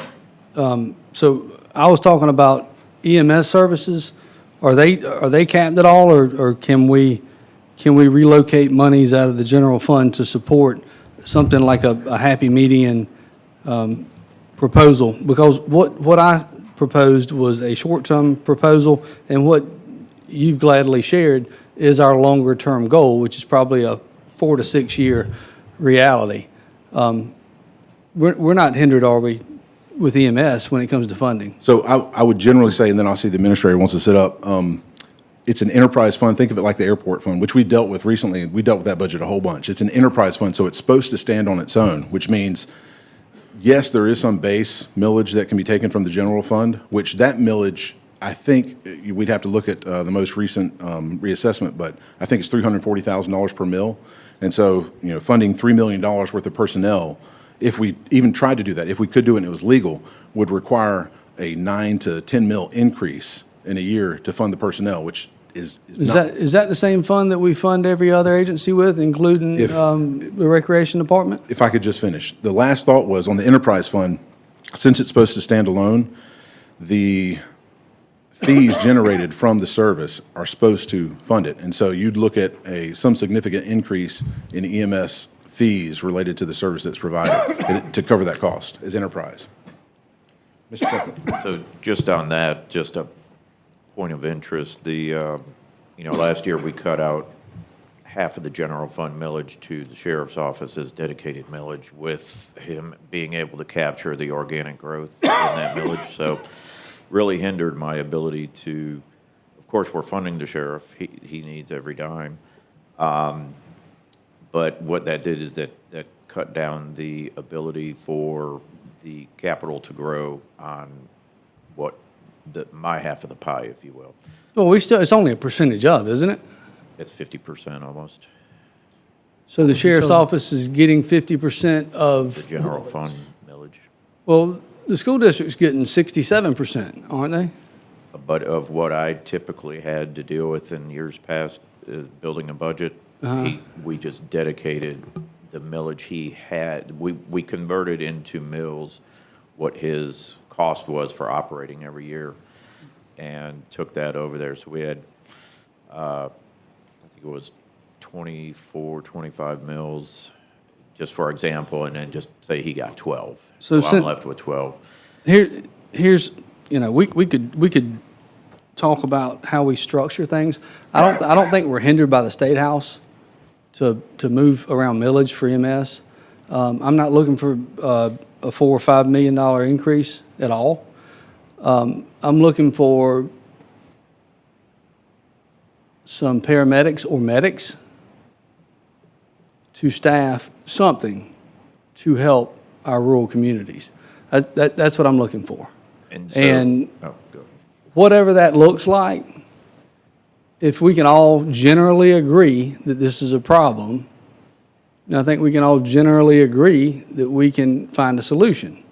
E: So I was talking about EMS services. Are they capped at all, or can we relocate monies out of the general fund to support something like a happy median proposal? Because what I proposed was a short-term proposal, and what you've gladly shared is our longer-term goal, which is probably a 4 to 6 year reality. We're not hindered, are we, with EMS when it comes to funding?
A: So I would generally say, and then I'll see the administrator wants to sit up, it's an enterprise fund. Think of it like the airport fund, which we dealt with recently. We dealt with that budget a whole bunch. It's an enterprise fund, so it's supposed to stand on its own, which means, yes, there is some base millage that can be taken from the general fund, which that millage, I think we'd have to look at the most recent reassessment, but I think it's $340,000 per mill. And so, funding $3 million worth of personnel if we even tried to do that, if we could do it and it was legal, would require a 9 to 10 mil increase in a year to fund the personnel, which is not.
E: Is that the same fund that we fund every other agency with, including
A: If-
E: the Recreation Department?
A: If I could just finish. The last thought was on the enterprise fund, since it's supposed to stand alone, the fees generated from the service are supposed to fund it. And so you'd look at some significant increase in EMS fees related to the service that's provided to cover that cost as enterprise. Mr. Chuckman.
S: So just on that, just a point of interest, last year we cut out half of the general fund millage to the sheriff's office as dedicated millage, with him being able to capture the organic growth in that millage. So really hindered my ability to, of course, we're funding the sheriff. He needs every dime. But what that did is that cut down the ability for the capital to grow on my half of the pie, if you will.
E: Well, it's only a percentage of, isn't it?
S: It's 50% almost.
E: So the sheriff's office is getting 50% of.
S: The general fund millage.
E: Well, the school district's getting 67%, aren't they?
S: But of what I typically had to deal with in years past, building a budget, we just dedicated the millage he had. We converted into mills what his cost was for operating every year and took that over there. So we had, I think it was 24, 25 mills, just for example, and then just say he got 12. So I'm left with 12.
E: Here's, we could talk about how we structure things. I don't think we're hindered by the State House to move around millage for EMS. I'm not looking for a $4 or $5 million increase at all. I'm looking for some paramedics or medics to staff something to help our rural communities. That's what I'm looking for. And whatever that looks like, if we can all generally agree that this is a problem, I think we can all generally agree that we can find a solution.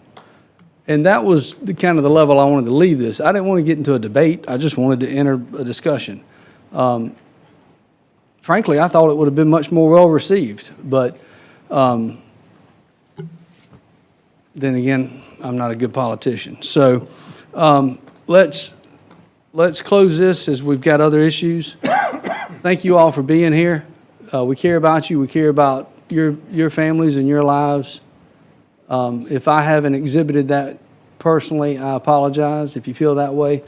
E: And that was the kind of the level I wanted to leave this. I didn't want to get into a debate. I just wanted to enter a discussion. Frankly, I thought it would have been much more well-received, but then again, I'm not a good politician. So let's close this as we've got other issues. Thank you all for being here. We care about you. We care about your families and your lives. If I haven't exhibited that personally, I apologize. If you feel that way,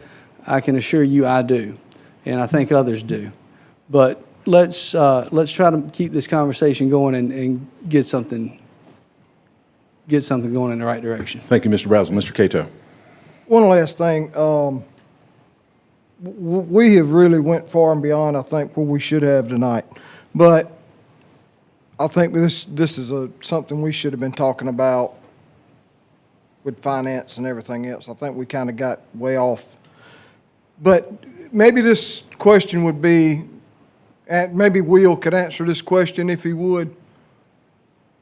E: I can assure you I do, and I think others do. But let's try to keep this conversation going and get something going in the right direction.
A: Thank you, Mr. Brazel. Mr. Cato.
B: One last thing. We have really went far and beyond, I think, what we should have tonight. But I think this is something we should have been talking about with finance and everything else. I think we kind of got way off. But maybe this question would be, and maybe Will could answer this question if he would.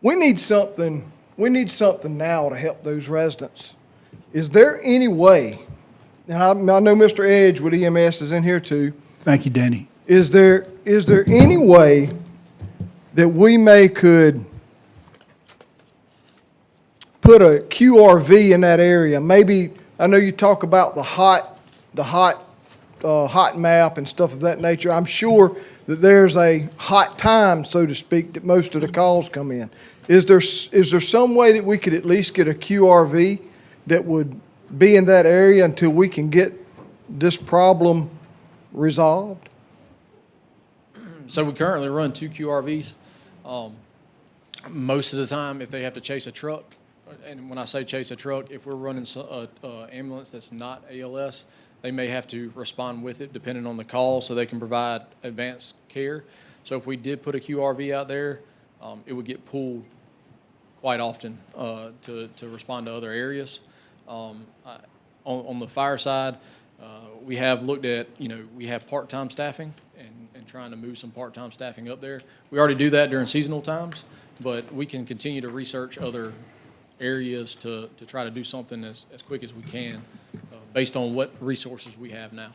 B: We need something now to help those residents. Is there any way, and I know Mr. Edge with EMS is in here too.
G: Thank you, Danny.
B: Is there any way that we could put a QRV in that area? Maybe, I know you talk about the hot map and stuff of that nature. I'm sure that there's a hot time, so to speak, that most of the calls come in. Is there some way that we could at least get a QRV that would be in that area until we can get this problem resolved?
P: So we currently run 2 QRVs. Most of the time, if they have to chase a truck, and when I say chase a truck, if we're running an ambulance that's not ALS, they may have to respond with it depending on the call so they can provide advanced care. So if we did put a QRV out there, it would get pulled quite often to respond to other areas. On the fire side, we have looked at, we have part-time staffing and trying to move some part-time staffing up there. We already do that during seasonal times, but we can continue to research other areas to try to do something as quick as we can, based on what resources we have now.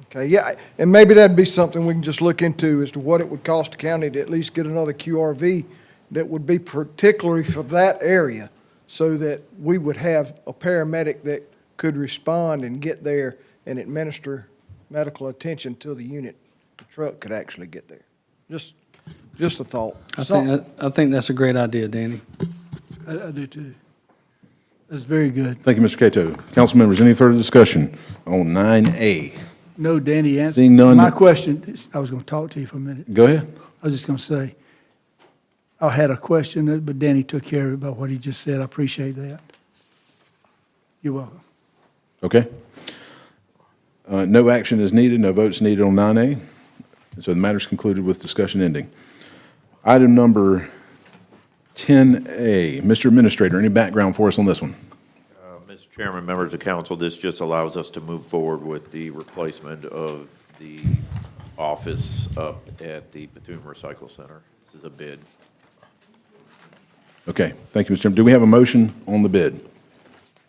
B: Okay, yeah, and maybe that'd be something we can just look into as to what it would cost the county to at least get another QRV that would be particularly for that area, so that we would have a paramedic that could respond and get there and administer medical attention till the truck could actually get there. Just a thought.
E: I think that's a great idea, Danny.
G: I do too. That's very good.
A: Thank you, Mr. Cato. Council members, any further discussion on 9A?
G: No, Danny answered.
A: Seeing none-
G: My question, I was going to talk to you for a minute.
A: Go ahead.
G: I was just going to say, I had a question, but Danny took care of it about what he just said. I appreciate that. You're welcome.
A: Okay. No action is needed, no votes needed on 9A. So the matter is concluded with discussion ending. Item number 10A. Mr. Administrator, any background for us on this one?
S: Mr. Chairman, members of council, this just allows us to move forward with the replacement of the office up at the Bethune Recycle Center. This is a bid.
A: Okay, thank you, Mr. Chairman. Do we have a motion on the bid?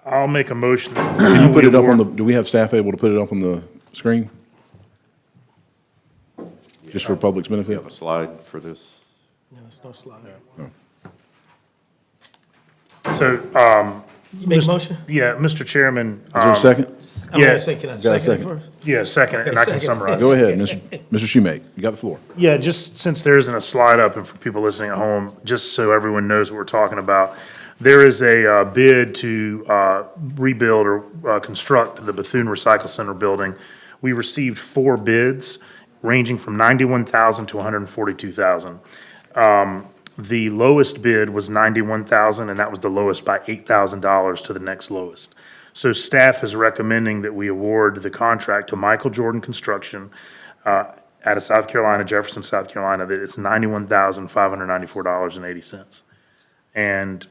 I: I'll make a motion.
A: Can you put it up on the, do we have staff able to put it up on the screen? Just for public's
S: We
A: benefit?
S: have a slide for this.
D: No, it's no slide.
I: So,
D: You make a motion?
I: yeah, Mr. Chairman.
A: Is there a second?
D: I'm
I: Yeah.
D: gonna say, can I
A: Got a
D: second it
A: second?
D: first?
I: Yeah, second, and I can
D: second.
I: summarize.
A: Go ahead, Mr. Schumake, you got the floor.
I: Yeah, just since there isn't a slide up, and for people listening at home, just so everyone knows what we're talking about, there is a bid to rebuild or construct the Bethune Recycle Center building. We received 4 bids, ranging from $91,000 to $142,000. The lowest bid was $91,000, and that was the lowest by $8,000 to the next lowest. So staff is recommending that we award the contract to Michael Jordan Construction out of South Carolina, Jefferson, South Carolina, that it's $91,594.80. And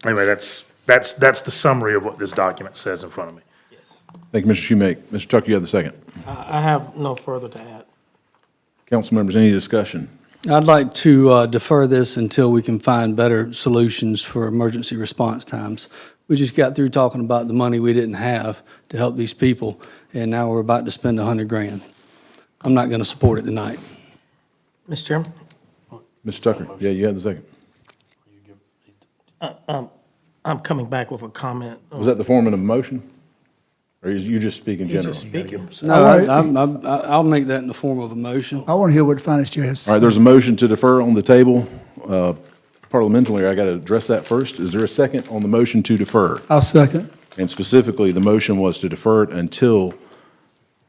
I: anyway, that's the summary of what this document says in front of me.
D: Yes.
A: Thank you, Mr. Schumake. Mr. Tucker, you have the second.
D: I have no further to add.
A: Council members, any discussion?
E: I'd like to defer this until we can find better solutions for emergency response times. We just got through talking about the money we didn't have to help these people, and now we're about to spend $100,000. I'm not going to support it tonight.
D: Mr. Chairman?
A: Mr. Tucker, yeah, you have the second.
D: I'm coming back with a comment.
A: Was that the form of a motion? Or you just speaking
D: He's
A: general?
D: just speaking.
E: No, I'll make that in the form of a motion.
G: I want to hear what the finance chair has to say.
A: All right, there's a motion to defer on the table. Parliamentally, I got to address that first. Is there a second on the motion to defer?
G: I'll second.
A: And specifically, the motion was to defer it until,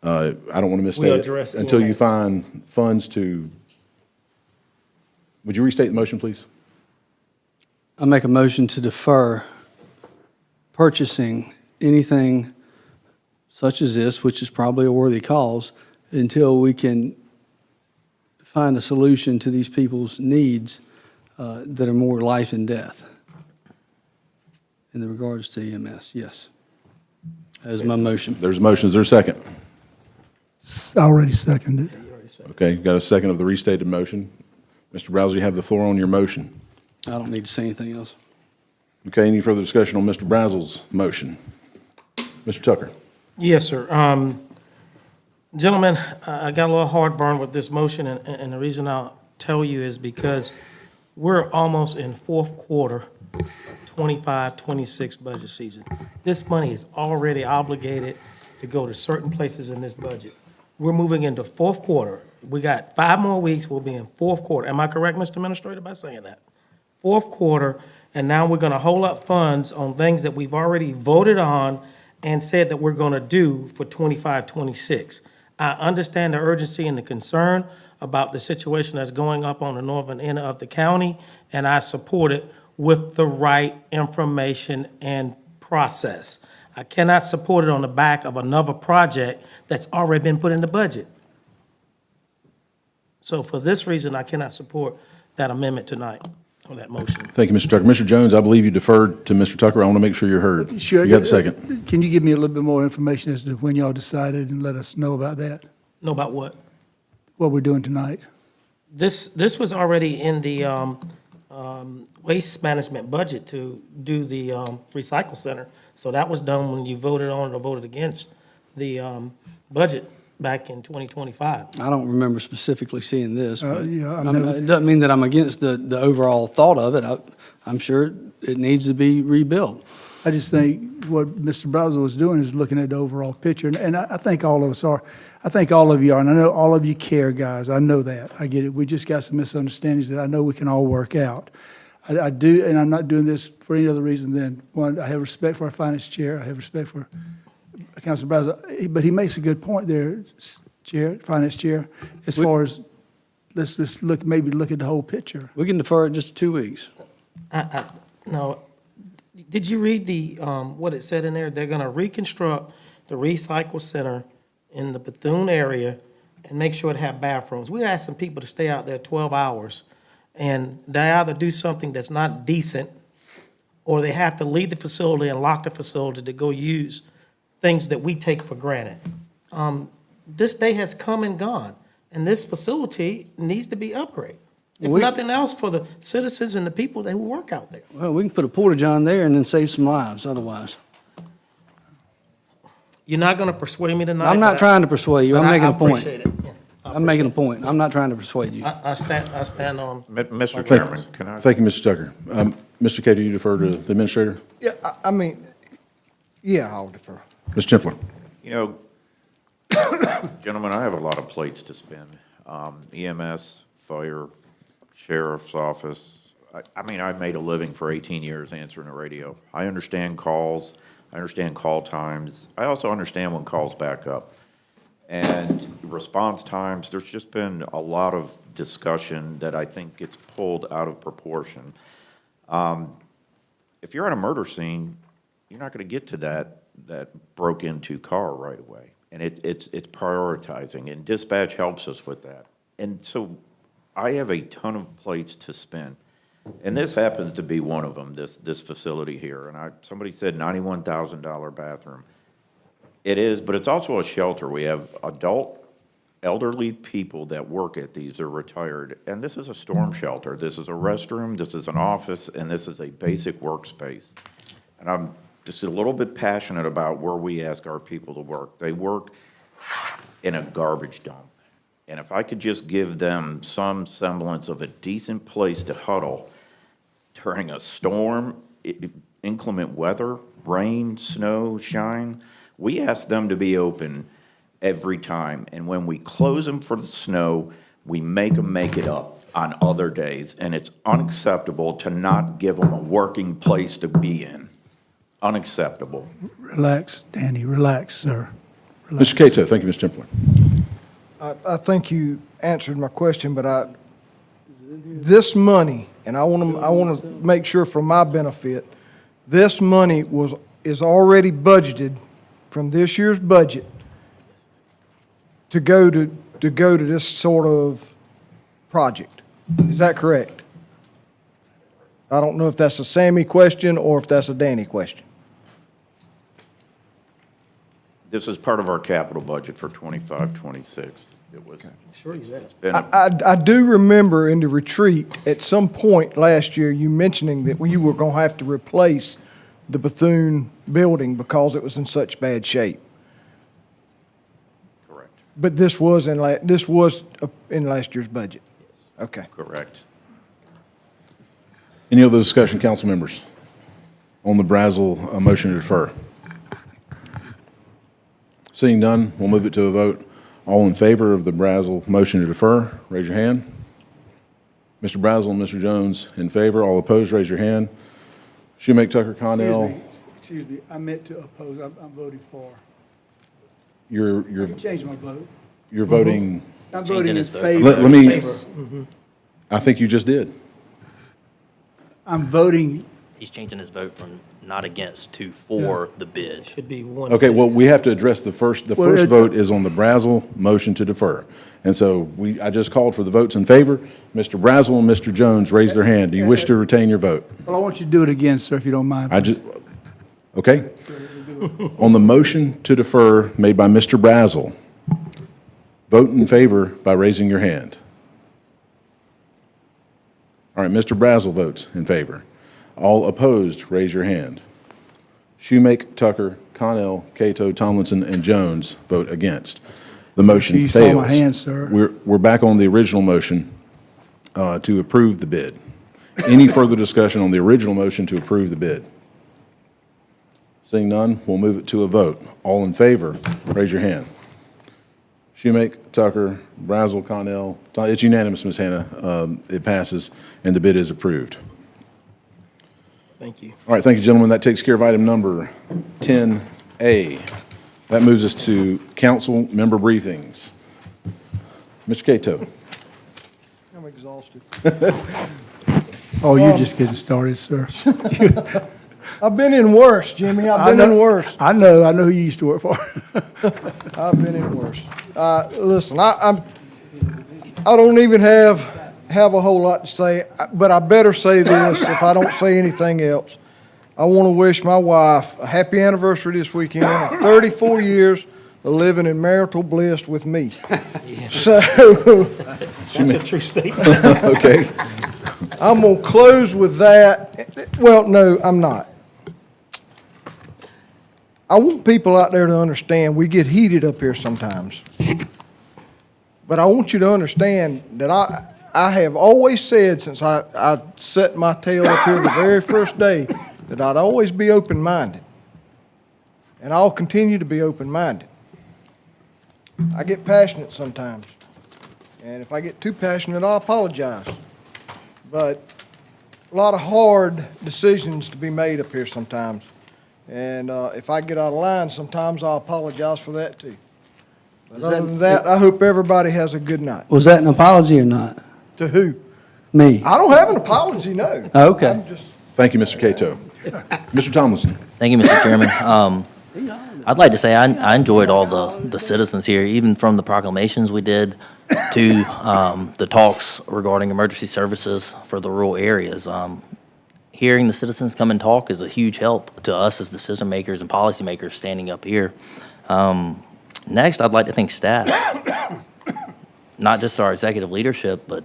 A: I don't want to misstate
D: We'll
A: it,
D: address
A: until you
D: EMS.
A: find funds to, would you restate the motion, please?
E: I make a motion to defer purchasing anything such as this, which is probably a worthy cause, until we can find a solution to these people's needs that are more life and death. In regards to EMS, yes. That is my motion.
A: There's a motion. Is there a second?
G: I already seconded.
A: Okay, got a second of the restated motion. Mr. Browser, you have the floor on your motion.
E: I don't need to say anything else.
A: Okay, any further discussion on Mr. Brazel's motion? Mr. Tucker?
D: Yes, sir. Gentlemen, I got a little heartburn with this motion, and the reason I'll tell you is because we're almost in fourth quarter, 25-26 budget season. This money is already obligated to go to certain places in this budget. We're moving into fourth quarter. We got 5 more weeks, we'll be in fourth quarter. Am I correct, Mr. Administrator, by saying that? Fourth quarter, and now we're gonna hold up funds on things that we've already voted on and said that we're gonna do for 25-26. I understand the urgency and the concern about the situation that's going up on the northern end of the county, and I support it with the right information and process. I cannot support it on the back of another project that's already been put in the budget. So for this reason, I cannot support that amendment tonight, or that motion.
A: Thank you, Mr. Tucker. Mr. Jones, I believe you deferred to Mr. Tucker. I want to make sure you're heard.
G: Sure.
A: You got the second.
G: Can you give me a little bit more information as to when y'all decided and let us know about that?
D: Know about what?
G: What we're doing tonight?
D: This was already in the waste management budget to do the recycle center. So that was done when you voted on or voted against the budget back in 2025.
E: I don't remember specifically seeing this, but
G: yeah,
E: it doesn't mean that I'm against the overall thought of it. I'm sure it needs to be rebuilt.
G: I just think what Mr. Brazel was doing is looking at the overall picture, and I think all of us are. I think all of you are, and I know all of you care, guys. I know that. I get it. We just got some misunderstandings that I know we can all work out. I do, and I'm not doing this for any other reason than, one, I have respect for our finance chair. I have respect for Councilor Brazel, but he makes a good point there, finance chair, as far as, let's maybe look at the whole picture.
E: We can defer it just 2 weeks.
D: No, did you read the, what it said in there? They're gonna reconstruct the recycle center in the Bethune area and make sure it have bathrooms. We're asking people to stay out there 12 hours, and they either do something that's not decent, or they have to leave the facility and lock the facility to go use things that we take for granted. This day has come and gone, and this facility needs to be upgraded. If nothing else, for the citizens and the people who work out there.
E: Well, we can put a porta-john there and then save some lives otherwise.
D: You're not gonna persuade me tonight.
E: I'm not trying to persuade you. I'm making a point.
D: appreciate it. Yeah,
E: I'm making a point. I'm not trying to persuade you.
D: I stand on.
S: Mr. Chairman, can I?
A: Thank you, Mr. Tucker. Mr. Kato, you defer to the administrator?
B: Yeah, I mean, yeah, I'll defer.
A: Ms. Templer?
S: You know, gentlemen, I have a lot of plates to spin. EMS, fire, sheriff's office. I mean, I've made a living for 18 years answering the radio. I understand calls. I understand call times. I also understand when calls back up. And response times, there's just been a lot of discussion that I think gets pulled out of proportion. If you're at a murder scene, you're not going to get to that broke into car right away. And it's prioritizing, and dispatch helps us with that. And so I have a ton of plates to spin. And this happens to be one of them, this facility here. And somebody said $91,000 bathroom. It is, but it's also a shelter. We have adult, elderly people that work at these. They're retired. And this is a storm shelter. This is a restroom, this is an office, and this is a basic workspace. And I'm just a little bit passionate about where we ask our people to work. They work in a garbage dump. And if I could just give them some semblance of a decent place to huddle during a storm, inclement weather, rain, snow, shine, we ask them to be open every time. And when we close them for the snow, we make them make it up on other days. And it's unacceptable to not give them a working place to be in. Unacceptable.
G: Relax, Danny, relax, sir. Relax.
A: Mr. Cato, thank you, Ms. Templer.
B: I think you answered my question, but this money, and I want to make sure for my benefit, this money is already budgeted from this year's budget to go to this sort of project. Is that correct? I don't know if that's a Sammy question or if that's a Danny question.
S: This is part of our capital budget for 25, 26. It was.
D: Sure you have.
S: it's been-
B: I do remember in the retreat, at some point last year, you mentioning that you were going to have to replace the Bethune building because it was in such bad shape.
S: Correct.
B: But this was in last year's budget? Okay.
S: Correct.
A: Any other discussion, council members, on the Brazel motion to defer? Seeing none, we'll move it to a vote. All in favor of the Brazel motion to defer, raise your hand. Mr. Brazel and Mr. Jones in favor. All opposed, raise your hand. Shoemake, Tucker, Connell.
G: Excuse me, I meant to oppose. I'm voting for. I
A: You're
G: can change my vote.
A: you're voting.
G: I'm voting in
J: his vote.
G: favor.
A: Let me. I think you just did.
G: I'm voting,
J: He's changing his vote from not against to for the bid.
D: Should be 1-6.
A: Okay, well, we have to address the first vote is on the Brazel motion to defer. And so I just called for the votes in favor. Mr. Brazel and Mr. Jones raised their hand. Do you wish to retain your vote?
G: well, I want you to do it again, sir, if you don't mind.
A: Okay. On the motion to defer made by Mr. Brazel, vote in favor by raising your hand. All right, Mr. Brazel votes in favor. All opposed, raise your hand. Shoemake, Tucker, Connell, Cato, Tomlinson, and Jones vote against. The motion
G: You
A: fails.
G: saw my hand, sir.
A: We're back on the original motion to approve the bid. Any further discussion on the original motion to approve the bid? Seeing none, we'll move it to a vote. All in favor, raise your hand. Shoemake, Tucker, Brazel, Connell, it's unanimous, Ms. Hannah. It passes, and the bid is approved.
D: Thank you.
A: All right, thank you, gentlemen. That takes care of item number 10A. That moves us to council member briefings. Mr. Cato.
B: I'm exhausted.
G: Oh, you're just getting started, sir.
B: I've been in worse, Jimmy. I've been in worse.
G: I know who you used to work for.
B: I've been in worse. Listen, I don't even have a whole lot to say, but I better say this if I don't say anything else. I want to wish my wife a happy anniversary this weekend, 34 years of living in marital bliss with me. So,
D: That's a true statement.
A: Okay.
B: I'm going to close with that. Well, no, I'm not. I want people out there to understand we get heated up here sometimes. But I want you to understand that I have always said since I set my tail up here the very first day that I'd always be open-minded. And I'll continue to be open-minded. I get passionate sometimes. And if I get too passionate, I apologize. But a lot of hard decisions to be made up here sometimes. And if I get out of line, sometimes I'll apologize for that too. But other than that, I hope everybody has a good night.
E: Was that an apology or not?
B: To who?
E: Me?
B: I don't have an apology, no.
E: Okay.
B: I'm just,
A: Thank you, Mr. Cato. Mr. Tomlinson.
J: Thank you, Mr. Chairman. I'd like to say I enjoyed all the citizens here, even from the proclamations we did to the talks regarding emergency services for the rural areas. Hearing the citizens come and talk is a huge help to us as decision makers and policymakers standing up here. Next, I'd like to thank staff, not just our executive leadership, but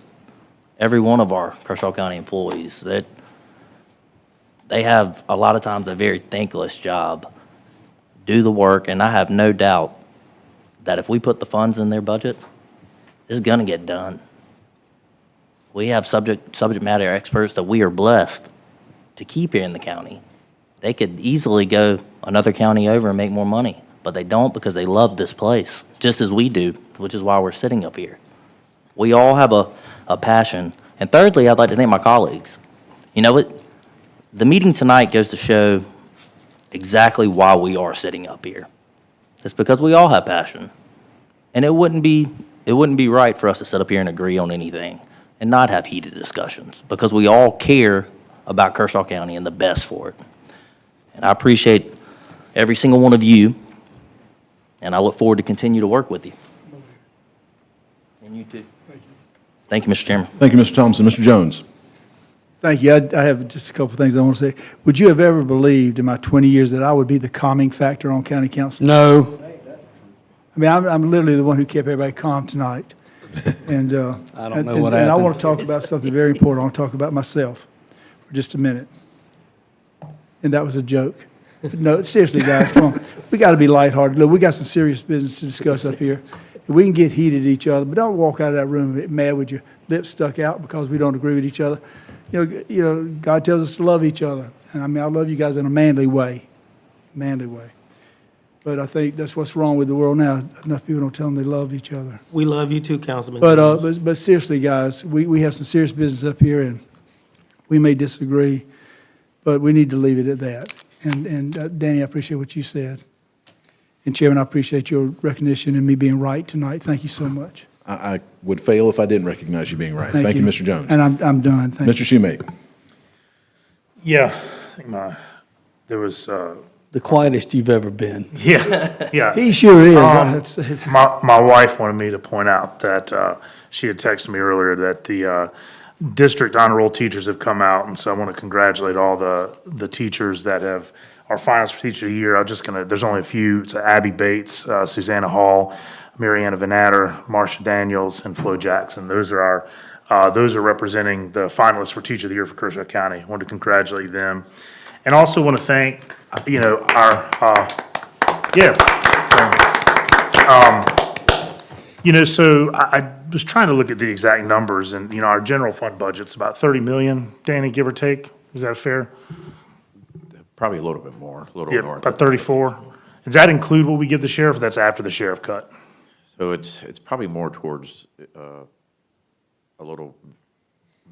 J: every one of our Kershaw County employees. That they have a lot of times a very thankless job, do the work, and I have no doubt that if we put the funds in their budget, it's going to get done. We have subject matter experts that we are blessed to keep here in the county. They could easily go another county over and make more money, but they don't because they love this place, just as we do, which is why we're sitting up here. We all have a passion. And thirdly, I'd like to thank my colleagues. You know what? The meeting tonight goes to show exactly why we are sitting up here. It's because we all have passion. And it wouldn't be right for us to sit up here and agree on anything and not have heated discussions, because we all care about Kershaw County and the best for it. And I appreciate every single one of you, and I look forward to continue to work with you. And you too. Thank you, Mr. Chairman.
A: Thank you, Mr. Thompson. Mr. Jones.
G: Thank you. I have just a couple of things I want to say. Would you have ever believed in my 20 years that I would be the calming factor on county council?
E: No.
G: I mean, I'm literally the one who kept everybody calm tonight. And
E: I don't know what
G: And I
E: happened.
G: want to talk about something very important. I want to talk about myself for just a minute. And that was a joke. No, seriously, guys, come on. We got to be lighthearted. Look, we got some serious business to discuss up here. We can get heated at each other, but don't walk out of that room mad with your lips stuck out because we don't agree with each other. You know, God tells us to love each other. And I mean, I love you guys in a manly way. But I think that's what's wrong with the world now. Enough people don't tell them they love each other.
D: We love you too, Councilman
G: But
D: Jones.
G: seriously, guys, we have some serious business up here, and we may disagree, but we need to leave it at that. And Danny, I appreciate what you said. And Chairman, I appreciate your recognition and me being right tonight. Thank you so much.
A: I would fail if I didn't recognize you being right. Thank you, Mr. Jones.
G: And I'm done. Thank you.
A: Mr. Shoemake.
I: Yeah, I think there was,
E: The quietest you've ever been.
I: yeah.
G: He sure is. I have to say that.
I: My wife wanted me to point out that she had texted me earlier that the district honor roll teachers have come out, and so I want to congratulate all the teachers that have our finalists for Teacher of the Year. There's only a few. It's Abby Bates, Susanna Hall, Mariana Vanatter, Marsha Daniels, and Flo Jackson. Those are our Those are representing the finalists for Teacher of the Year for Kershaw County. I want to congratulate them. And also want to thank, our, so I was trying to look at the exact numbers, and, our general fund budget's about 30 million, Danny, give or take. Is that fair?
S: Probably a little bit more, a little
I: Yeah,
S: north.
I: about 34. Does that include what we give the sheriff, or that's after the sheriff cut?
S: So it's probably more towards, a little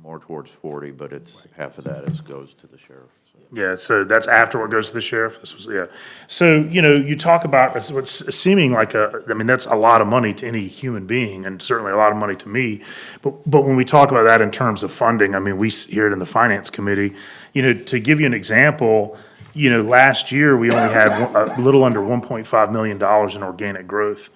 S: more towards 40, but it's half of that goes to the sheriff. So.
I: Yeah, so that's after what goes to the sheriff? This was, yeah. So, you talk about what's seeming like that's a lot of money to any human being, and certainly a lot of money to me. But when we talk about that in terms of funding, we hear it in the finance committee. To give you an example, last year, we only had a little under $1.5 million in organic growth.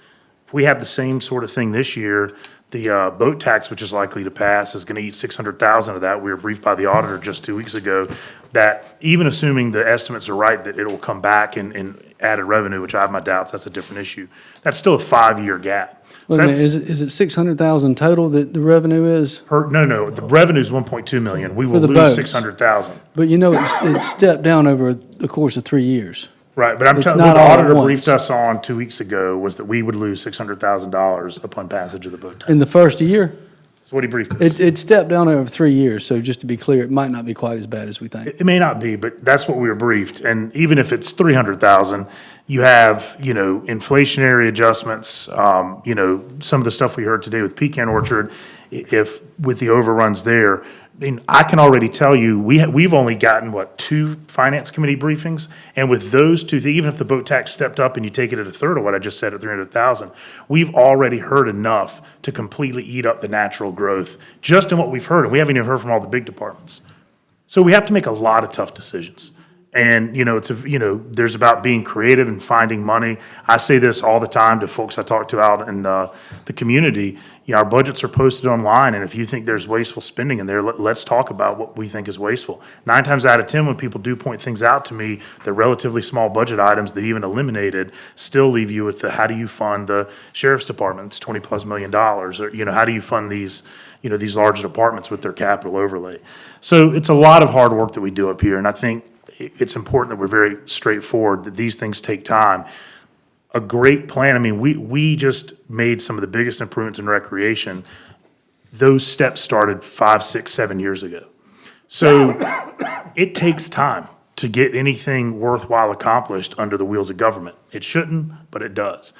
I: If we have the same sort of thing this year, the boat tax, which is likely to pass, is going to eat 600,000 of that. We were briefed by the auditor just 2 weeks ago that even assuming the estimates are right, that it will come back in added revenue, which I have my doubts, that's a different issue. That's still a 5-year gap. So
E: Wait a minute,
I: that's-
E: is it 600,000 total that the revenue is?
I: No, the revenue's 1.2 million. We will
E: the
I: lose
E: boats.
I: 600,000.
E: But it's stepped down over the course of 3 years.
I: Right, but I'm
E: It's
I: telling,
E: not
I: what the
E: all at
I: auditor
E: once.
I: briefed us on 2 weeks ago was that we would lose $600,000 upon passage of the boat tax.
E: In the first year?
I: That's what he briefed us.
E: It stepped down over 3 years, so just to be clear, it might not be quite as bad as we think.
I: It may not be, but that's what we were briefed. And even if it's 300,000, you have, inflationary adjustments, some of the stuff we heard today with Pecan Orchard, if, with the overruns there. I can already tell you, we've only gotten, 2 finance committee briefings? And with those 2, even if the boat tax stepped up and you take it at a third of what I just said at 300,000, we've already heard enough to completely eat up the natural growth, just in what we've heard. And we haven't even heard from all the big departments. So we have to make a lot of tough decisions. And, there's about being creative and finding money. I say this all the time to folks I talk to out in the community. Our budgets are posted online, and if you think there's wasteful spending in there, let's talk about what we think is wasteful. 9 times out of 10, when people do point things out to me, the relatively small budget items that even eliminated still leave you with how do you fund the sheriff's department? It's $20+ million. Or, how do you fund these large departments with their capital overlay? So it's a lot of hard work that we do up here, and I think it's important that we're very straightforward, that these things take time. A great plan, we just made some of the biggest improvements in recreation. Those steps started 5, 6, 7 years ago. So it takes time to get anything worthwhile accomplished under the wheels of government. It shouldn't, but it does.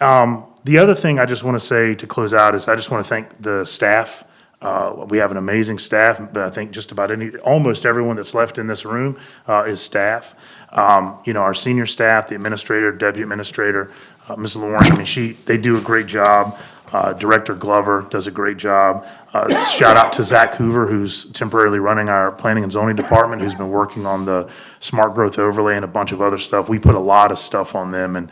I: The other thing I just want to say to close out is I just want to thank the staff. We have an amazing staff, but I think just about almost everyone that's left in this room is staff. Our senior staff, the administrator, deputy administrator, Ms. Lawrence, they do a great job. Director Glover does a great job. Shout out to Zach Hoover, who's temporarily running our planning and zoning department, who's been working on the smart growth overlay and a bunch of other stuff. We put a lot of stuff on them, and,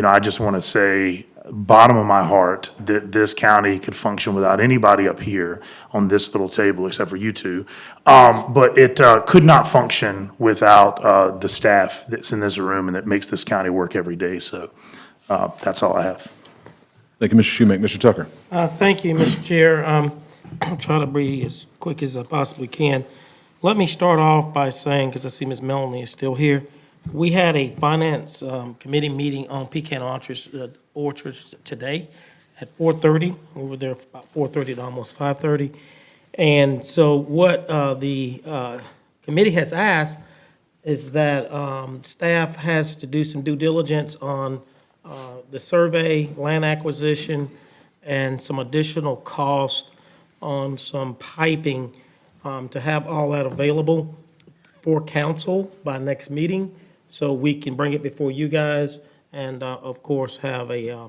I: I just want to say, bottom of my heart, that this county could function without anybody up here on this little table, except for you two. But it could not function without the staff that's in this room and that makes this county work every day. So that's all I have.
A: Thank you, Mr. Schumake. Mr. Tucker.
D: Thank you, Mr. Chair. I'll try to be as quick as I possibly can. Let me start off by saying, because I see Ms. Melanie is still here, we had a finance committee meeting on pecan orchards today at 4:30. We were there from about 4:30 to almost 5:30. And so what the committee has asked is that staff has to do some due diligence on the survey, land acquisition, and some additional cost on some piping to have all that available for council by next meeting, so we can bring it before you guys and, of course, have a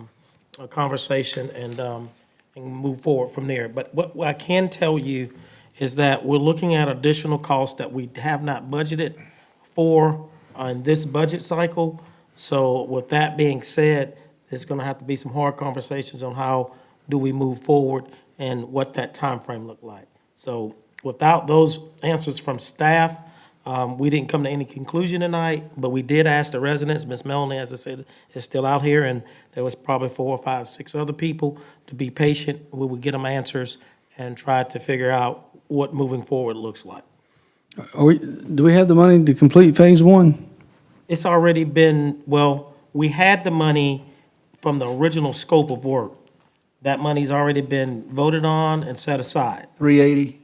D: conversation and move forward from there. But what I can tell you is that we're looking at additional costs that we have not budgeted for in this budget cycle. So with that being said, there's going to have to be some hard conversations on how do we move forward and what that time frame look like. So without those answers from staff, we didn't come to any conclusion tonight, but we did ask the residents. Ms. Melanie, as I said, is still out here, and there was probably 4 or 5, 6 other people to be patient. We would get them answers, and try to figure out what moving forward looks like.
E: Do we have the money to complete phase one?
D: It's already been, well, we had the money from the original scope of work. That money's already been voted on and set aside.
G: 380?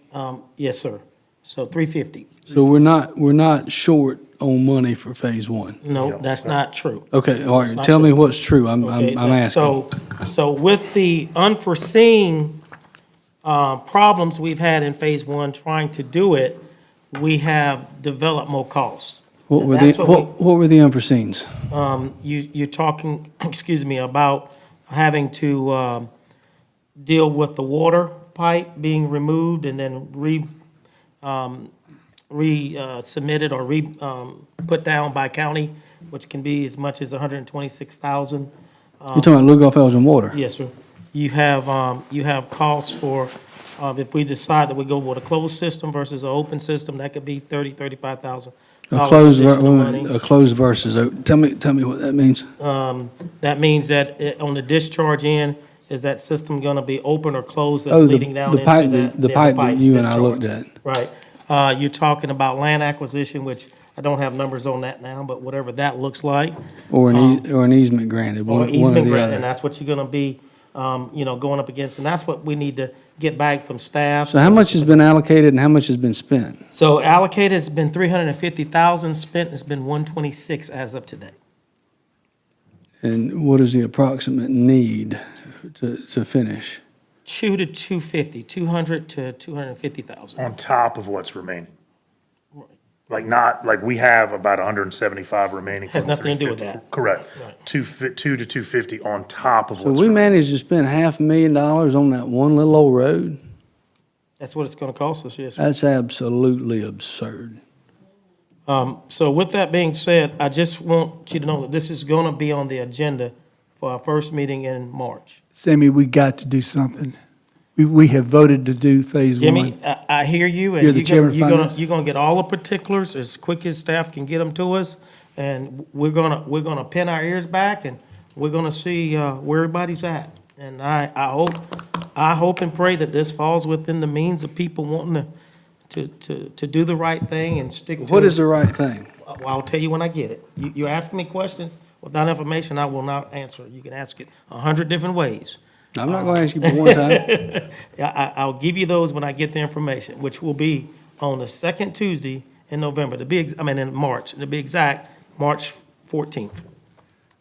D: Yes, sir. So 350.
E: So we're not short on money for phase one?
D: No, that's not true.
E: Okay, all
D: That's
E: right,
D: not
E: tell me
D: true.
E: what's true, I'm
D: Okay,
E: asking.
D: So with the unforeseen problems we've had in phase one trying to do it, we have developed more costs.
E: What were
D: That's
E: the,
D: what we-
E: what were the unforeseens?
D: You're talking, excuse me, about having to deal with the water pipe being removed and then resubmitted or put down by county, which can be as much as 126,000.
E: You're talking about Lugoff Elgin Water?
D: Yes, sir. You have costs for, if we decide that we go with a closed system versus an open system, that could be $35,000 additional money.
E: A closed versus, tell me what that means.
D: That means that on the discharge end, is that system gonna be open or closed that's
E: Oh,
D: leading down into
E: the pipe that you and I
D: discharge?
E: looked at.
D: Right. You're talking about land acquisition, which I don't have numbers on that now, but whatever that looks like.
E: Or an easement granted,
D: Or
E: one or
D: easement
E: the
D: grant, and
E: other.
D: that's what you're gonna be, going up against, and that's what we need to get back from staff.
E: So how much has been allocated and how much has been spent?
D: So allocated has been 350,000, spent has been 126 as of today.
E: And what is the approximate need to finish?
D: 200 to 250,000.
I: On top of what's remaining. Like not, like we have about 175 remaining.
D: Has
I: from the
D: nothing to do with
I: 350.
D: that.
I: Correct.
D: Right.
I: 2 to 250 on top of
E: So
I: what's
E: we
I: remaining.
E: managed to spend $500,000 on that one little old road?
D: That's what it's gonna cost us, yes, sir.
E: That's absolutely absurd.
D: So with that being said, I just want you to know that this is gonna be on the agenda for our first meeting in March.
G: Sammy, we got to do something. We have voted to do phase
D: Jimmy,
G: one.
D: I hear you, and
G: You're the chairman of finance?
D: you're gonna get all the particulars as quick as staff can get them to us, and we're gonna pin our ears back, and we're gonna see where everybody's at. And I hope and pray that this falls within the means of people wanting to do the right thing and stick to.
E: What is the right thing?
D: Well, I'll tell you when I get it. You're asking me questions without information, I will not answer. You can ask it 100 different ways.
E: I'm not gonna ask you but one time.
D: I'll give you those when I get the information, which will be on the second Tuesday in November, in March, to be exact, March 14th.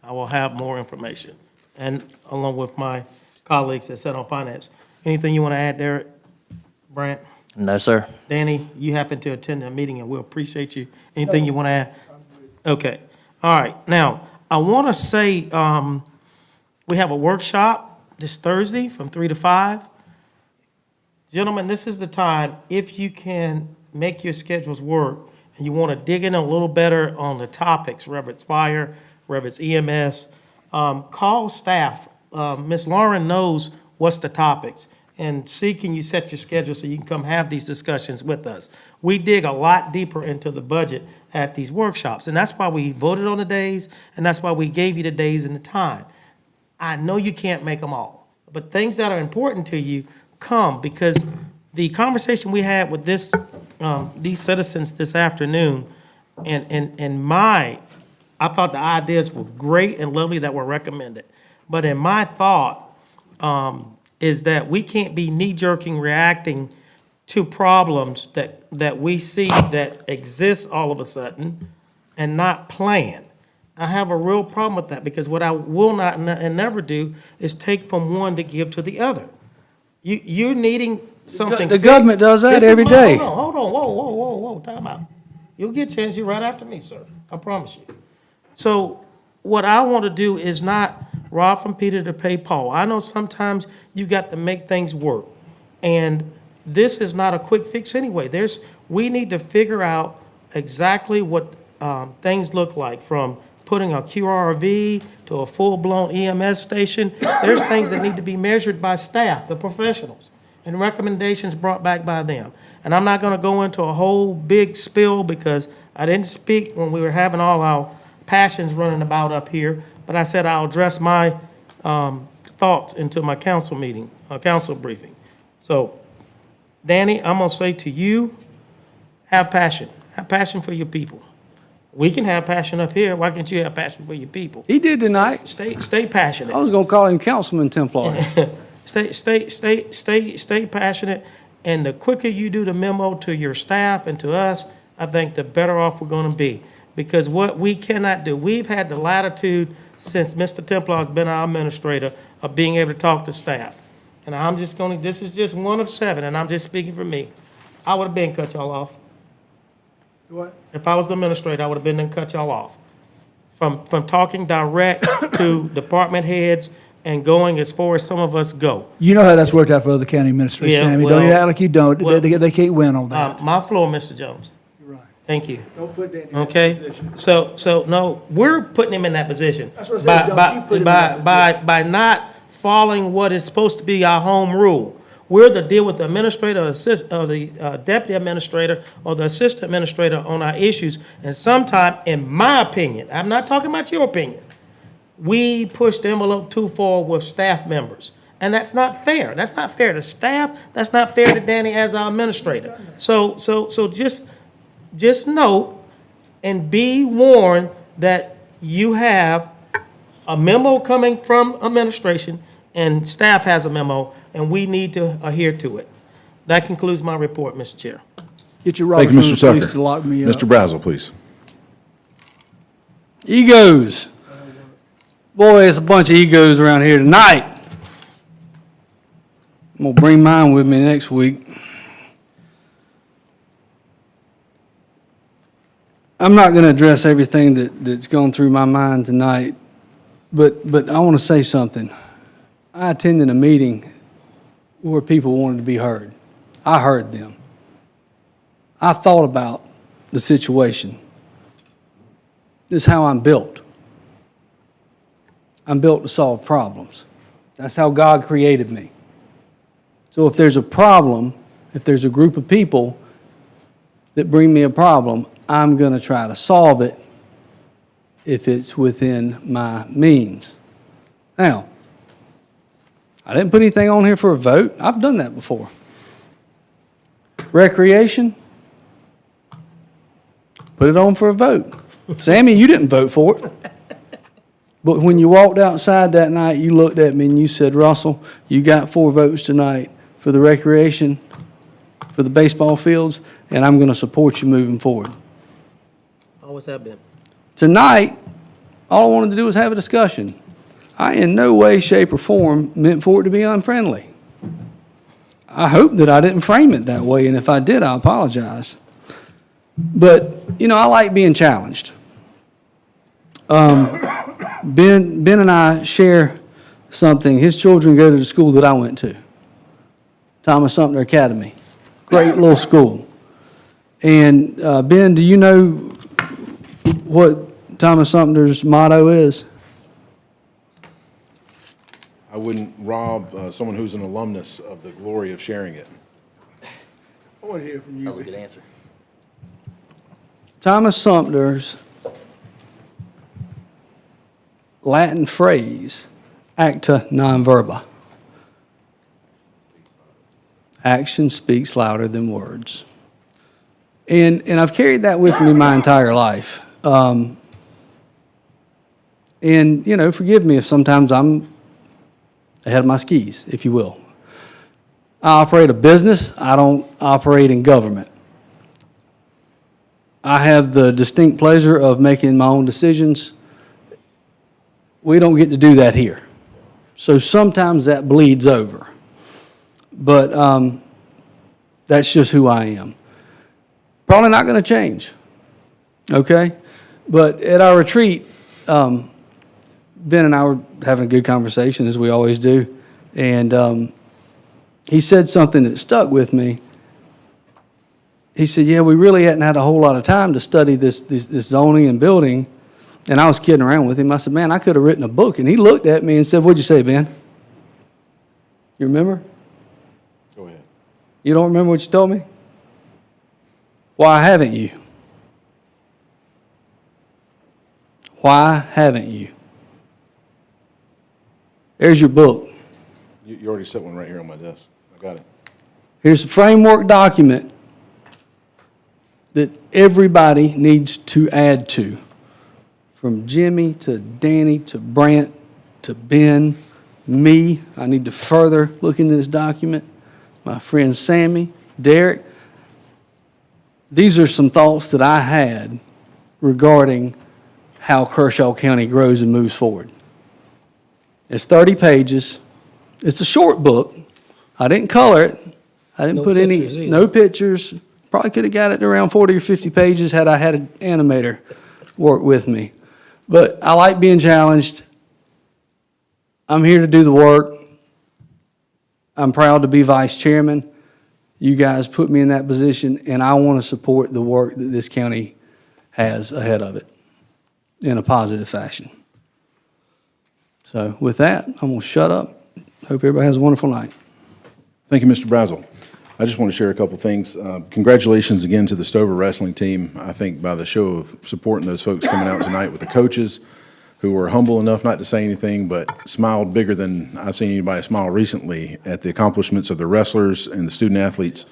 D: I will have more information, and along with my colleagues that sit on finance. Anything you want to add, Derek? Brant?
J: No, sir.
D: Danny, you happen to attend that meeting, and we'll appreciate you. Anything you want to add? Okay. All right. Now, I want to say, we have a workshop this Thursday from 3 to 5. Gentlemen, this is the time, if you can make your schedules work, and you want to dig in a little better on the topics, whether it's fire, whether it's EMS, call staff. Ms. Lauren knows what's the topics, and see, can you set your schedule so you can come have these discussions with us. We dig a lot deeper into the budget at these workshops, and that's why we voted on the days, and that's why we gave you the days and the time. I know you can't make them all, but things that are important to you, come, because the conversation we had with these citizens this afternoon, I thought the ideas were great and lovely that were recommended. But in my thought, is that we can't be knee-jerking reacting to problems that we see that exist all of a sudden and not plan. I have a real problem with that, because what I will not and never do is take from one to give to the other. You're needing something
E: The
D: fixed.
E: government does that
D: This is
E: every day.
D: Hold on, whoa, time out. You'll get a chance, you're right after me, sir, I promise you. So what I want to do is not rob from Peter to pay Paul. I know sometimes you got to make things work, and this is not a quick fix anyway. We need to figure out exactly what things look like, from putting a QRV to a full-blown EMS station. There's things that need to be measured by staff, the professionals, and recommendations brought back by them. And I'm not going to go into a whole big spill, because I didn't speak when we were having all our passions running about up here, but I said I'll address my thoughts into my council meeting, council briefing. So Danny, I'm gonna say to you, have passion. Have passion for your people. We can have passion up here. Why can't you have passion for your people?
E: He did tonight.
D: Stay passionate.
E: I was gonna call him Councilman Templar.
D: Stay passionate, and the quicker you do the memo to your staff and to us, I think the better off we're gonna be. Because what we cannot do, we've had the latitude since Mr. Templar has been our administrator of being able to talk to staff. And I'm just gonna, this is just one of 7, and I'm just speaking for me. I would have been cut y'all off.
B: What?
D: If I was the administrator, I would have been and cut y'all off. From talking direct to department heads and going as far as some of us go.
G: You know how that's worked out for other county administrators,
D: Yeah,
G: Sammy.
D: well-
G: Don't you act like you don't.
D: well-
G: They can't win on that.
D: My floor, Mr. Jones.
G: You're right.
D: Thank you.
G: Don't put that in that
D: Okay?
G: position.
D: So, no, we're putting him in that position.
G: That's what I said, don't you put him in that
D: By not following what is supposed to be our home rule. We're to deal with the administrator, or the deputy administrator, or the assistant administrator on our issues. And sometime, in my opinion, I'm not talking about your opinion, we push the envelope too far with staff members. And that's not fair. That's not fair to staff. That's not fair to Danny as our administrator. So just note and be warned that you have a memo coming from administration and staff has a memo, and we need to adhere to it. That concludes my report, Mr. Chair.
G: Get your
A: Thank
G: Robert
A: you,
G: from
A: Mr.
G: the police
A: Tucker.
G: to lock me up.
A: Mr. Brazel, please.
E: Egos. Boy, it's a bunch of egos around here tonight. I'm gonna bring mine with me next week. I'm not gonna address everything that's gone through my mind tonight, but I wanna say something. I attended a meeting where people wanted to be heard. I heard them. I thought about the situation. This is how I'm built. I'm built to solve problems. That's how God created me. So if there's a problem, if there's a group of people that bring me a problem, I'm going to try to solve it if it's within my means. Now, I didn't put anything on here for a vote. I've done that before. Recreation, put it on for a vote. Sammy, you didn't vote for it. But when you walked outside that night, you looked at me and you said, Russell, you got 4 votes tonight for the recreation, for the baseball fields, and I'm going to support you moving forward.
D: Always have been.
E: Tonight, all I wanted to do was have a discussion. I in no way, shape, or form meant for it to be unfriendly. I hope that I didn't frame it that way, and if I did, I apologize. But, you know, I like being challenged. Ben and I share something. His children go to the school that I went to, Thomas Sumter Academy. Great little school. And Ben, do you know what Thomas Sumter's motto is?
A: I wouldn't rob someone who's an alumnus of the glory of sharing it.
G: I want to hear from you.
J: That was a good answer.
E: Thomas Sumter's Latin phrase, acta non verba. Action speaks louder than words. And I've carried that with me my entire life. And, you know, forgive me if sometimes I'm ahead of my skis, if you will. I operate a business. I don't operate in government. I have the distinct pleasure of making my own decisions. We don't get to do that here. So sometimes that bleeds over. But that's just who I am. Probably not going to change. Okay? But at our retreat, Ben and I were having a good conversation, as we always do. And he said something that stuck with me. He said, yeah, we really hadn't had a whole lot of time to study this zoning and building. And I was kidding around with him. I said, man, I could have written a book. And he looked at me and said, what'd you say, Ben? You remember?
A: Go ahead.
E: You don't remember what you told me? Why haven't you? Why haven't you? There's your book.
A: You already set one right here on my desk. I got it.
E: Here's a framework document that everybody needs to add to, from Jimmy to Danny to Brant to Ben, me. I need to further look into this document. My friend Sammy, Derek. These are some thoughts that I had regarding how Kershaw County grows and moves forward. It's 30 pages. It's a short book. I didn't color it. I didn't
D: No
E: put
D: pictures
E: any,
D: either.
E: no pictures. Probably could have got it around 40 or 50 pages had I had an animator work with me. But I like being challenged. I'm here to do the work. I'm proud to be vice chairman. You guys put me in that position, and I want to support the work that this county has ahead of it in a positive fashion. So with that, I'm going to shut up. Hope everybody has a wonderful night.
A: Thank you, Mr. Brazel. I just want to share a couple things. Congratulations again to the Stover wrestling team. I think by the show of supporting those folks coming out tonight with the coaches who were humble enough not to say anything, but smiled bigger than I've seen anybody smile recently at the accomplishments of the wrestlers and the student athletes.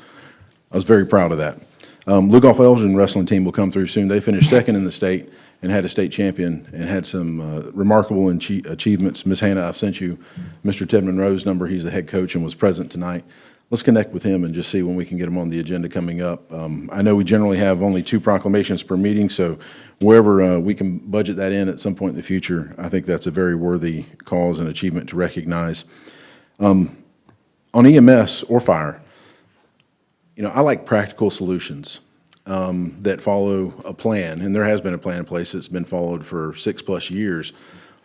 A: I was very proud of that. Lugoff Elgin wrestling team will come through soon. They finished second in the state and had a state champion and had some remarkable achievements. Ms. Hannah, I've sent you Mr. Ted Monroe's number. He's the head coach and was present tonight. Let's connect with him and just see when we can get him on the agenda coming up. I know we generally have only 2 proclamations per meeting, so wherever we can budget that in at some point in the future, I think that's a very worthy cause and achievement to recognize. On EMS or fire, you know, I like practical solutions that follow a plan, and there has been a plan in place that's been followed for 6+ years.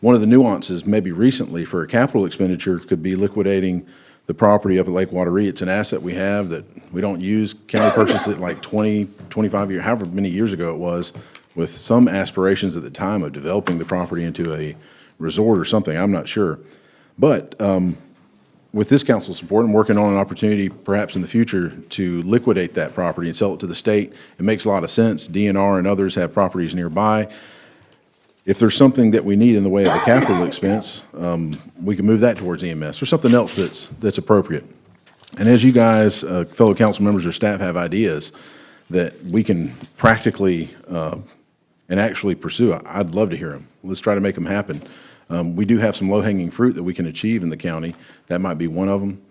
A: One of the nuances, maybe recently, for a capital expenditure could be liquidating the property up at Lake Wateree. It's an asset we have that we don't use. County purchased it like 20, 25 years, however many years ago it was, with some aspirations at the time of developing the property into a resort or something. I'm not sure. But with this council support, I'm working on an opportunity perhaps in the future to liquidate that property and sell it to the state. It makes a lot of sense. DNR and others have properties nearby. If there's something that we need in the way of a capital expense, we can move that towards EMS or something else that's appropriate. And as you guys, fellow council members or staff, have ideas that we can practically and actually pursue, I'd love to hear them. Let's try to make them happen. We do have some low-hanging fruit that we can achieve in the county. That might be one of them.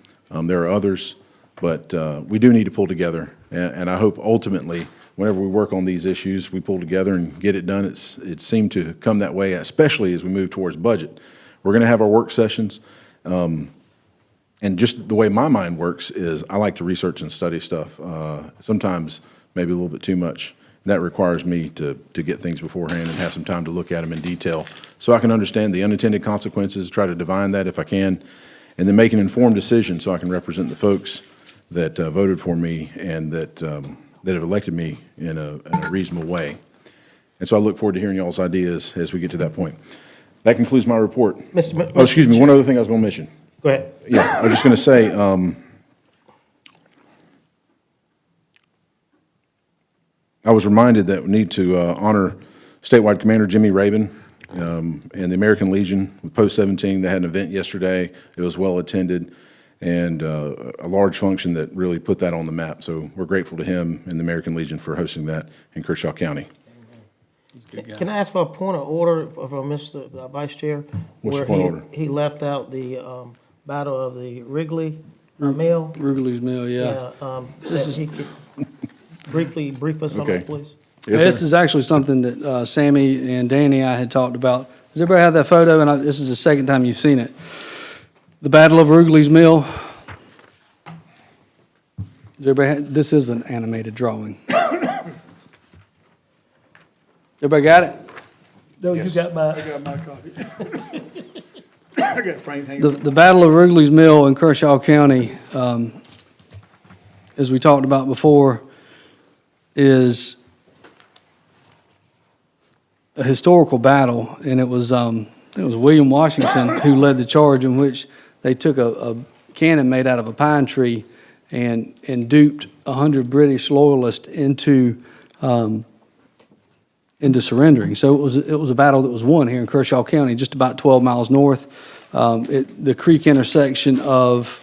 A: There are others, but we do need to pull together. And I hope ultimately, whenever we work on these issues, we pull together and get it done. It seemed to come that way, especially as we move towards budget. We're going to have our work sessions. And just the way my mind works is I like to research and study stuff, sometimes maybe a little bit too much. That requires me to get things beforehand and have some time to look at them in detail so I can understand the unintended consequences, try to divine that if I can, and then make an informed decision so I can represent the folks that voted for me and that have elected me in a reasonable way. And so I look forward to hearing y'all's ideas as we get to that point. That concludes my report. Oh, excuse me, one other thing I was going to mention.
D: Go ahead.
A: Yeah, I was just going to say, I was reminded that we need to honor statewide Commander Jimmy Rabin and the American Legion with Post 17. They had an event yesterday. It was well attended and a large function that really put that on the map. So we're grateful to him and the American Legion for hosting that in Kershaw County.
D: Can I ask for a point of order from Mr. Vice Chair?
A: What's your point of order?
D: He left out the Battle of the Wrigley Mill.
E: Wrigley's Mill, yeah.
D: He could brief us on
A: Okay.
D: that, please.
A: Yes,
E: This
A: sir.
E: is actually something that Sammy and Danny and I had talked about. Does everybody have that photo? And this is the second time you've seen it. The Battle of Wrigley's Mill. Does everybody this is an animated drawing. Everybody got it?
D: No,
N: Yes.
D: you got my.
N: I got my copy. I got Frank hanging.
E: The Battle of Wrigley's Mill in Kershaw County, as we talked about before, is a historical battle, and it was William Washington who led the charge, in which they took a cannon made out of a pine tree and duped 100 British loyalists into surrendering. So it was a battle that was won here in Kershaw County, just about 12 miles north. The creek intersection of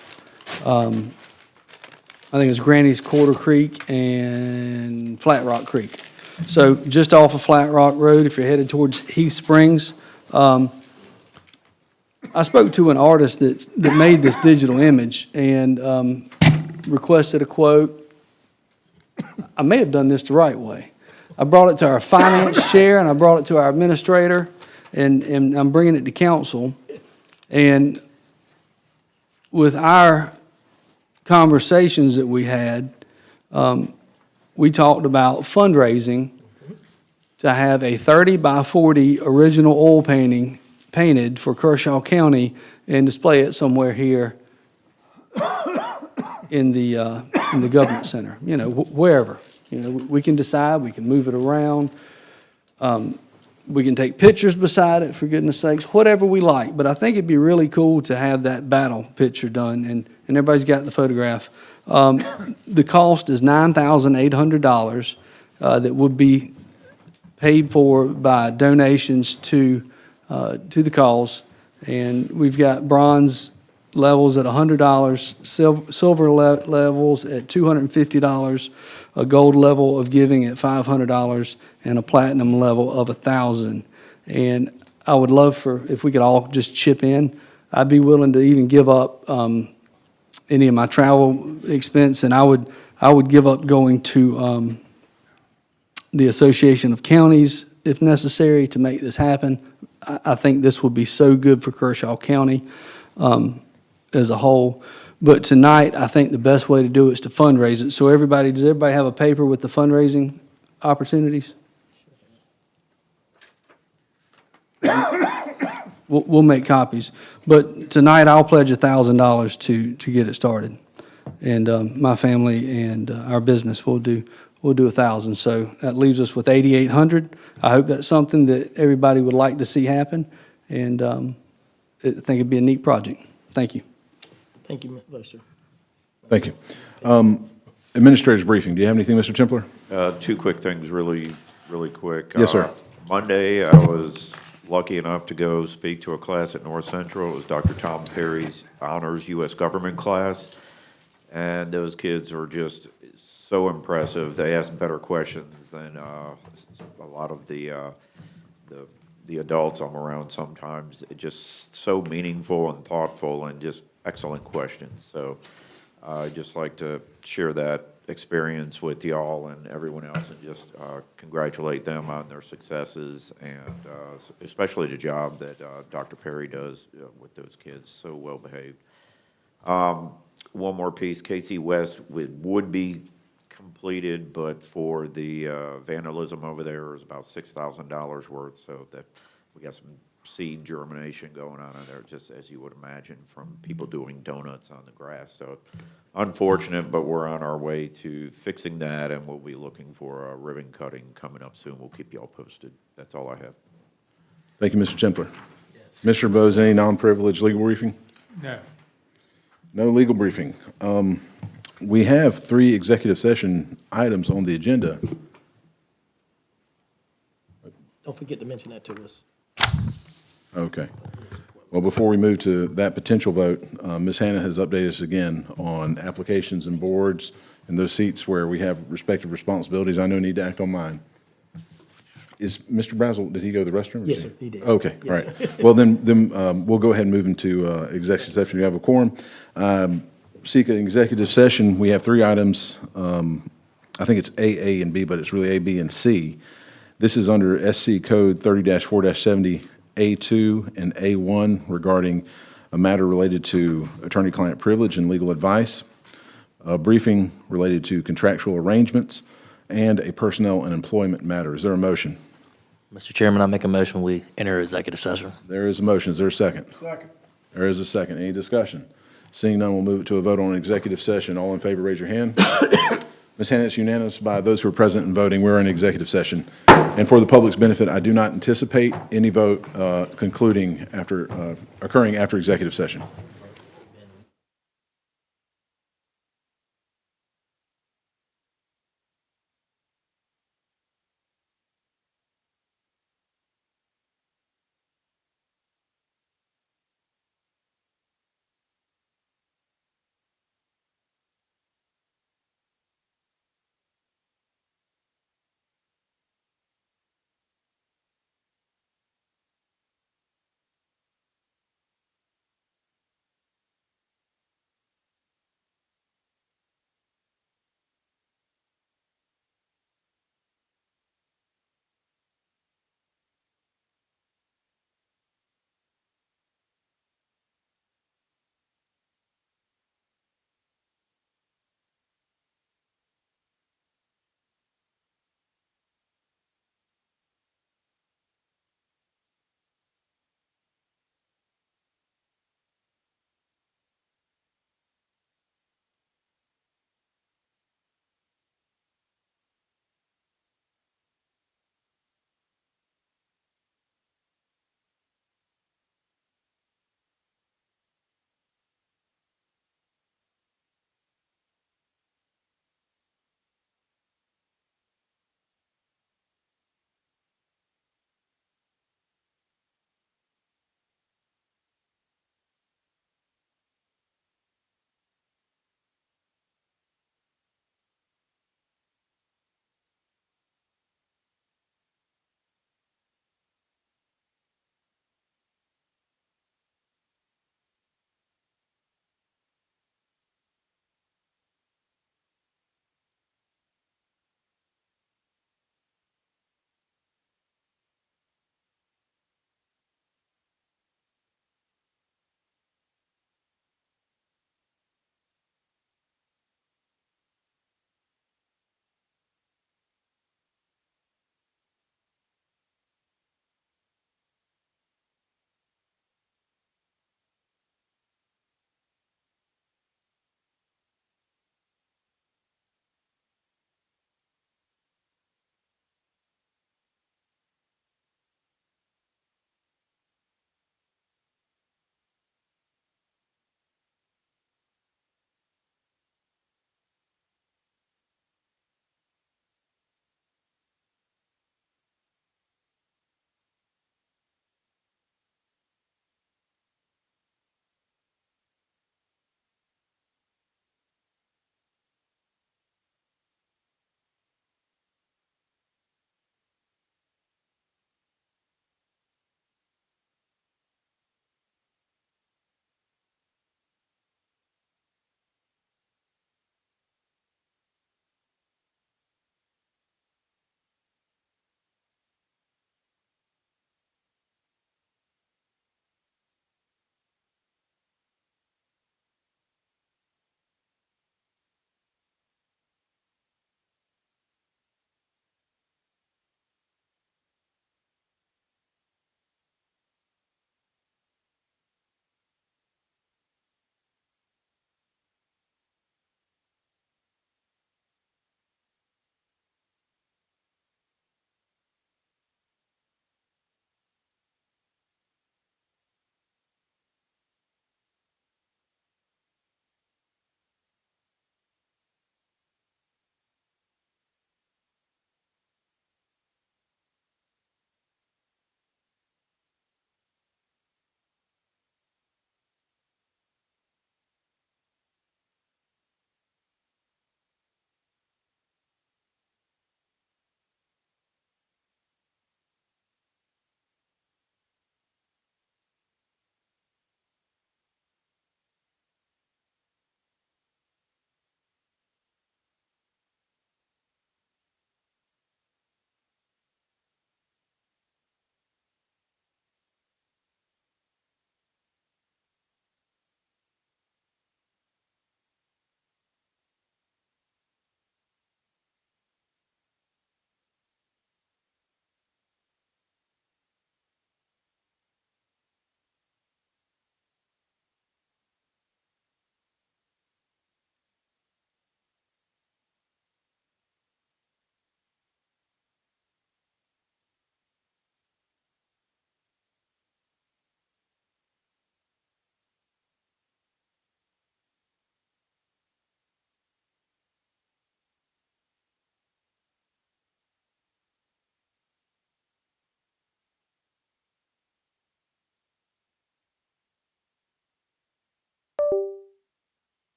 E: I think it's Granny's Quarter Creek and Flat Rock Creek. So just off of Flat Rock Road, if you're headed towards Heath Springs. I spoke to an artist that made this digital image and requested a quote. I may have done this the right way. I brought it to our finance chair and I brought it to our administrator, and I'm bringing it to council. And with our conversations that we had, we talked about fundraising to have a 30 by 40 original oil painting painted for Kershaw County and display it somewhere here in the government center, wherever. We can decide, we can move it around. We can take pictures beside it, for goodness sakes, whatever we like. But I think it'd be really cool to have that battle picture done, and everybody's got the photograph. The cost is $9,800 that would be paid for by donations to the cause. And we've got bronze levels at $100, silver levels at $250, a gold level of giving at $500, and a platinum level of $1,000. And I would love if we could all just chip in. I'd be willing to even give up any of my travel expense, and I would give up going to the Association of Counties if necessary to make this happen. I think this would be so good for Kershaw County as a whole. But tonight, I think the best way to do it is to fundraise it. So does everybody have a paper with the fundraising opportunities? We'll make copies. But tonight, I'll pledge $1,000 to get it started. And my family and our business will do $1,000. So that leaves us with $8,800. I hope that's something that everybody would like to see happen. And I think it'd be a neat project. Thank you.
D: Thank you, Vice Chair.
A: Thank you. Administrator's briefing. Do you have anything, Mr. Templer?
S: Two quick things, really quick.
A: Yes, sir.
S: Monday, I was lucky enough to go speak to a class at North Central. It was Dr. Tom Perry's Honors U.S. Government class. And those kids are just so impressive. They ask better questions than a lot of the adults I'm around sometimes. It's just so meaningful and thoughtful and just excellent questions. So I'd just like to share that experience with y'all and everyone else and just congratulate them on their successes and especially the job that Dr. Perry does with those kids. So well behaved. One more piece, KC West would be completed, but for the vandalism over there is about $6,000 worth, so that we got some seed germination going on in there, just as you would imagine from people doing donuts on the grass. So unfortunate, but we're on our way to fixing that, and we'll be looking for a ribbon cutting coming up soon. We'll keep you all posted. That's all I have.
A: Thank you, Mr. Templer. Yes. Mr. Bose, any non-privileged legal briefing?
H: No.
A: No legal briefing. We have 3 executive session items on the agenda.
D: Don't forget to mention that to us.
A: Okay. Well, before we move to that potential vote, Ms. Hannah has updated us again on applications and boards and those seats where we have respective responsibilities. I know need to act on mine. Is Mr. Brazel, did he go to the restroom?
D: Yes, sir, he did.
A: Okay, all
D: Yes,
A: right. Well, then we'll go ahead and move into executive session. We have a quorum. Seek an executive session. We have 3 items. I think it's A, and B, but it's really A, B, and C. This is under SC Code 30-4-70 A2 and A1 regarding a matter related to attorney-client privilege and legal advice, a briefing related to contractual arrangements, and a personnel and employment matter. Is there a motion?
J: Mr. Chairman, I make a motion, we enter executive session.
A: There is a motion. Is there a second?
B: Second.
A: There is a second. Any discussion? Seeing none, we'll move it to a vote on executive session. All in favor, raise your hand. Ms. Hannah, it's unanimous by those who are present and voting. We're in executive session. And for the public's benefit, I do not anticipate any vote occurring after executive session.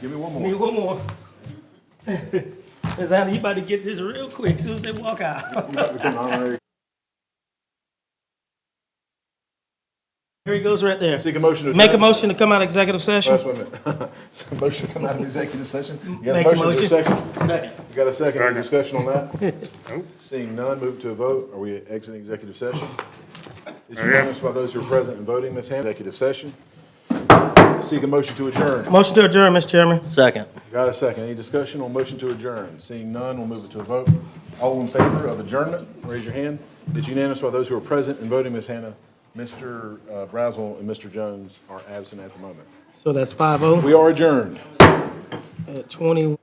A: Give me one
D: Need
A: more.
D: one more. Ms. Hannah, you about to get this real quick, soon as they walk out.
A: Become honorary.
D: Here he goes right there.
A: Seek a motion to
D: Make a
A: adjourn.
D: motion to come out of executive session.
A: Last 1 minute. So motion to come out of executive session. You got
D: Make
A: a
D: a
A: motion, is there a second?
D: Second.
A: You got a second, any discussion on that? Seeing none, move to a vote. Are we exiting executive session? Is unanimous by those who are present and voting, Ms. Ham? Executive session. Seek a motion to adjourn.
D: Motion to adjourn, Mr. Chairman.
J: Second.
A: Got a second. Any discussion on motion to adjourn? Seeing none, we'll move it to a vote. All in favor of adjournment, raise your hand. It's unanimous by those who are present and voting, Ms. Hannah. Mr. Brazel and Mr. Jones are absent at the moment.
D: So that's 5-0
A: We are adjourned.
D: at 20.